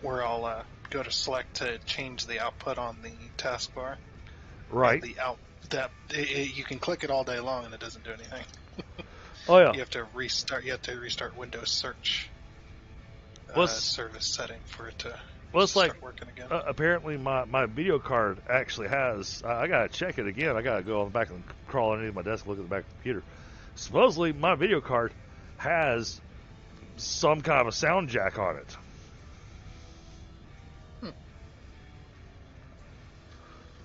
where I'll go to select to change the output on the taskbar. Right. You can click it all day long and it doesn't do anything. Oh yeah. You have to restart Windows Search service setting for it to start working again. Apparently my video card actually has. I gotta check it again. I gotta go on the back and crawl underneath my desk and look at the back of the computer. Supposedly my video card has some kind of a sound jack on it.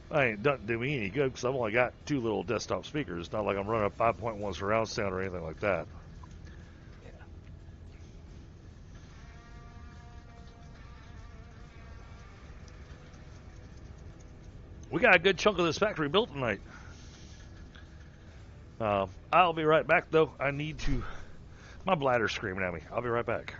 It doesn't do me any good because I've only got 2 little desktop speakers. It's not like I'm running a 5.1 surround sound or anything like that. Yeah. We got a good chunk of this factory built tonight. I'll be right back, though. I need to... My bladder's screaming at me. I'll be right back.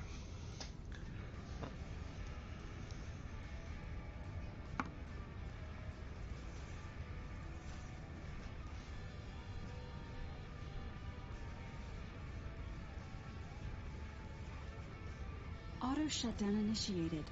Auto shutdown initiated.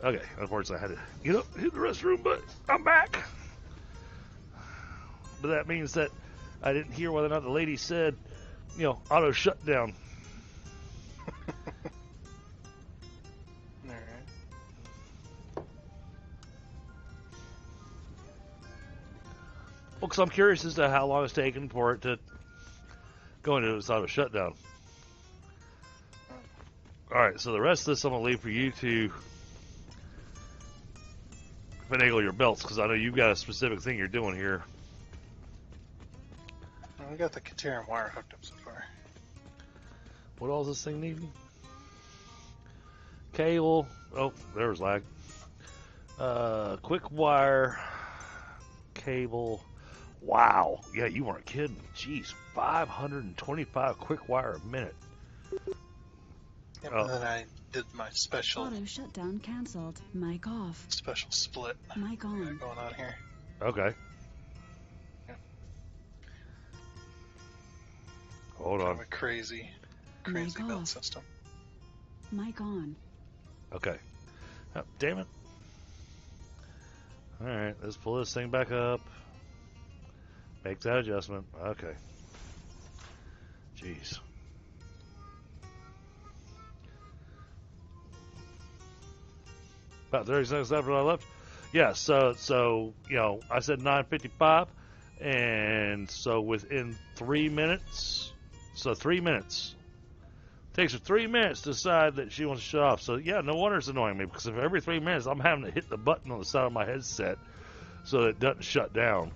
Okay, unfortunately I had to get up and hit the restroom, but I'm back. But that means that I didn't hear whether or not the lady said, auto shutdown. All right. Well, because I'm curious as to how long it's taken for it to go into its auto shutdown. All right, so the rest of this I'm going to leave for you to finagle your belts, because I know you've got a specific thing you're doing here. Well, we got the Katerium wire hooked up so far. What all does this thing need? Cable. Oh, there was lag. Quick wire. Cable. Wow. Yeah, you weren't kidding. Jeez, 525 quick wire a minute. Yep, and then I did my special Auto shutdown cancelled. Mic off. special split Mic on. going on here. Okay. Hold Kind on. of a crazy Mic belt off. system. Mic on. Okay. Oh, damn it. Alright, let's pull this thing back up. Make that adjustment. Okay. Jeez. About 30 seconds after I left. Yeah, so you know, I said 9:55, and so within 3 minutes, so 3 minutes. Takes her 3 minutes to decide that she wants to shut off. So yeah, no wonder it's annoying me, because if every 3 minutes I'm having to hit the button on the side of my headset so that it doesn't shut down.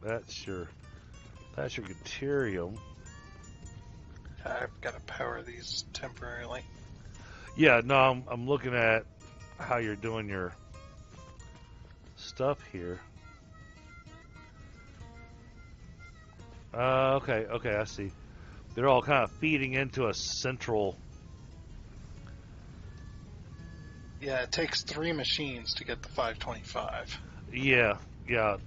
That's your deuterium. I've got to power these temporarily. Yeah, no, I'm looking at how you're doing your stuff here. Okay, I see. They're all kind of feeding into a central. Yeah, it takes 3 machines to get the 525. Yeah.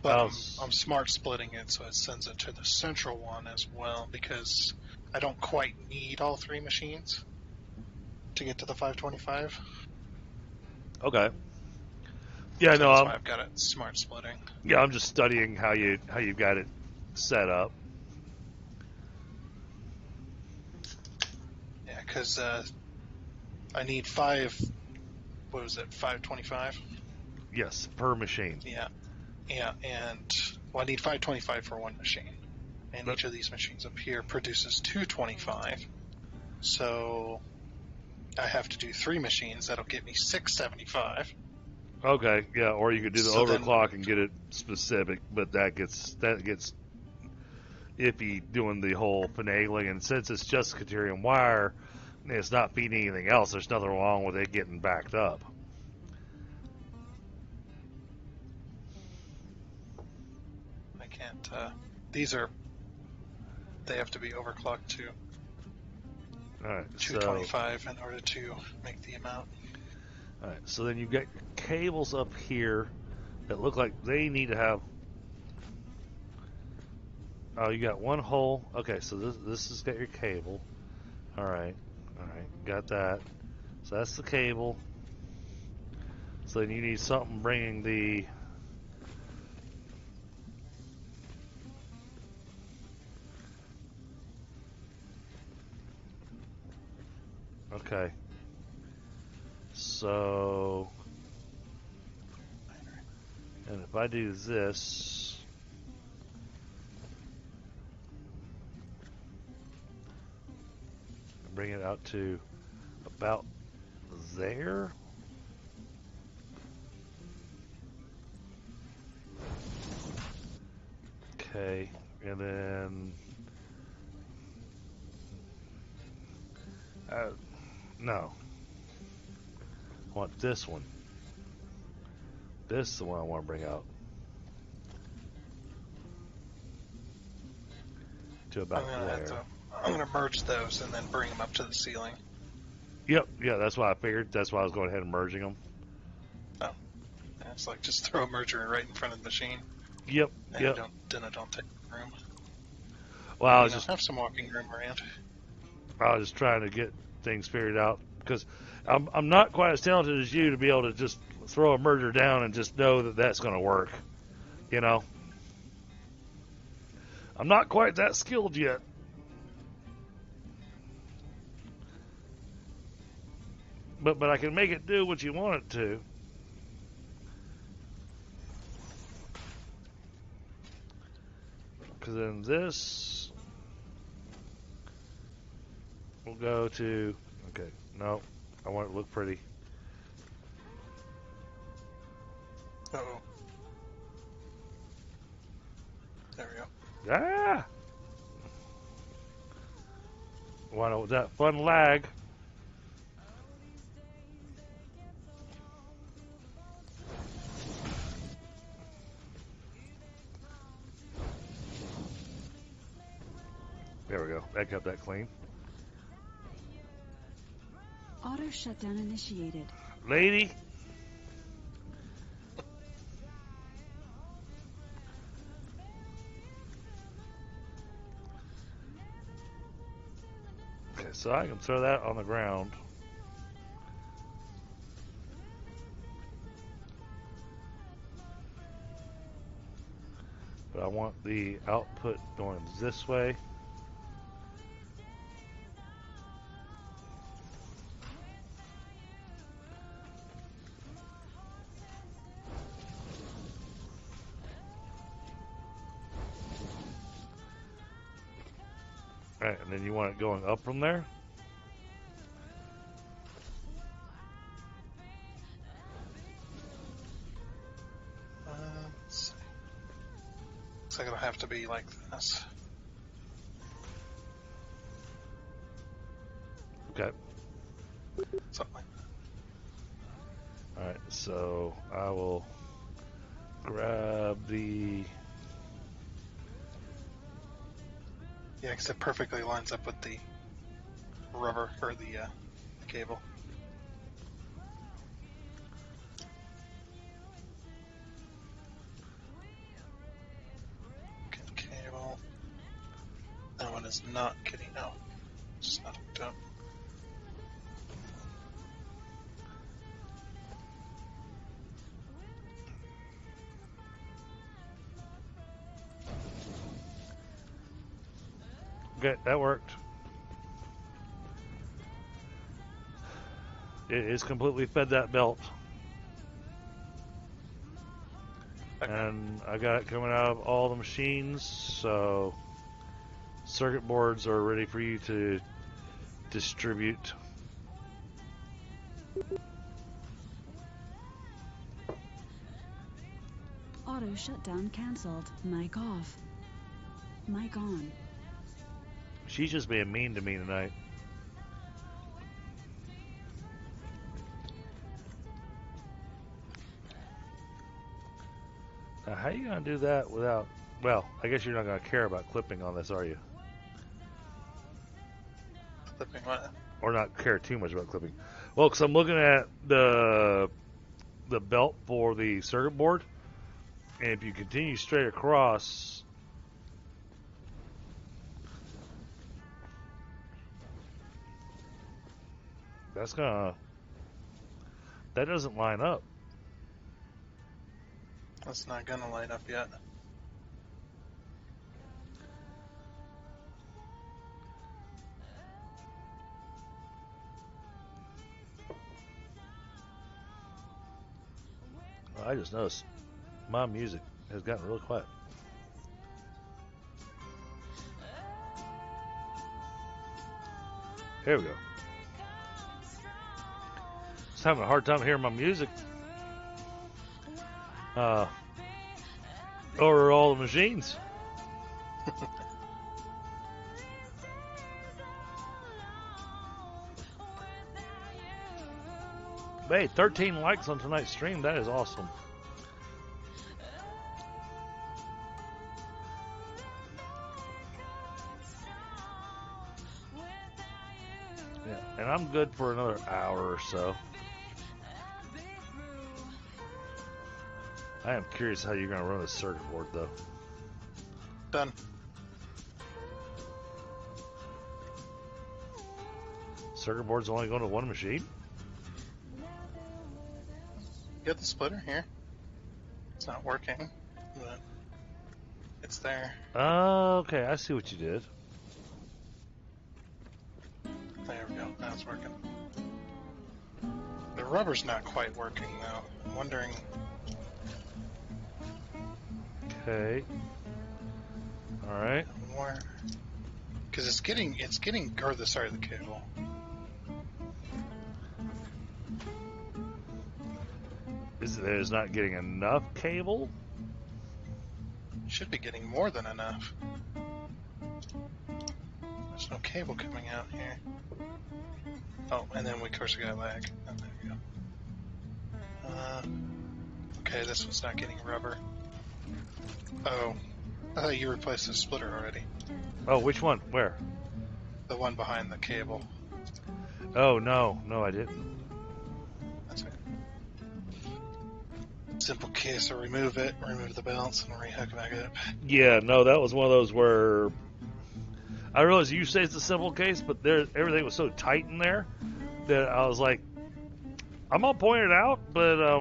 But I'm smart splitting it, so it sends it to the central one as well, because I don't quite need all 3 machines to get to the 525. Okay. Yeah, So no, that's why I've got it smart splitting. Yeah, I'm just studying how you've got it set up. Yeah, because I need 525? Yes, per machine. Yeah, and I need 525 for one machine. And each of these machines up here produces 225. So I have to do 3 machines. That'll get me 675. Okay, yeah, or you could do the So overclock and get it specific, but that gets iffy doing the whole finagling. And since it's just Katerium wire, it's not feeding anything else. There's nothing wrong with it getting backed up. I can't. They have to be overclocked to All right, 225 in order to make the amount. All right, so then you got cables up here that look like they need to have. Oh, you got one hole. Okay, so this has got your cable. All right, got that. So that's the cable. So then you need something bringing the. Okay. So, and if I do this, bring it out to about there. Okay, and then no, I want this one. This is the one I want to bring out to about there. I'm gonna merge those and then bring them up to the ceiling. Yep, yeah, that's what I figured. That's why I was going ahead and merging them. Oh, yeah, it's like just throw a merger right in front of the machine. Yep, And yep. Then I don't take room. Well, I was just have some walking room around. I was just trying to get things figured out, because I'm not quite as talented as you to be able to just throw a merger down and just know that that's going to work, you know. I'm not quite that skilled yet. But I can make it do what you want it to. Because then this will go to... Okay, no. I want it to look pretty. Uh-oh. There we go. Ah! Want that fun lag. There we go. That kept that clean. Auto shutdown initiated. Lady. Okay, so I can throw that on the ground. But I want the output going this way. Alright, and then you want it going up from there? Let's see. Looks like it'll have to be like this. Okay. Something like that. Alright, so I will grab the... Yeah, because it perfectly lines up with the rubber, or the cable. Cable. That one is not getting out. It's not hooked up. Okay, that worked. It is completely fed that belt. Okay. And I got it coming out of all the machines, so circuit boards are ready for you to distribute. Auto shutdown canceled. Mic off. Mic on. She's just being mean to me tonight. Now, how are you going to do that without... Well, I guess you're not going to care about clipping on this, are you? Flipping what? Or not care too much about clipping. Well, because I'm looking at the belt for the circuit board, and if you continue straight across... That's gonna... That doesn't line up. That's not gonna light up yet. I just noticed my music has gotten really quiet. Here we go. Just having a hard time hearing my music. Over all the machines. Hey, 13 likes on tonight's stream. That is awesome. Yeah, and I'm good for another hour or so. I am curious how you're going to run a circuit board, though. Done. Circuit board's only going to one machine? You got the splitter here. It's not working, but It's there. Oh, okay. I see what you did. There we go. Now it's working. The rubber's not quite working though. I'm wondering. Okay. All right. More. Because it's getting or the side of the cable. Is it is not getting enough cable? Should be getting more than enough. There's no cable coming out here. Oh, and then we of course we got lag. Oh, there we go. Okay, this one's not getting rubber. Oh, I thought you replaced the splitter already. Oh, which one? Where? The one behind the cable. Oh, no. No, I didn't. That's it. Simple case, so remove it, remove the belts, and rehook it back up. Yeah, no, that was one of those where I realized you say it's a simple case, but there everything was so tight in there that I was like, I'm gonna point it out, but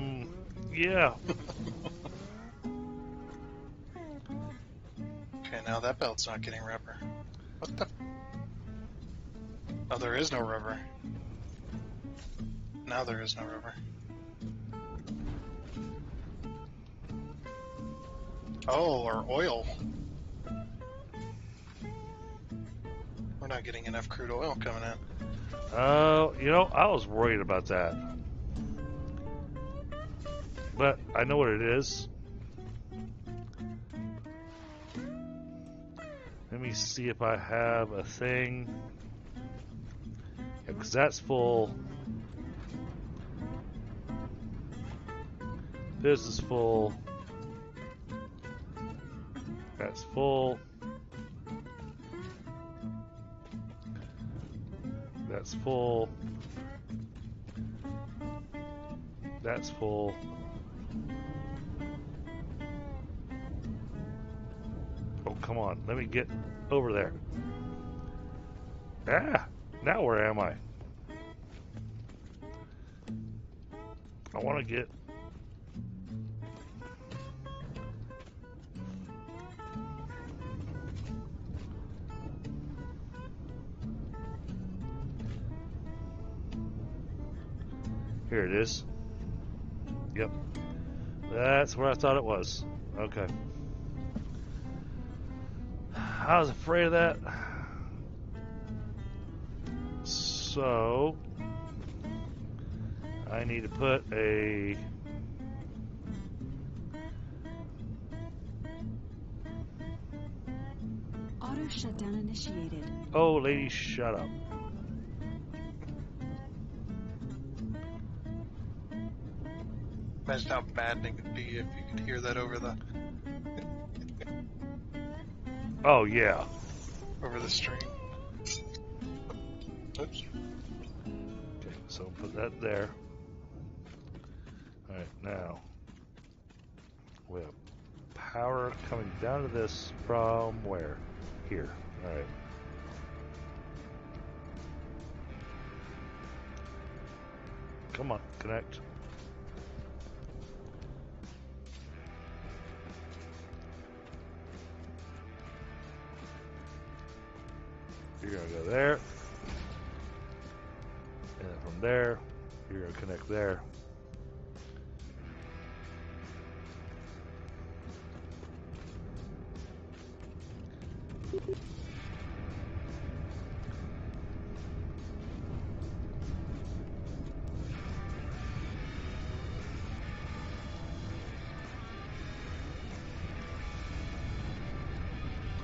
yeah. Okay, now that belt's not getting rubber. What the? Oh, there is no rubber. Now there is no rubber. Oh, or oil. We're not getting enough crude oil coming in. You know, I was worried about that, but I know what it is. Let me see if I have a thing. Because that's full. This is full. That's full. That's full. That's full. Oh, come on. Let me get over there. Ah! Now where am I? I want to get... Here it is. Yep. That's where I thought it was. Okay. I was afraid of that. So... I need to put a... Auto shutdown initiated. Oh, lady, shut up. Imagine how maddening it'd be if you could hear that over the Yeah. over the stream. Oops. Okay, so put that there. Alright, now we have power coming down to this from where? Here. Alright. Come on, connect. You're going to go there. And then from there, you're going to connect there.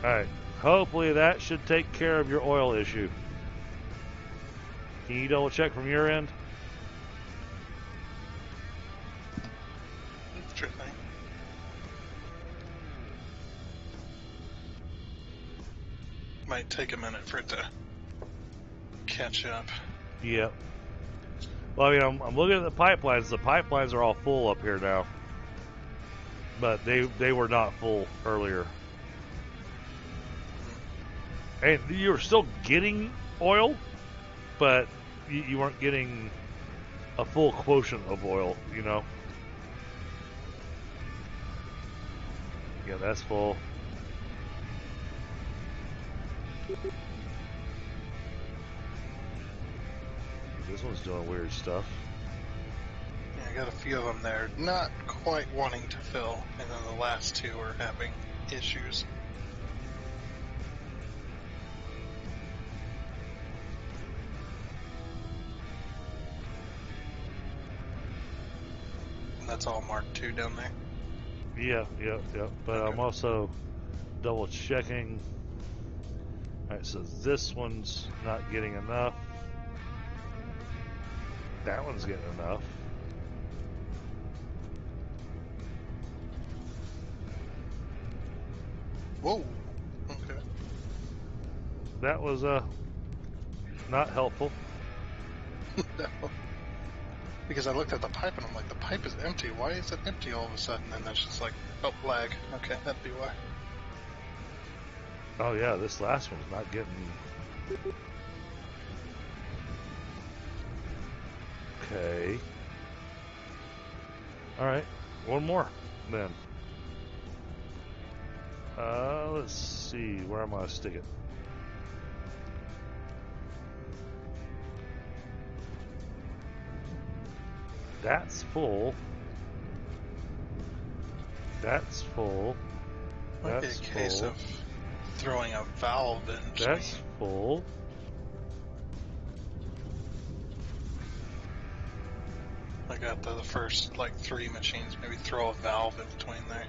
Alright, hopefully that should take care of your oil issue. Can you double check from your end? Sure thing. Might take a minute for it to catch up. Yep. Well, I mean, I'm looking at the pipelines. The pipelines are all full up here now. But they were not full earlier. And you were still getting oil, but you weren't getting a full quotient of oil, you know? Yeah, that's full. This one's doing weird stuff. Yeah, I got a few of them there, not quite wanting to fill, and then the last two are having issues. And that's all marked 2 down there. Yeah. But Okay. I'm also double checking. Alright, so this one's not getting enough. That one's getting enough. Whoa. Okay. That was not helpful. No. Because I looked at the pipe and I'm like, the pipe is empty. Why is it empty all of a sudden? And then it's just like, oh, lag. Okay, that'd be why. Oh yeah, this last one's not getting. Okay. Alright, one more then. Let's see, where am I gonna stick it? That's full. That's full. Might be a That's case full. of throwing a valve in. That's full. I got the first like 3 machines. Maybe throw a valve in between there.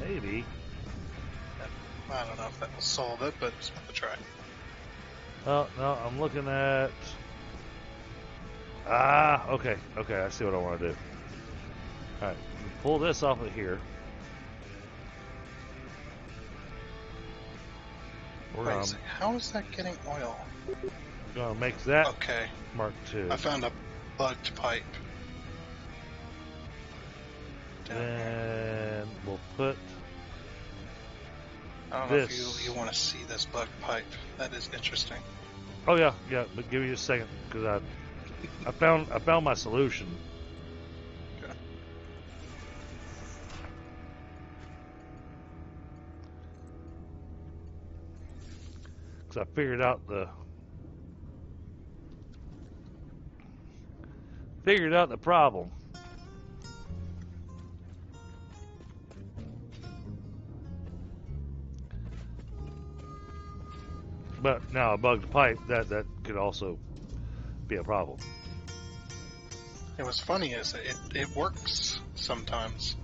Maybe. I don't know if that will solve it, but it's worth a try. Oh, no, I'm looking at... okay, I see what I want to do. Alright, pull this off of here. We're Wait a second, how is that getting oil? gonna make that Okay, Mark II. I found a bugged pipe. Down here. Then we'll put I don't know this. if you want to see this bugged pipe. That is interesting. Oh yeah, but give me a second because I found my solution. Okay. Because I figured out the problem. But now a bugged pipe that could also be a problem. And what's funny is it works sometimes.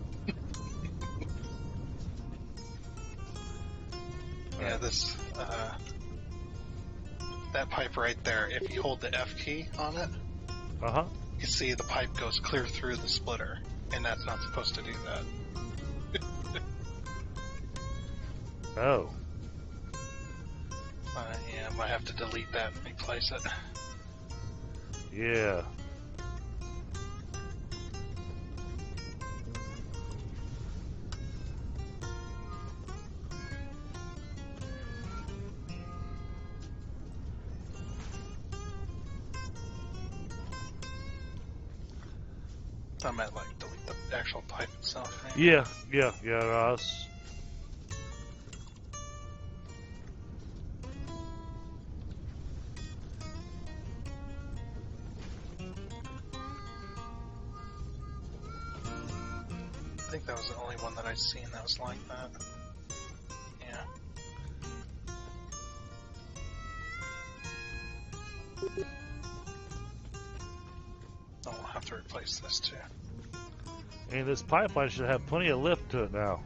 Yeah, this that pipe right there. If you hold the F key on it, Uh-huh. you can see the pipe goes clear through the splitter, and that's not supposed to do that. Oh. Yeah, I might have to delete that and replace it. Yeah. I might like delete the actual pipe itself. Maybe. Yeah. Ross. I think that was the only one that I'd seen that was like that. Yeah. I'll have to replace this too. And this pipeline should have plenty of lift to it now.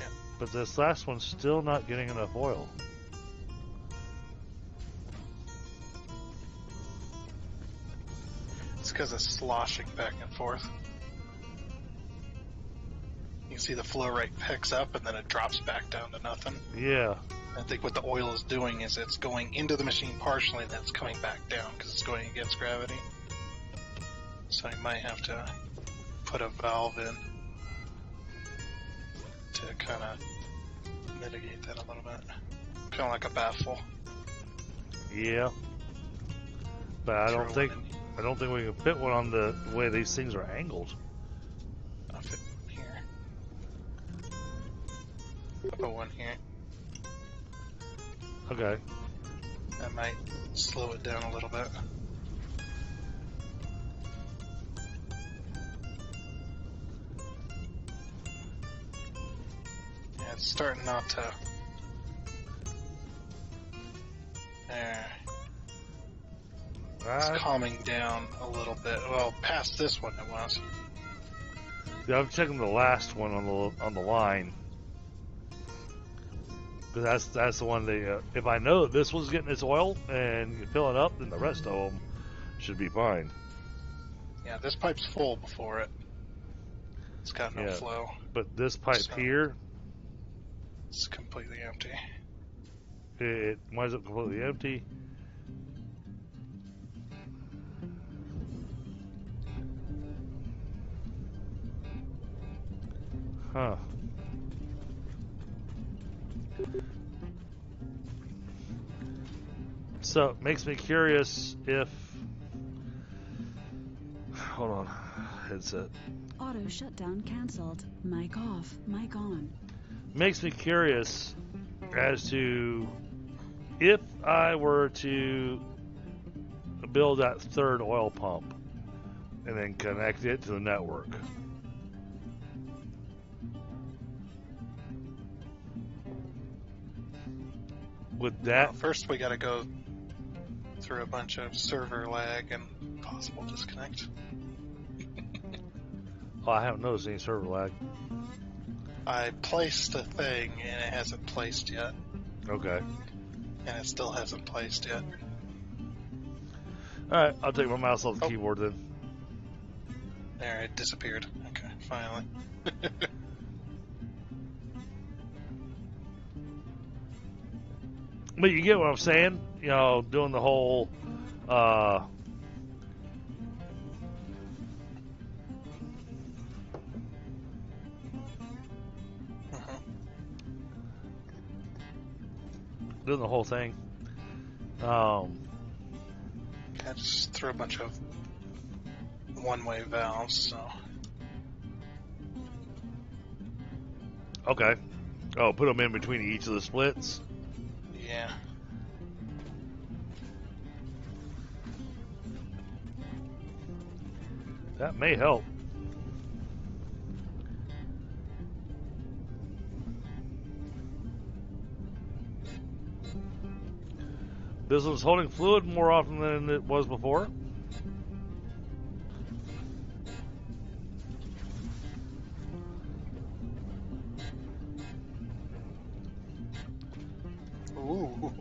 Yeah. But this last one's still not getting enough oil. It's because it's sloshing back and forth. You can see the flow rate picks up and then it drops back down to nothing. Yeah. I think what the oil is doing is it's going into the machine partially and then it's coming back down because it's going against gravity. So you might have to put a valve in to kind of mitigate that a little bit. Kind of like a baffle. Yeah. But I don't Throw think one in. we can fit one on the way these things are angled. If it put one here. Okay. That might slow it down a little bit. Yeah, it's starting not to. There. It's calming down a little bit. Well, past this one it was. Yeah, I'm checking the last one on the line. Because that's the one that if I know that this one's getting its oil and you fill it up, then the rest of them should be fine. Yeah, this pipe's full before it. It's got no flow. But this pipe here, it's completely empty. It winds up completely empty. Huh. So it makes me curious if. Hold on. Headset. Auto shutdown cancelled. Mic off. Mic on. Makes me curious as to if I were to build that third oil pump and then connect it to the network. Would that... Well, first we gotta go through a bunch of server lag and possible disconnect. Oh, I haven't noticed any server lag. I placed a thing and it hasn't placed yet. Okay. And it still hasn't placed yet. Alright, I'll take my mouse off the keyboard then. There, it disappeared. Okay, finally. But you get what I'm saying? You know, doing the whole, doing the whole thing. I just threw a bunch of one-way valves, so... Okay. Oh, put them in between each of the splits? Yeah. That may help. This one's holding fluid more often than it was before. Ooh.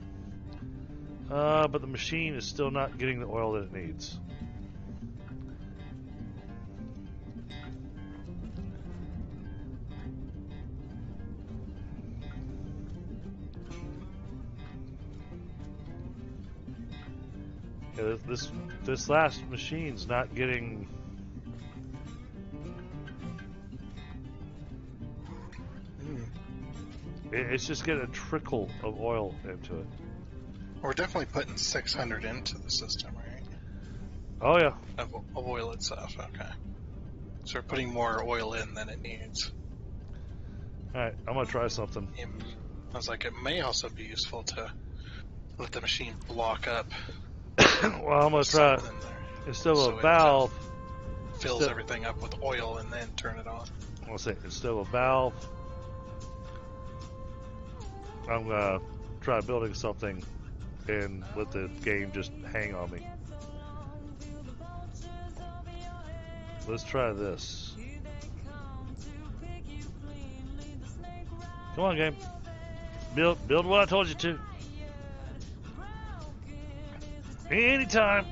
But the machine is still not getting the oil that it needs. Yeah, this last machine's not getting. It's just getting a trickle of oil into it. We're definitely putting 600 into the system, right? Oh yeah. Of oil itself, okay. So we're putting more oil in than it needs. Alright, I'm gonna try something. I was like, it may also be useful to let the machine block up. Well, I'm gonna try instead of a valve. Fills everything up with oil and then turn it on. I'll say instead of a valve, I'm gonna try building something and let the game just hang on me. Let's try this. Come on, game. Build what I told you to. Anytime.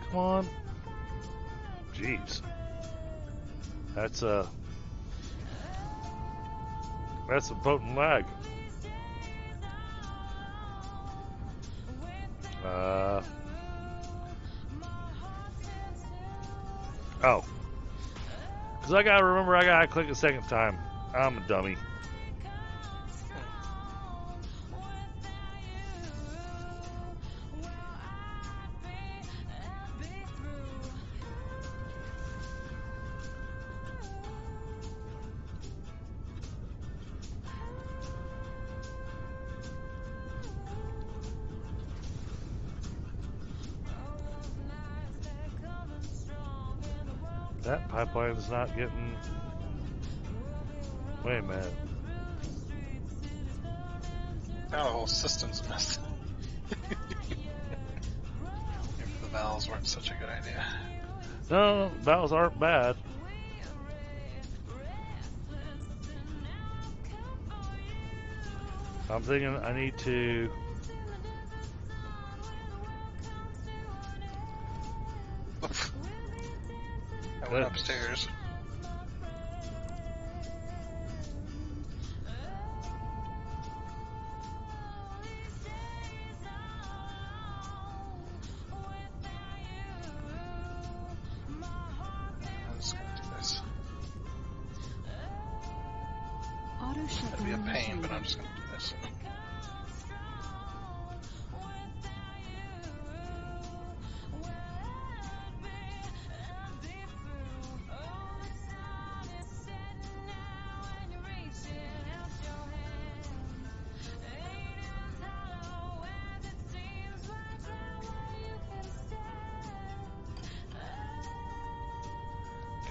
Come on. Jeez. That's a potent lag. Oh. Because I gotta remember I gotta click a second time. I'm a dummy. That pipeline's not getting... Wait a minute. Now the whole system's messed up. Maybe the valves weren't such a good idea. No, valves aren't bad. I'm thinking I need to... I went upstairs. I'm just gonna do this. Auto shut That'd be a down pain, but initiated. I'm just gonna do this.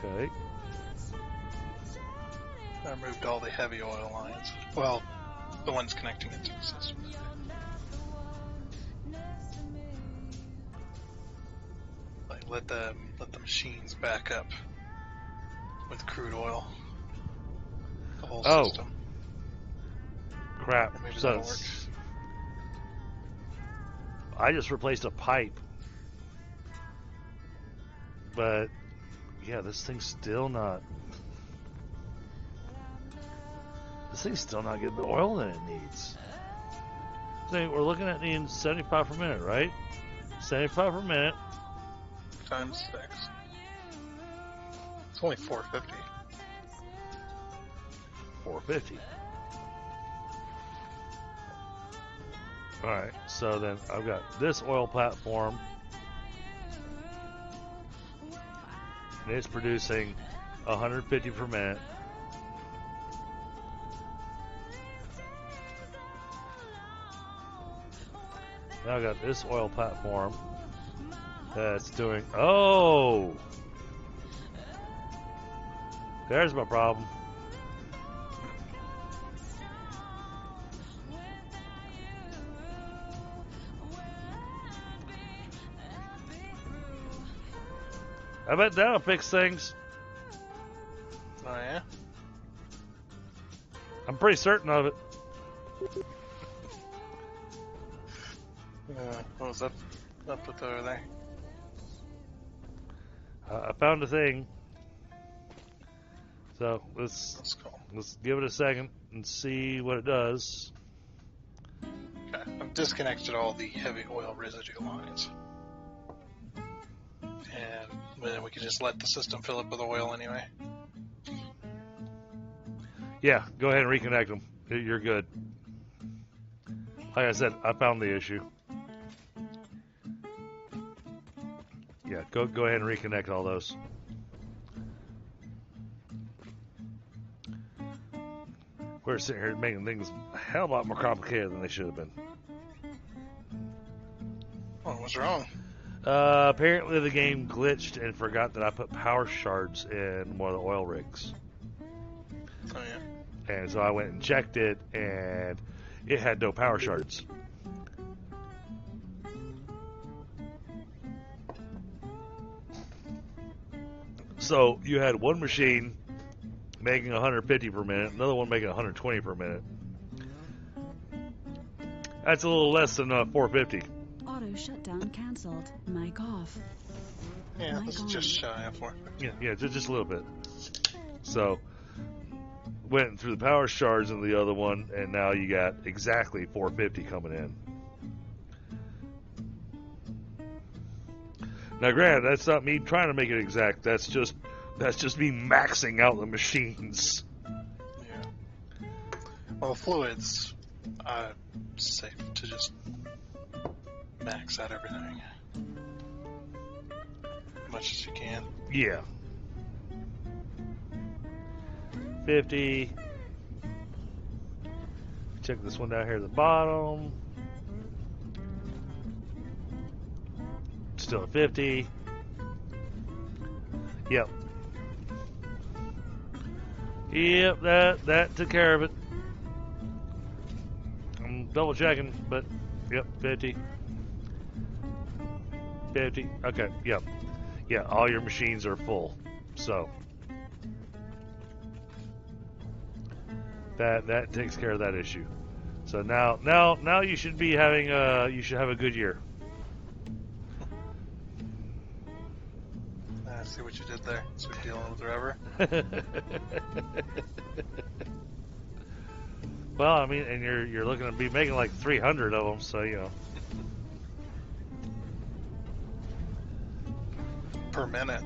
Okay. I removed all the heavy oil lines. Well, the ones connecting into the system. Like let the machines back up with crude oil. The whole Oh. system. Crap. Or maybe So that'll work. it's- I just replaced a pipe. But, yeah, this thing's still not... This thing's still not getting the oil that it needs. So we're looking at needing 75 per minute, right? 75 per minute. Times 6. It's only 450. 450. Alright, so then I've got this oil platform. And it's producing 150 per minute. Now I've got this oil platform that's doing... Oh! There's my problem. I bet that'll fix things. Oh yeah? I'm pretty certain of it. What was up with over there? I found a thing. So That's cool. let's give it a second and see what it does. Okay. I've disconnected all the heavy oil residue lines. And then we can just let the system fill up with oil anyway. Yeah, go ahead and reconnect them. You're good. Like I said, I found the issue. Yeah, go ahead and reconnect all those. We're sitting here making things a hell of a lot more complicated than they should have been. Oh, what's wrong? Apparently the game glitched and forgot that I put power shards in one of the oil rigs. Oh yeah. And so I went and checked it, and it had no power shards. So you had one machine making 150 per minute, another one making 120 per minute. That's a little less than 450. Auto shutdown cancelled. Mic off. Yeah, Mic this is on. just shy of 450. Yeah, just a little bit. So went through the power shards in the other one, and now you got exactly 450 coming in. Now, granted, that's not me trying to make it exact. That's just me maxing out the machines. Yeah. Well, fluids, safe to just max out everything. As much as you can. Yeah. 50. Check this one down here at the bottom. Still at 50. Yep. Yep, that took care of it. I'm double checking, but yep, 50. 50. Okay, yep. Yeah, all your machines are full. So that takes care of that issue. So now you should be having you should have a good year. I see what you did there. So we're dealing with rubber. Well, I mean, and you're looking to be making like 300 of them, so you know. Per minute.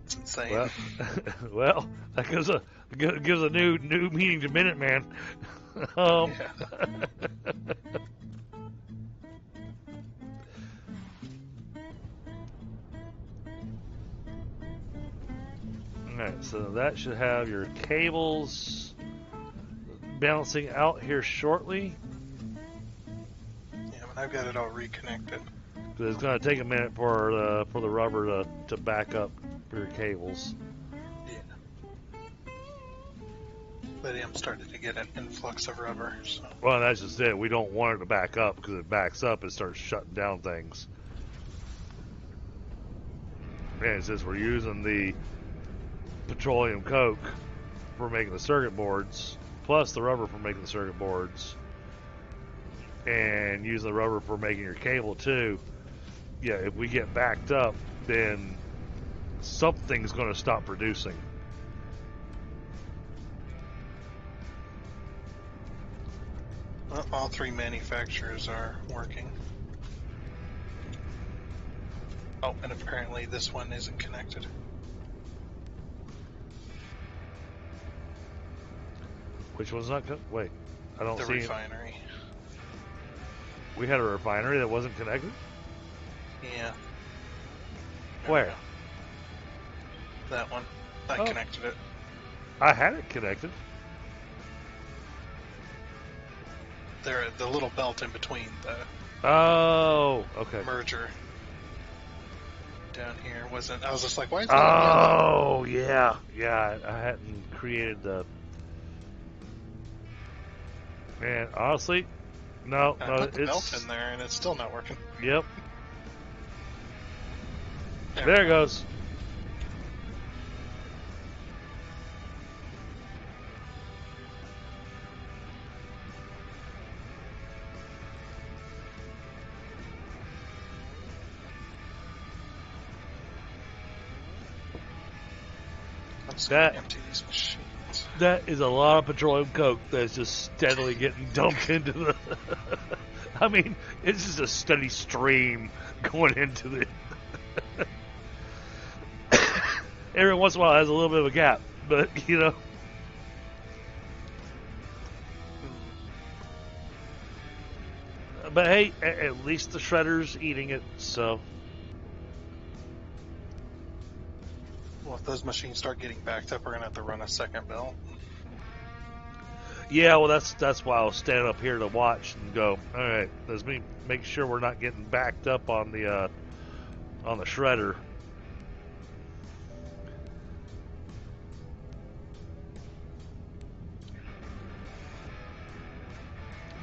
It's insane. Well, well, that gives a new meaning to minute, man. Yeah. Alright, so that should have your cables balancing out here shortly. Yeah, but I've got it all reconnected. Because it's going to take a minute for the rubber to back up for your cables. Yeah. But I'm starting to get an influx of rubber. So. Well, that's just it. We don't want it to back up because if it backs up, it starts shutting down things. And since we're using the petroleum coke for making the circuit boards, plus the rubber for making the circuit boards, and using the rubber for making your cable too, yeah, if we get backed up, then something's going to stop producing. Well, all three manufacturers are working. Oh, and apparently this one isn't connected. Which one's not? Wait, I don't The see refinery. We had a refinery that wasn't connected? Yeah. Where? That one. I connected it. I had it connected. There, the little belt in between the Oh, okay. merger down here wasn't. I was just like, why is it? Oh, yeah. I hadn't created the. Man, honestly, no, I put the belt in there and it's still not working. Yep. There it goes. I'm just gonna empty these machines. That is a lot of petroleum coke that's just steadily getting dumped into the. I mean, it's just a steady stream going into the. Every once in a while, it has a little bit of a gap, but you know. But hey, at least the shredder's eating it, so. Well, if those machines start getting backed up, we're gonna have to run a second belt. Yeah, well, that's why I was standing up here to watch and go. All right, let's make sure we're not getting backed up on the shredder.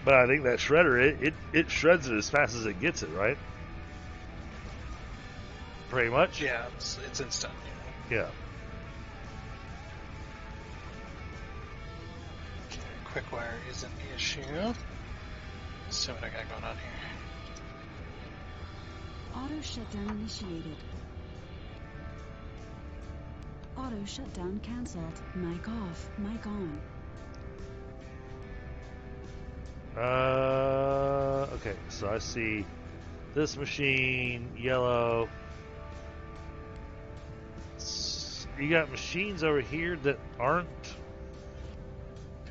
But I think that shredder it shreds it as fast as it gets it, right? Pretty much. Yeah, it's instant. Yeah. Okay, quick wire isn't the issue. Let's see what I got going on here. Auto shutdown initiated. Auto shutdown cancelled. Mic off. Mic on. Okay, so I see this machine, yellow. You got machines over here that aren't.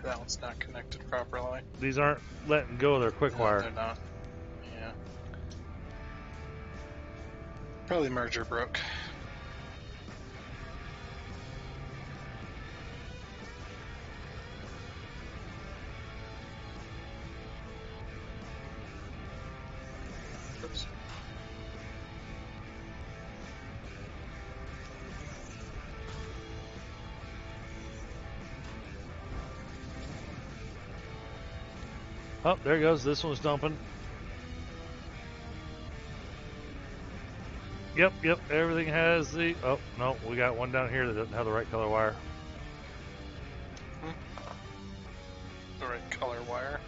That one's not connected properly. These aren't letting go of their quick wire. They're not. Yeah. Probably merger broke. Oh, there goes. This one's dumping. Yep. Everything has the... Oh, no. We got one down here that doesn't have the right color wire. The right color wire?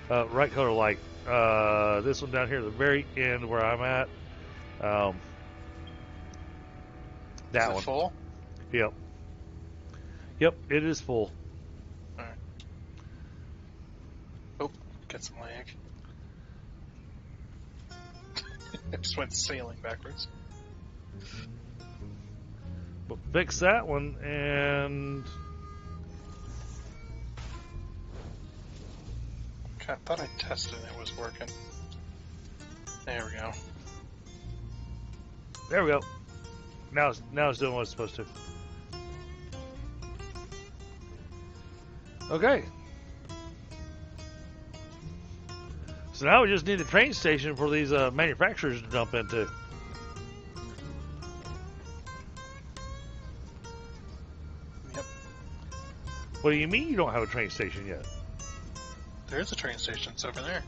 Right color light. This one down here at the very end where I'm at. That Is it one. full? Yep, it is full. Alright. Oh, got some lag. It just went sailing backwards. But fix that one and... Okay, I thought I tested it was working. There we go. There we go. Now it's doing what it's supposed to. Okay. So now we just need a train station for these manufacturers to dump into. Yep. What do you mean you don't have a train station yet? There's a train station. It's over there.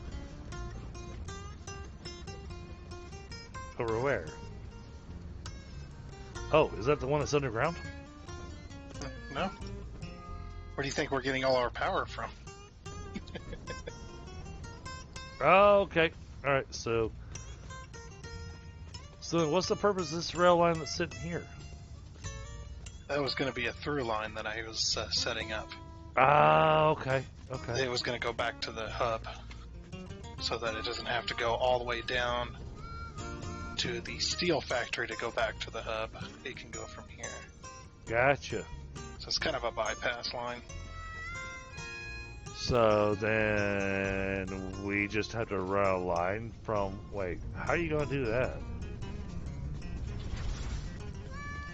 Over where? Oh, is that the one that's underground? No? Where do you think we're getting all our power from? Oh, okay. Alright, so then what's the purpose of this rail line that's sitting here? That was going to be a through line that I was setting up. Ah, okay. It was going to go back to the hub so that it doesn't have to go all the way down to the steel factory to go back to the hub. It can go from here. Gotcha. So it's kind of a bypass line. So then we just have to run a line from... Wait, how are you going to do that?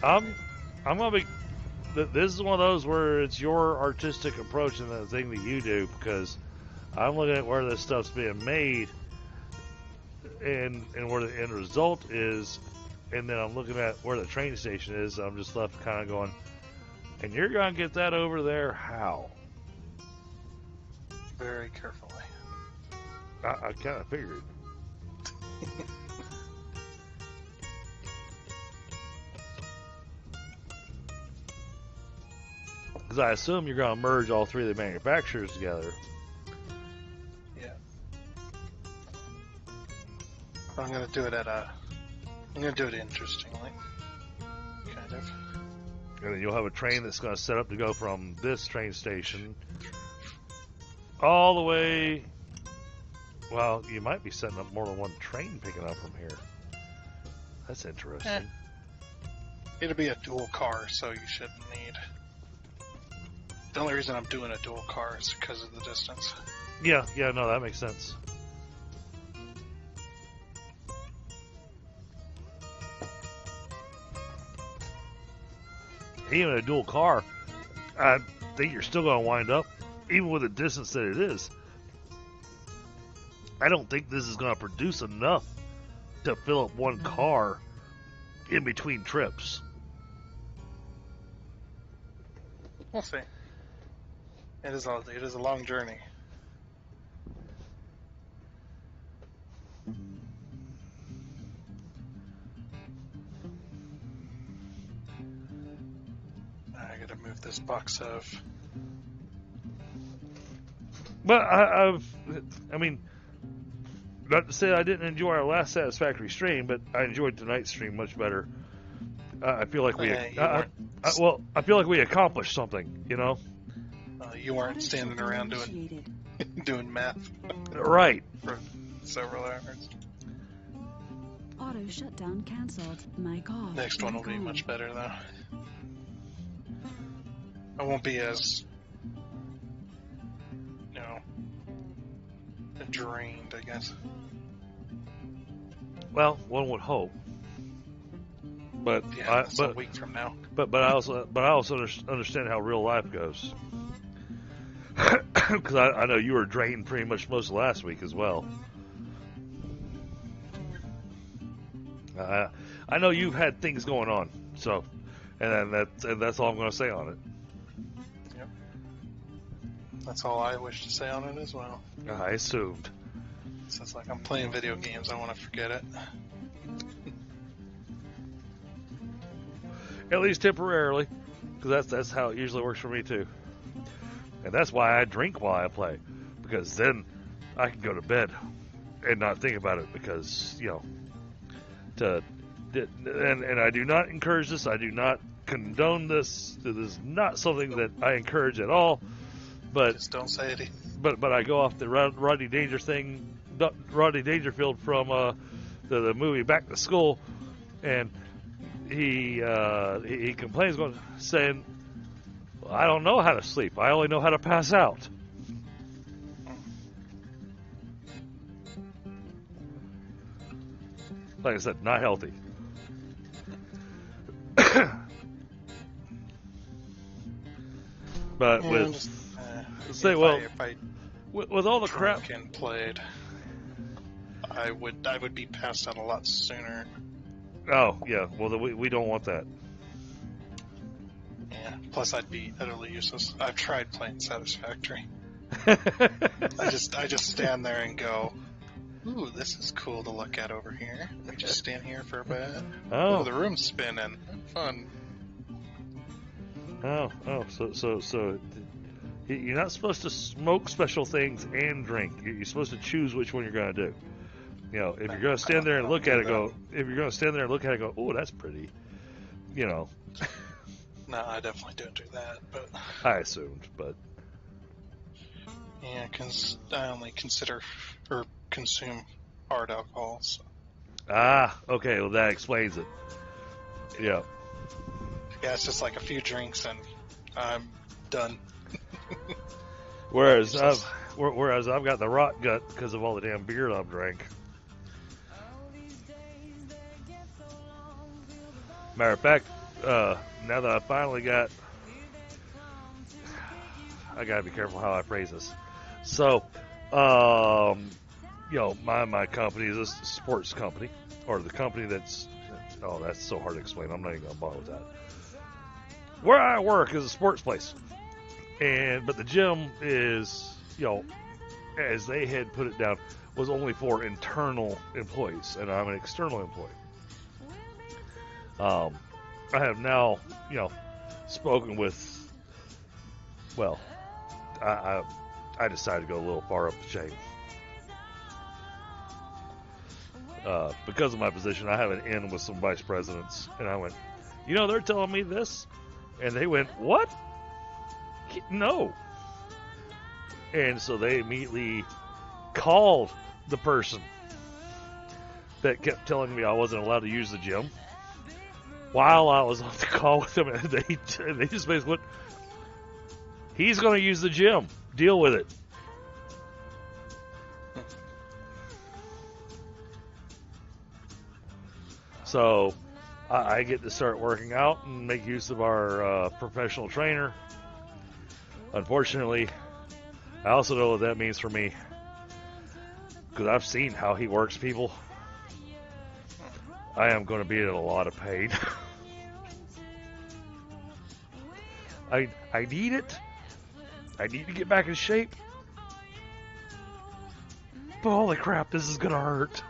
I'm going to be... This is one of those where it's your artistic approach and the thing that you do, because I'm looking at where this stuff's being made and where the end result is, and then I'm looking at where the train station is. I'm just left kind of going, and you're going to get that over there how? Very carefully. I kind of figured. Because I assume you're going to merge all three of the manufacturers together. Yeah. I'm going to do it I'm going to do it interestingly. Kind of. And then you'll have a train that's going to set up to go from this train station all the way... Well, you might be setting up more than one train picking up from here. That's interesting. It'll be a dual car, so you shouldn't need... The only reason I'm doing a dual car is because of the distance. Yeah, no, that makes sense. Even a dual car, I think you're still going to wind up, even with the distance that it is. I don't think this is going to produce enough to fill up one car in between trips. We'll see. It is a long journey. I gotta move this box of... But I mean, not to say I didn't enjoy our last Satisfactory stream, but I enjoyed tonight's stream much better. I feel like we, I feel like we accomplished something, you know. You weren't standing around doing math. Right. For several hours. Auto shutdown cancelled. Mic off. Next one will be much better though. I won't be as, drained, I guess. Well, one would hope. But yeah, that's a week from now. But I also understand how real life goes. Because I know you were drained pretty much most of last week as well. I know you've had things going on, so, and that's all I'm going to say on it. Yep. That's all I wish to say on it as well. I assumed. So it's like I'm playing video games, I want to forget it. At least temporarily, because that's how it usually works for me too. And that's why I drink while I play, because then I can go to bed and not think about it. Because and I do not encourage this. I do not condone this. This is not something that I encourage at all. But Just don't say it. but I go off the Rodney Dangerfield from the movie Back to School, and he complains, saying, well, I don't know how to sleep. I only know how to pass out. Like I said, not healthy. But with all the crap and played, I would be passed out a lot sooner. Oh yeah, well we don't want that. Yeah. Plus, I'd be utterly useless. I've tried playing Satisfactory. I just stand there and go, ooh, this is cool to look at over here. Let me just stand here for a bit. Oh, ooh, the room's spinning. Fun. So you're not supposed to smoke special things and drink. You're supposed to choose which one you're going to do. If you're going to stand there and look at it, go, oh, that's pretty. No, I definitely don't do that. But I assumed, but yeah, because I only consider or consume hard alcohol. So. Okay, well that explains it. Yeah. Yeah, it's just like a few drinks and I'm done. Whereas I've got the rot gut because of all the damn beer I've drank. Matter of fact, now that I finally I gotta be careful how I phrase this. So, my company is a sports company, or the company that's so hard to explain. I'm not even gonna bother with that. Where I work is a sports place, but the gym is, as they had put it down, was only for internal employees, and I'm an external employee. I have now, spoken with. Well, I decided to go a little far up the chain. Because of my position, I have an in with some vice presidents, and I went, they're telling me this, and they went, what? No. And so they immediately called the person that kept telling me I wasn't allowed to use the gym while I was on the call with them, and they just basically went, he's going to use the gym. Deal with it. So I get to start working out and make use of our professional trainer. Unfortunately, I also know what that means for me, because I've seen how he works people. I am going to be in a lot of pain. I need it. I need to get back in shape. But holy crap, this is going to hurt.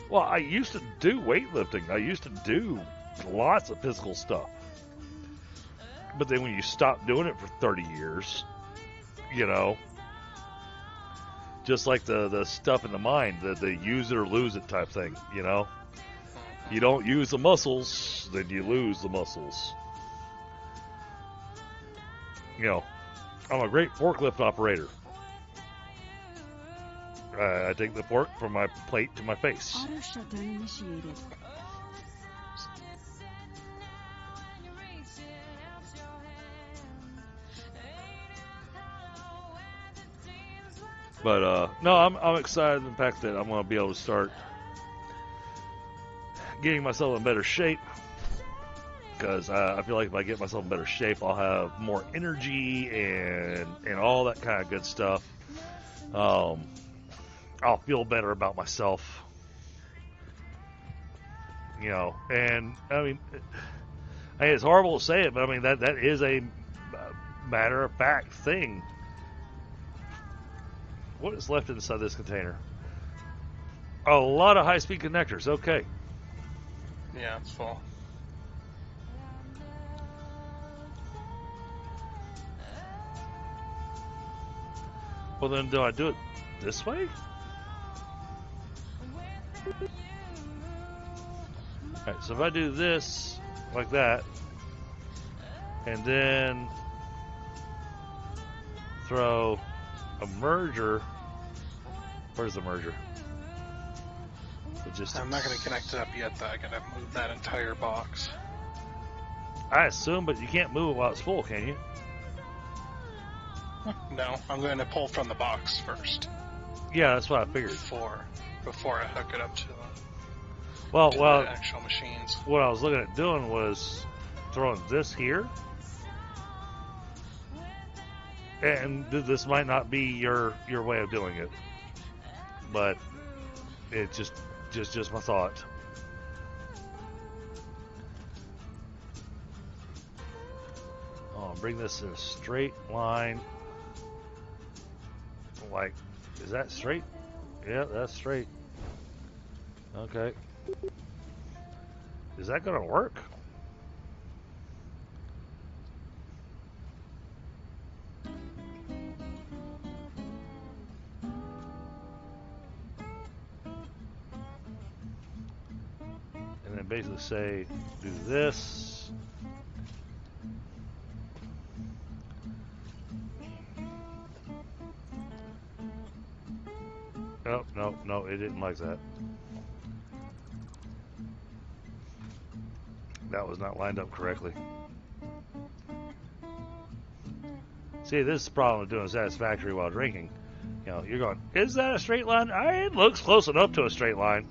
Well, I used to do weightlifting. I used to do lots of physical stuff. But then when you stop doing it for 30 years, just like the stuff in the mind, the use it or lose it type thing, You don't use the muscles, then you lose the muscles. I'm a great forklift operator. I take the fork from my plate to my face. Auto shutdown initiated. But no, I'm excited in the fact that I'm going to be able to start getting myself in better shape, because I feel like if I get myself in better shape, I'll have more energy and all that kind of good stuff. I'll feel better about myself, and I mean, I mean, it's horrible to say it, but I mean that is a matter of fact thing. What is left inside this container? A lot of high-speed connectors. Okay. Yeah, it's full. Well, then do I do it this way? Alright, so if I do this like that, and then throw a merger. Where's the merger? Logistics. I'm not going to connect it up yet, though. I got to move that entire box. I assume, but you can't move it while it's full, can you? No, I'm going to pull from the box first. Yeah, that's what I figured. Before I hook it up to Well, the actual machines. What I was looking at doing was throwing this here. And this might not be your way of doing it, but it's just my thought. Oh, bring this in a straight line. Like, is that straight? Yeah, that's straight. Okay. Is that gonna work? And then basically say, do this. Oh, no, it didn't like that. That was not lined up correctly. See, this is the problem with doing Satisfactory while drinking. You know, you're going, is that a straight line? It looks close enough to a straight line.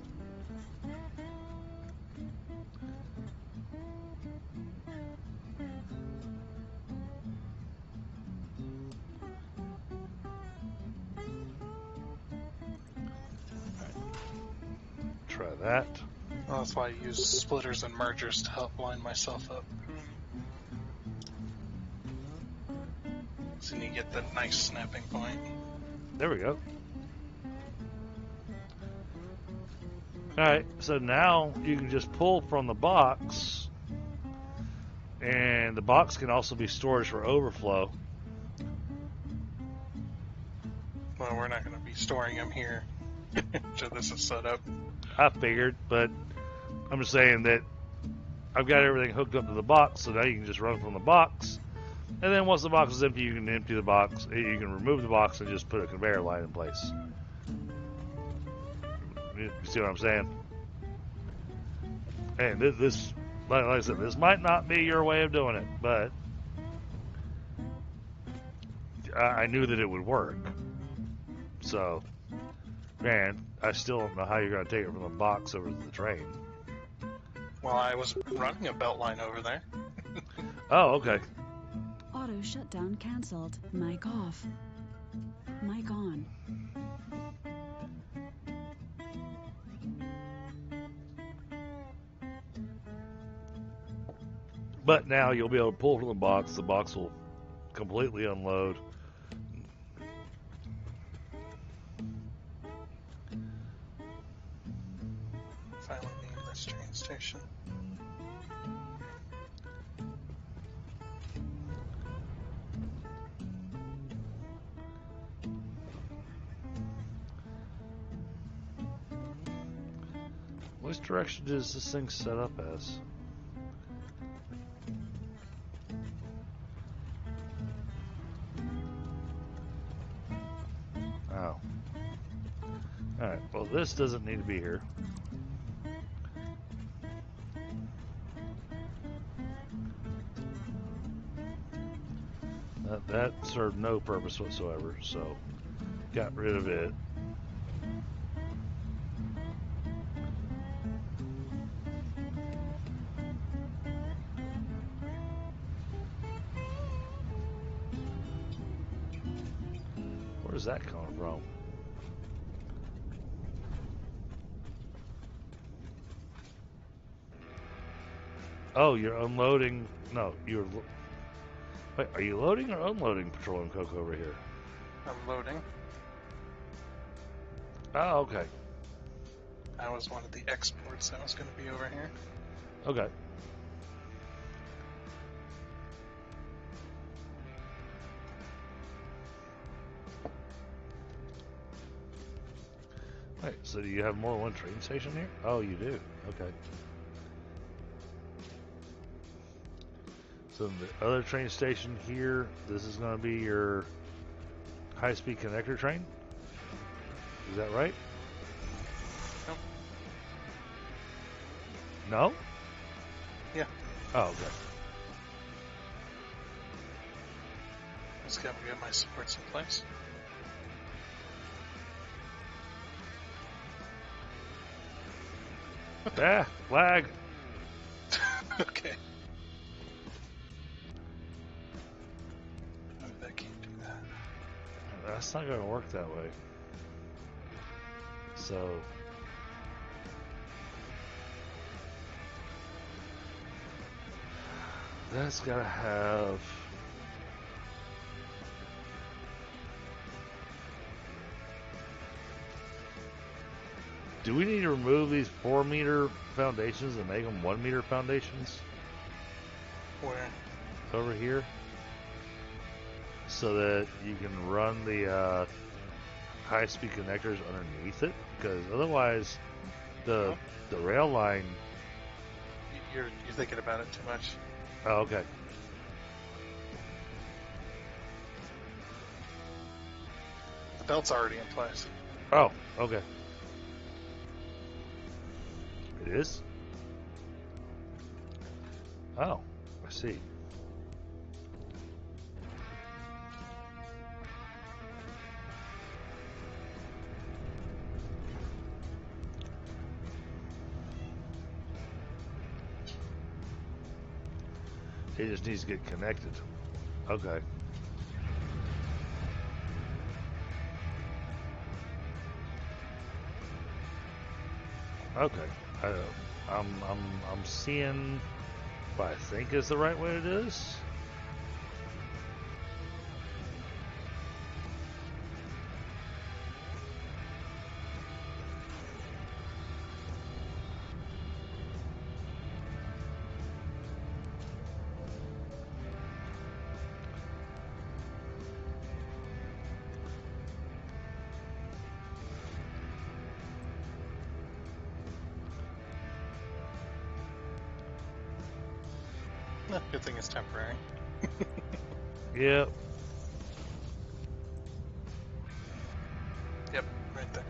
Try that. Well, that's why I use splitters and mergers to help line myself up. So you get that nice snapping point. There we go. Alright, so now you can just pull from the box, and the box can also be storage for overflow. Well, we're not going to be storing them here until this is set up. I figured, but I'm just saying that I've got everything hooked up to the box, so now you can just run from the box. And then once the box is empty, you can empty the box. You can remove the box and just put a conveyor line in place. You see what I'm saying? And this like I said, this might not be your way of doing it, but I knew that it would work. So, man, I still don't know how you're going to take it from the box over to the train. Well, I was running a belt line over there. Oh, okay. Auto shutdown cancelled. Mic off. Mic on. But now you'll be able to pull from the box. The box will completely unload. Finally name this train station. Which direction is this thing set up as? Oh. Alright, well this doesn't need to be here. That served no purpose whatsoever, so got rid of it. Where's that coming from? Oh, you're unloading. No, Wait, are you loading or unloading petroleum coke over here? I'm loading. Oh, okay. That was one of the exports that was going to be over here. Okay. Wait, so do you have more than one train station here? Oh, you do. Okay. So the other train station here, this is going to be your high-speed connector train? Is that right? Nope. No? Yeah. Oh, okay. Just got to get my supports in place. Ah, lag. Okay. I can't do that. That's not going to work that way. So... that's got to have... do we need to remove these 4-meter foundations and make them 1-meter foundations? Where? Over here? So that you can run the high-speed connectors underneath it? Because otherwise, the rail line... You're thinking about it too much. Oh, okay. The belt's already in place. Oh, okay. It is? Oh, I see. It just needs to get connected. Okay. Okay. I'm seeing what I think is the right way it is. No, good thing it's temporary. Yep. Yep, right there.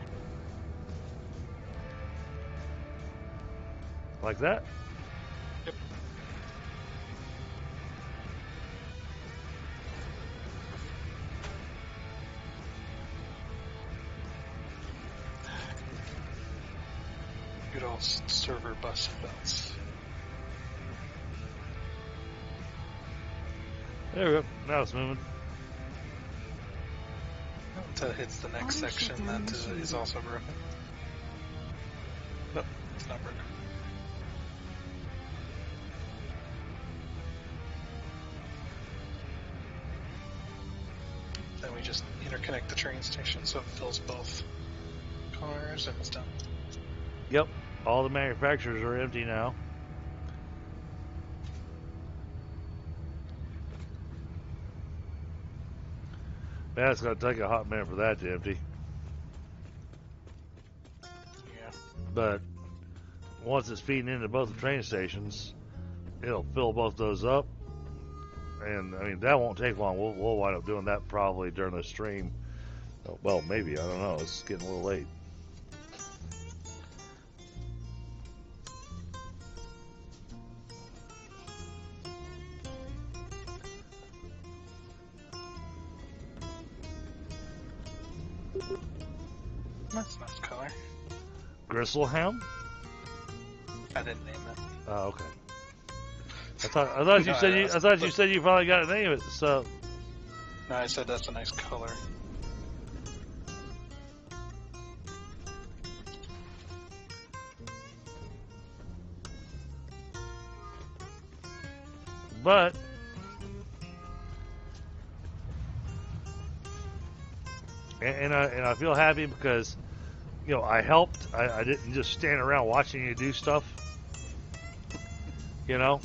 Like that? Yep. Good old server bus belts. There we go. Now it's moving. Until it hits the next Auto section shutdown that initiated. is also broken. Nope, it's not broken. Then we just interconnect the train station so it fills both cars and it's done. Yep. All the manufacturers are empty now. Yeah, it's going to take a hot minute for that to empty. Yeah. But once it's feeding into both the train stations, it'll fill both those up. And, I mean, that won't take long. We'll wind up doing that probably during the stream. Well, maybe. I don't know. It's getting a little late. That's a nice color. Gristleham? I didn't name it. Oh, okay. I thought you No, said I you. I asked, thought you but- said you finally got to name it. So No, I said that's a nice color. But and I feel happy because I helped. I didn't just stand around watching you do stuff. You know.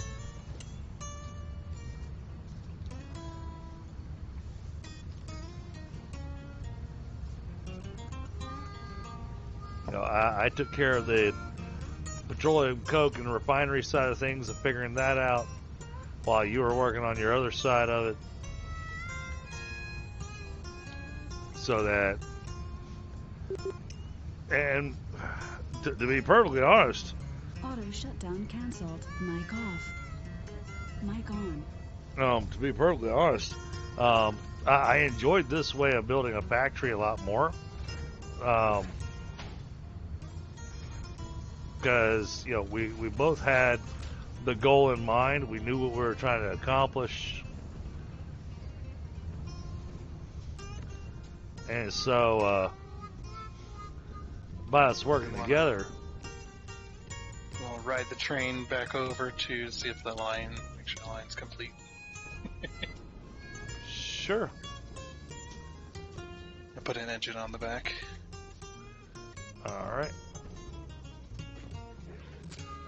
I took care of the petroleum coke and refinery side of things and figuring that out while you were working on your other side of it. So that, and to be perfectly honest, Auto shutdown canceled. Mic off. Mic on. to be perfectly honest, I enjoyed this way of building a factory a lot more. Because we both had the goal in mind. We knew what we were trying to accomplish, and so by us working together, we'll ride the train back over to see if the line, make sure the line's complete. sure. I put an engine on the back. All right.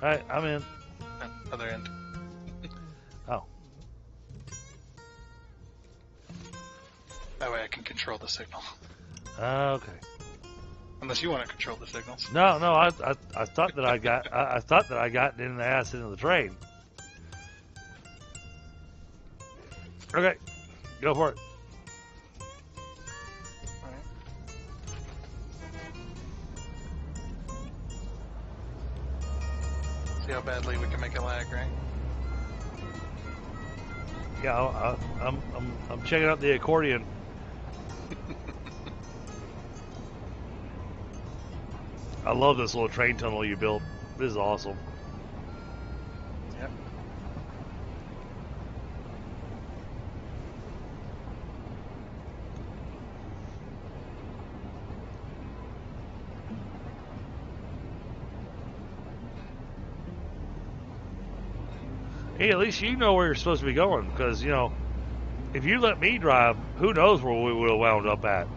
All right, I'm in. Other end. Oh. That way I can control the signal. Okay. Unless you want to control the signals. No, I thought that I got in the ass into the train. Okay, go for it. See how badly we can make it lag, right? Yeah, I'm checking out the accordion. I love this little train tunnel you built. This is awesome. Yep. Hey, at least you know where you're supposed to be going, because if you let me drive, who knows where we would have wound up at.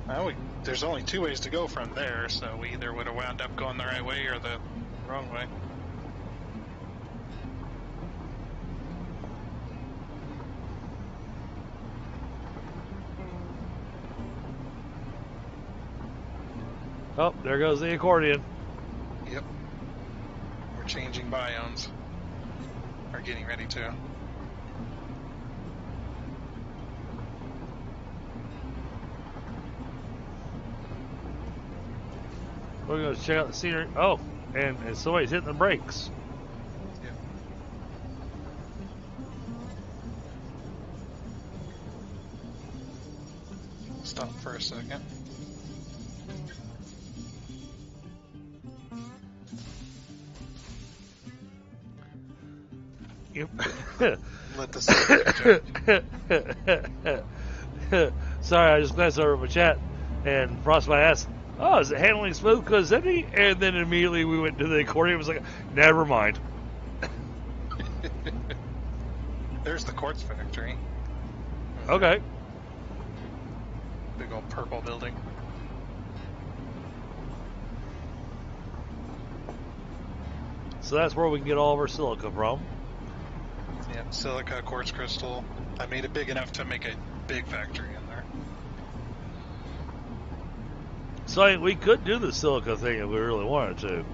Well, there's only two ways to go from there, so we either would have wound up going the right way or the wrong way. Oh, there goes the accordion. Yep. We're changing biomes. Or getting ready to. We're going to check out the scenery. Oh, and somebody's hitting the brakes. Yep. Stop for a second. Yep. Let the Sorry, I just glanced over at my chat, and Frostbite asked, "Oh, is it handling smooth because empty?" And then immediately we went to the accordion. It was like, never mind. There's the quartz factory. Okay. Big old purple building. So that's where we can get all of our silica from. Yeah, silica, quartz crystal. I made it big enough to make a big factory in there. So we could do the silica thing if we really wanted to.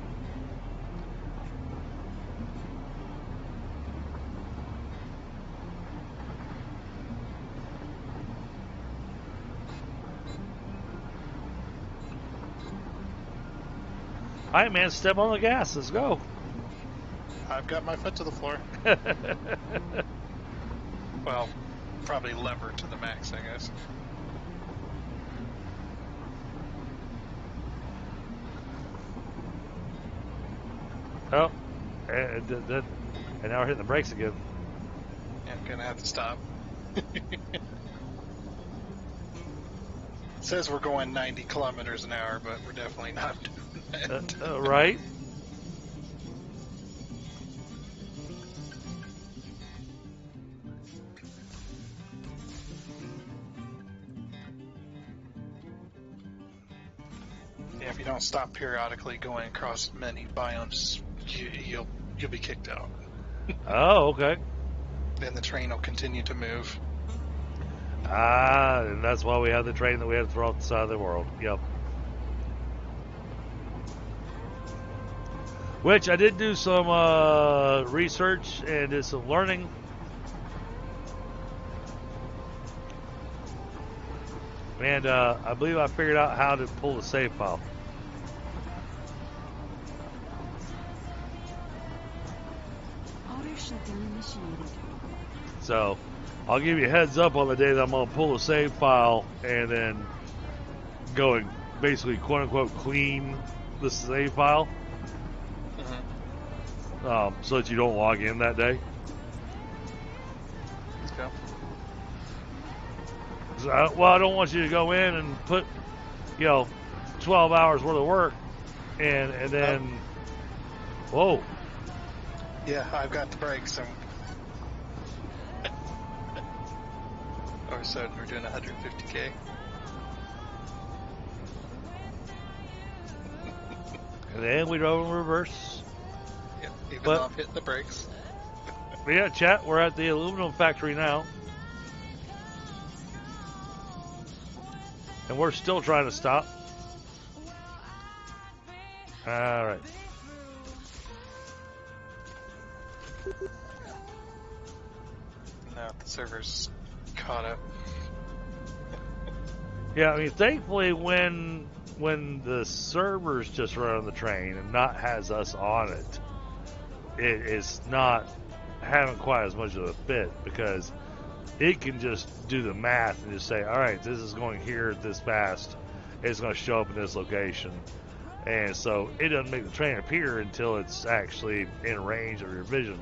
All right, man, step on the gas. Let's go. I've got my foot to the floor. Well, probably lever to the max, I guess. Oh, and now we're hitting the brakes again. Yeah, I'm gonna have to stop. It says we're going 90 kilometers an hour, but we're definitely not doing that. Right? Yeah, if you don't stop periodically going across many biomes, you'll be kicked out. Oh, okay. Then the train will continue to move. Ah, and that's why we have the train that we had to throw off the side of the world. Yep. Which I did do some research and did some learning. And I believe I figured out how to pull the save file. Auto shutdown initiated. So I'll give you a heads up on the day that I'm going to pull the save file and then go and basically quote unquote clean the save file. So that you don't log in that day. Let's go. Well, I don't want you to go in and put, 12 hours worth of work and then, whoa. Yeah, I've got the brakes. Or so we're doing 150k. And then we drove in reverse. Yep, even though I'm hitting the brakes. But yeah, chat, we're at the aluminum factory now. And we're still trying to stop. Alright. Now the server's caught up. Yeah, I mean, thankfully when the server's just run on the train and not has us on it, it is not having quite as much of a fit because it can just do the math and just say, all right, this is going here this fast. It's going to show up in this location. And so it doesn't make the train appear until it's actually in range of your vision.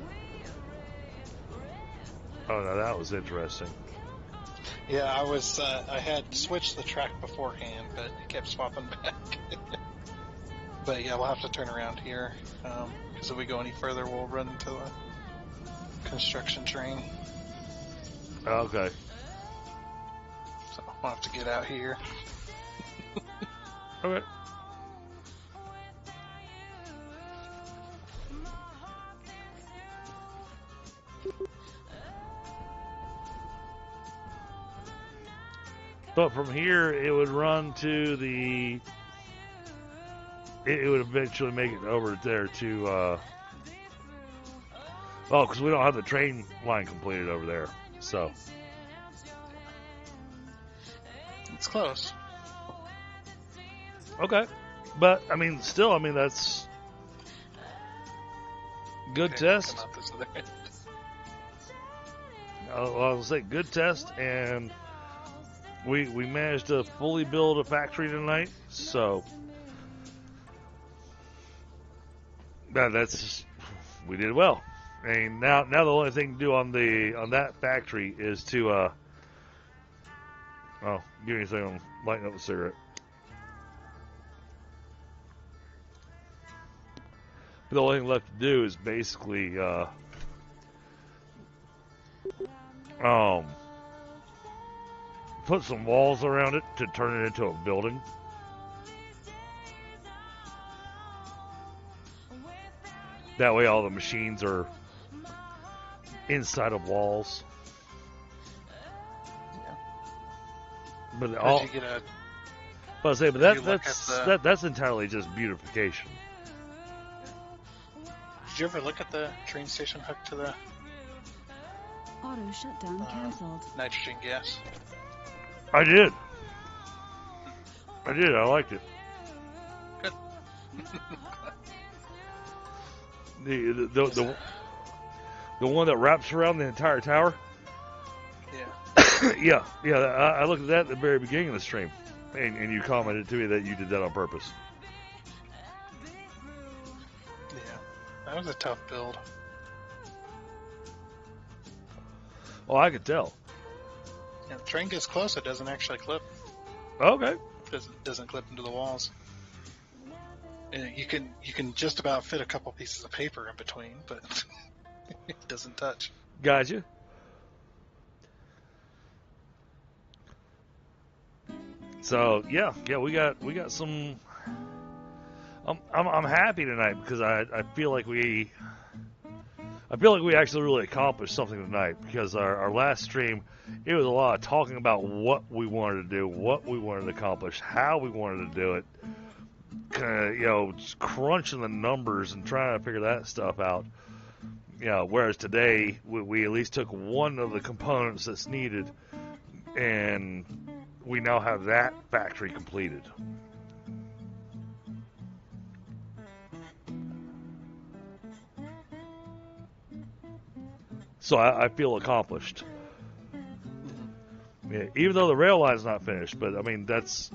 Oh, no, that was interesting. Yeah, I had switched the track beforehand, but it kept swapping back. But yeah, we'll have to turn around here, because if we go any further, we'll run into a construction train. Okay. So we'll have to get out here. Okay. But from here, it would run to the... It would eventually make it over there to... Oh, because we don't have the train line completed over there. So... It's close. Okay. But, I mean, still, that's... Good Okay, test. come out this other end. I'll say good test, and we managed to fully build a factory tonight, so that's we did well. And now the only thing to do on that factory is to give me a second, I'm lighting up a cigarette. The only thing left to do is basically put some walls around it to turn it into a building. That way all the machines are inside of walls. Yeah. But Did you get a... that's entirely just beautification. Did you ever look at the train station hooked to the Auto shutdown cancelled. nitrogen gas? I did. I liked it. Good. The one that wraps around the entire tower. Yeah. yeah. I looked at that at the very beginning of the stream, and you commented to me that you did that on purpose. Yeah. That was a tough build. Oh, I could tell. Yeah, the train gets close, it doesn't actually clip. Okay. Doesn't clip into the walls. And you can just about fit a couple pieces of paper in between, but it doesn't touch. Gotcha. So yeah, we got some I'm happy tonight because I feel like we actually really accomplished something tonight, because our last stream, it was a lot of talking about what we wanted to do, what we wanted to accomplish, how we wanted to do it, kind of, just crunching the numbers and trying to figure that stuff out. Whereas today we at least took one of the components that's needed, and we now have that factory completed. So I feel accomplished. Yeah, even though the rail line's not finished, but I mean, that's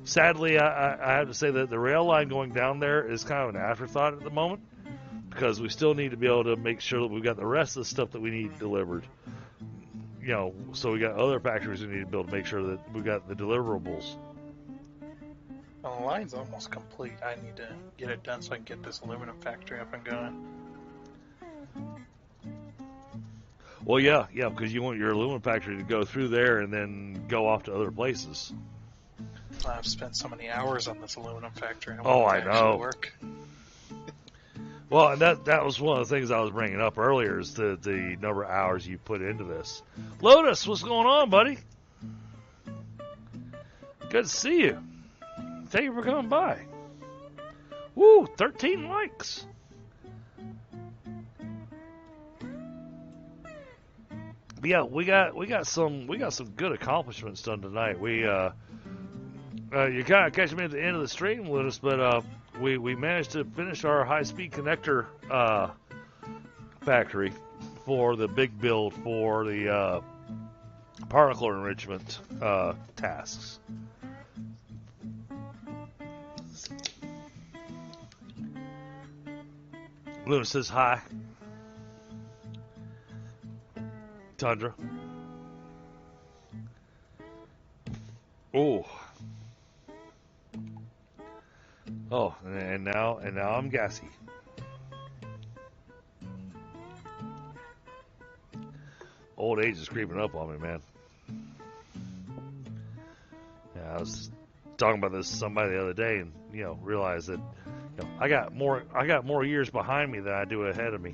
sadly I have to say that the rail line going down there is kind of an afterthought at the moment, because we still need to be able to make sure that we've got the rest of the stuff that we need delivered. So we got other factories we need to build to make sure that we've got the deliverables. Well, the line's almost complete. I need to get it done so I can get this aluminum factory up and going. Well, yeah, because you want your aluminum factory to go through there and then go off to other places. I've spent so many hours on this aluminum factory. I know. Work. Well, and that was one of the things I was bringing up earlier, is the number of hours you put into this. Lotus, what's going on, buddy? Good to see you. Thank you for coming by. Woo, 13 likes. But yeah, we got some good accomplishments done tonight. You kind of catch me at the end of the stream, Lotus, but we managed to finish our high-speed connector factory for the big build for the particle enrichment tasks. Lotus says hi. Tundra. Oh, and now I'm gassy. Old age is creeping up on me, man. Yeah, I was talking about this to somebody the other day, and realized that I got more years behind me than I do ahead of me.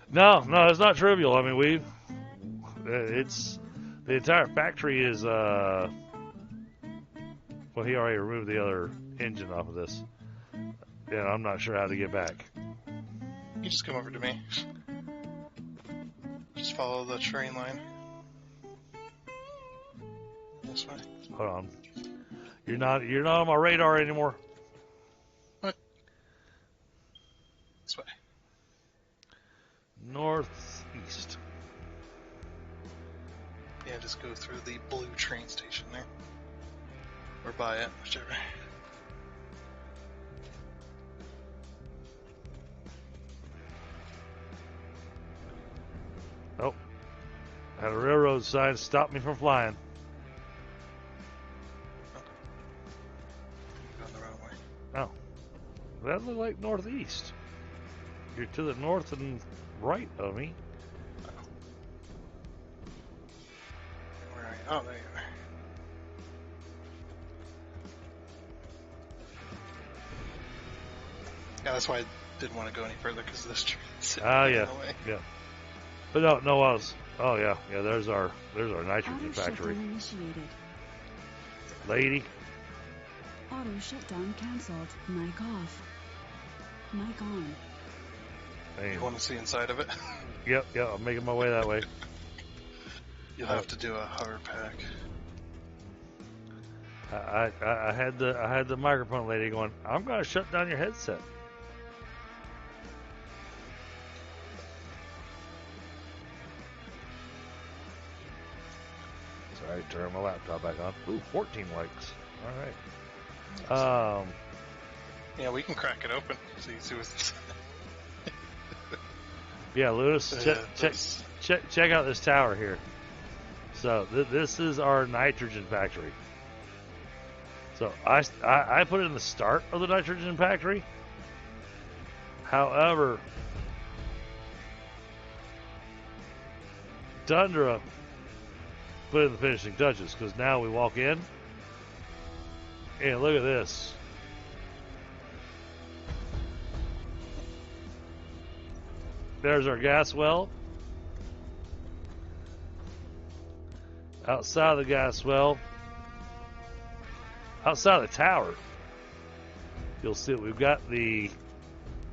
No, it's not trivial. I mean, it's the entire factory is. Well, he already removed the other engine off of this, and I'm not sure how to get back. You just come over to me. Just follow the train line. This way. Hold on. You're not on my radar anymore. What? This way. Northeast. Yeah, just go through the blue train station there. Or by it, whichever. Oh. Had a railroad sign stop me from flying. Going the wrong way. Oh. That looked like northeast. You're to the north and right of me. Where are you? Oh, there you are. Yeah, that's why I didn't want to go any further, because this train is sitting in the way. Yeah. But no, I was. Oh yeah. There's our nitrogen factory. Lady. Auto shutdown cancelled. Mic off. Mic on. You want to see inside of it? Yep. I'm making my way that way. You'll have to do a hover pack. I had the microphone lady going, I'm going to shut down your headset. Sorry, turn my laptop back on. Ooh, 14 likes. All right. Yeah, we can crack it open so you can see what's inside. Yeah, Lewis, check out this tower here. So this is our nitrogen factory. So I put it in the start of the nitrogen factory. However, Tundra put in the finishing touches because now we walk in and look at this. There's our gas well. Outside of the gas well, outside of the tower, you'll see that we've got the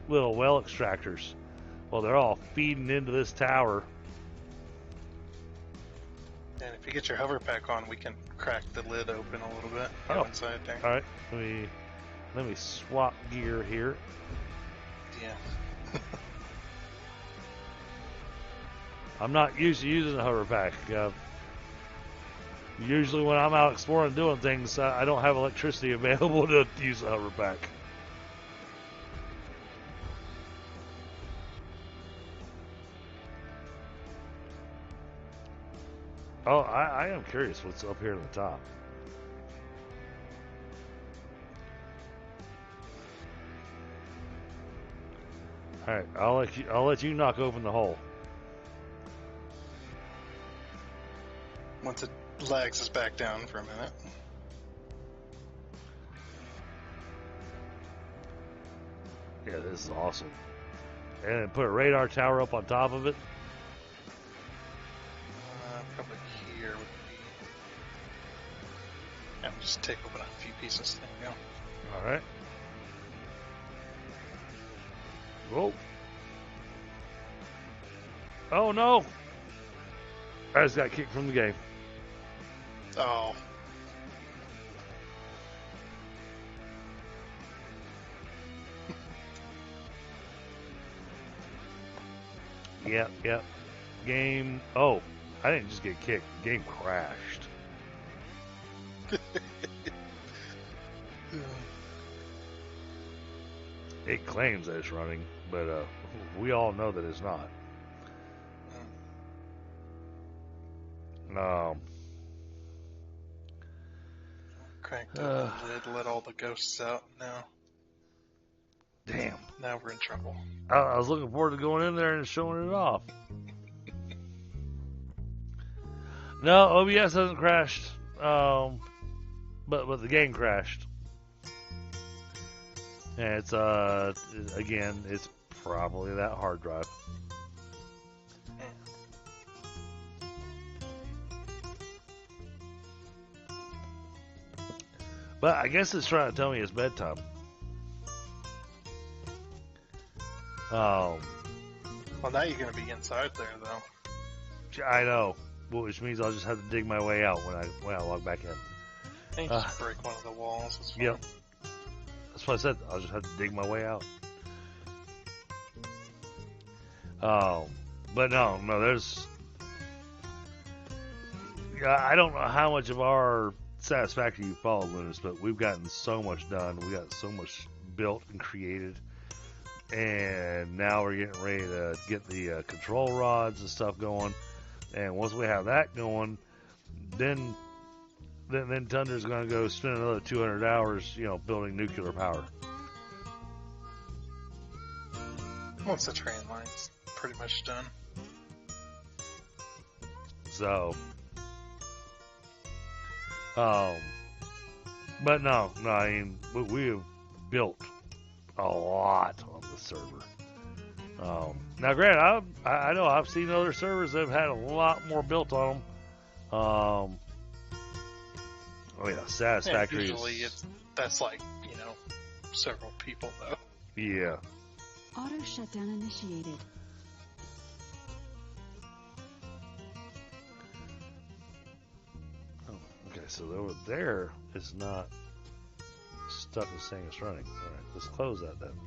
little well extractors. Well, they're all feeding into this tower. And if you get your hover pack on, we can crack the lid open a little bit. Go Oh. inside there. All right, let me swap gear here. Yeah. I'm not used to using a hover pack. Usually when I'm out exploring and doing things, I don't have electricity available to use a hover pack. Oh, I am curious what's up here at the top. All right, I'll let you knock open the hole. Once it lags us back down for a minute. Yeah, this is awesome. And put a radar tower up on top of it. Probably here would be. Yeah, we'll just take open a few pieces. There you go. All right. Whoa. Oh no! I just got kicked from the game. Oh. Yep. Game. Oh, I didn't just get kicked. The game crashed. It claims that it's running, but we all know that it's not. Crank the lid, let all the ghosts out now. Damn. Now we're in trouble. I was looking forward to going in there and showing it off. No, OBS hasn't crashed. But the game crashed. And it's again, it's probably that hard drive. But I guess it's trying to tell me it's bedtime. Well, now you're going to be inside there, though. I know, which means I'll just have to dig my way out when I log back in. And you just break one of the walls. It's fine. Yep. That's what I said. I'll just have to dig my way out. But no, there's. I don't know how much of our Satisfactory you follow, Lunas, but we've gotten so much done. We got so much built and created. And now we're getting ready to get the control rods and stuff going. And once we have that going, then Tundra's going to go spend another 200 hours, building nuclear power. Once the train line's pretty much done. So, but no, I mean, we have built a lot on the server. Now, granted, I know I've seen other servers that have had a lot more built on them. Oh yeah, Satisfactory. Yeah, usually that's like several people though. Yeah. Auto shutdown initiated. Oh, okay, so over there is not stuck as saying it's running. All right, let's close that then.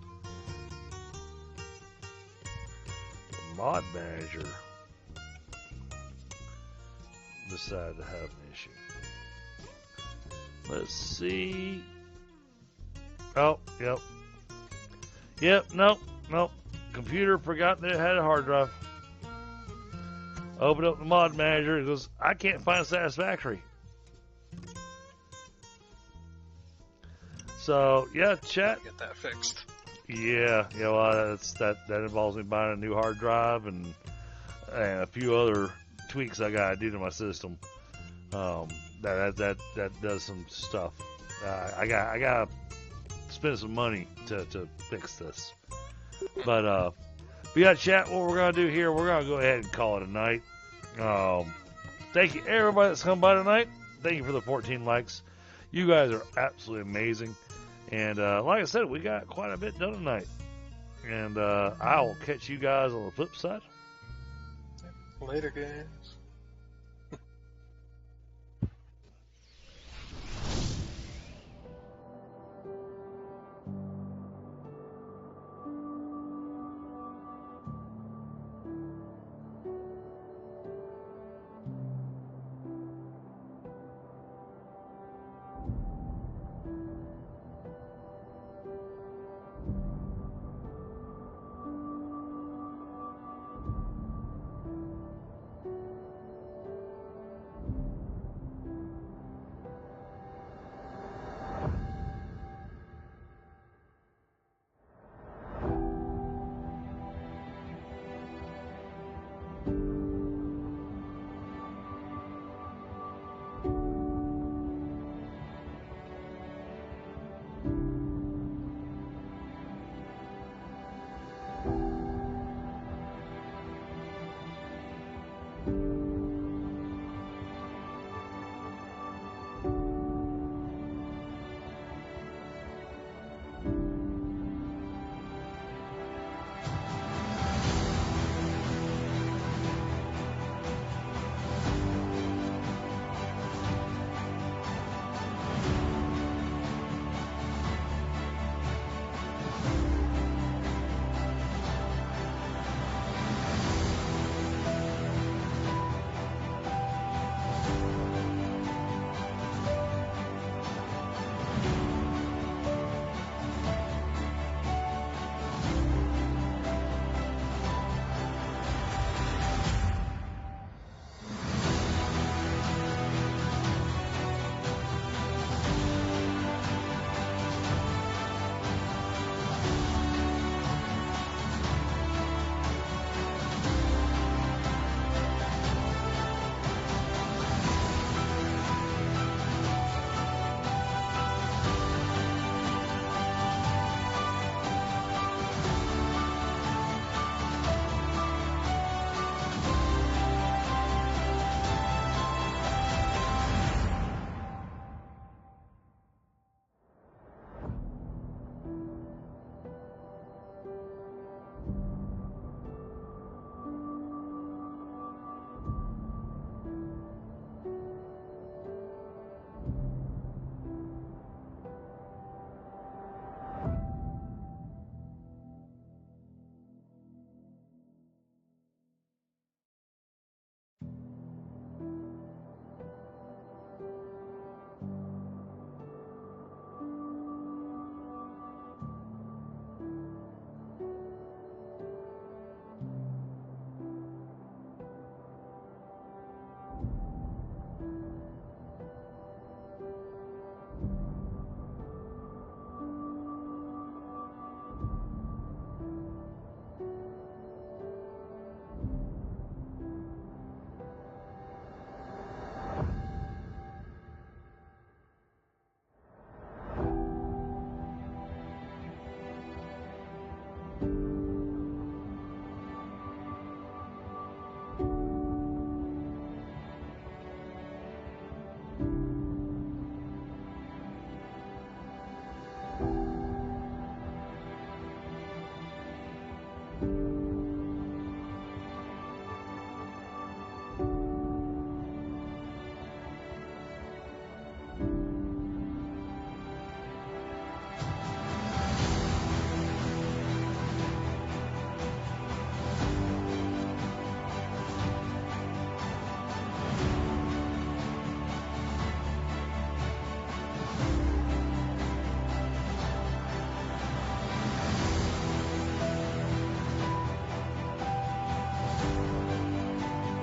The mod manager decided to have an issue. Let's see. Oh, yep, nope. Computer forgot that it had a hard drive. Open up the mod manager. It goes, I can't find Satisfactory. So yeah, chat. Get that fixed. Yeah, well, that involves me buying a new hard drive and a few other tweaks I got to do to my system. That does some stuff. I got to spend some money to fix this. But we got chat. What we're gonna do here? We're gonna go ahead and call it a night. Thank you everybody that's come by tonight. Thank you for the 14 likes. You guys are absolutely amazing. And like I said, we got quite a bit done tonight. And I will catch you guys on the flip side. Later, guys.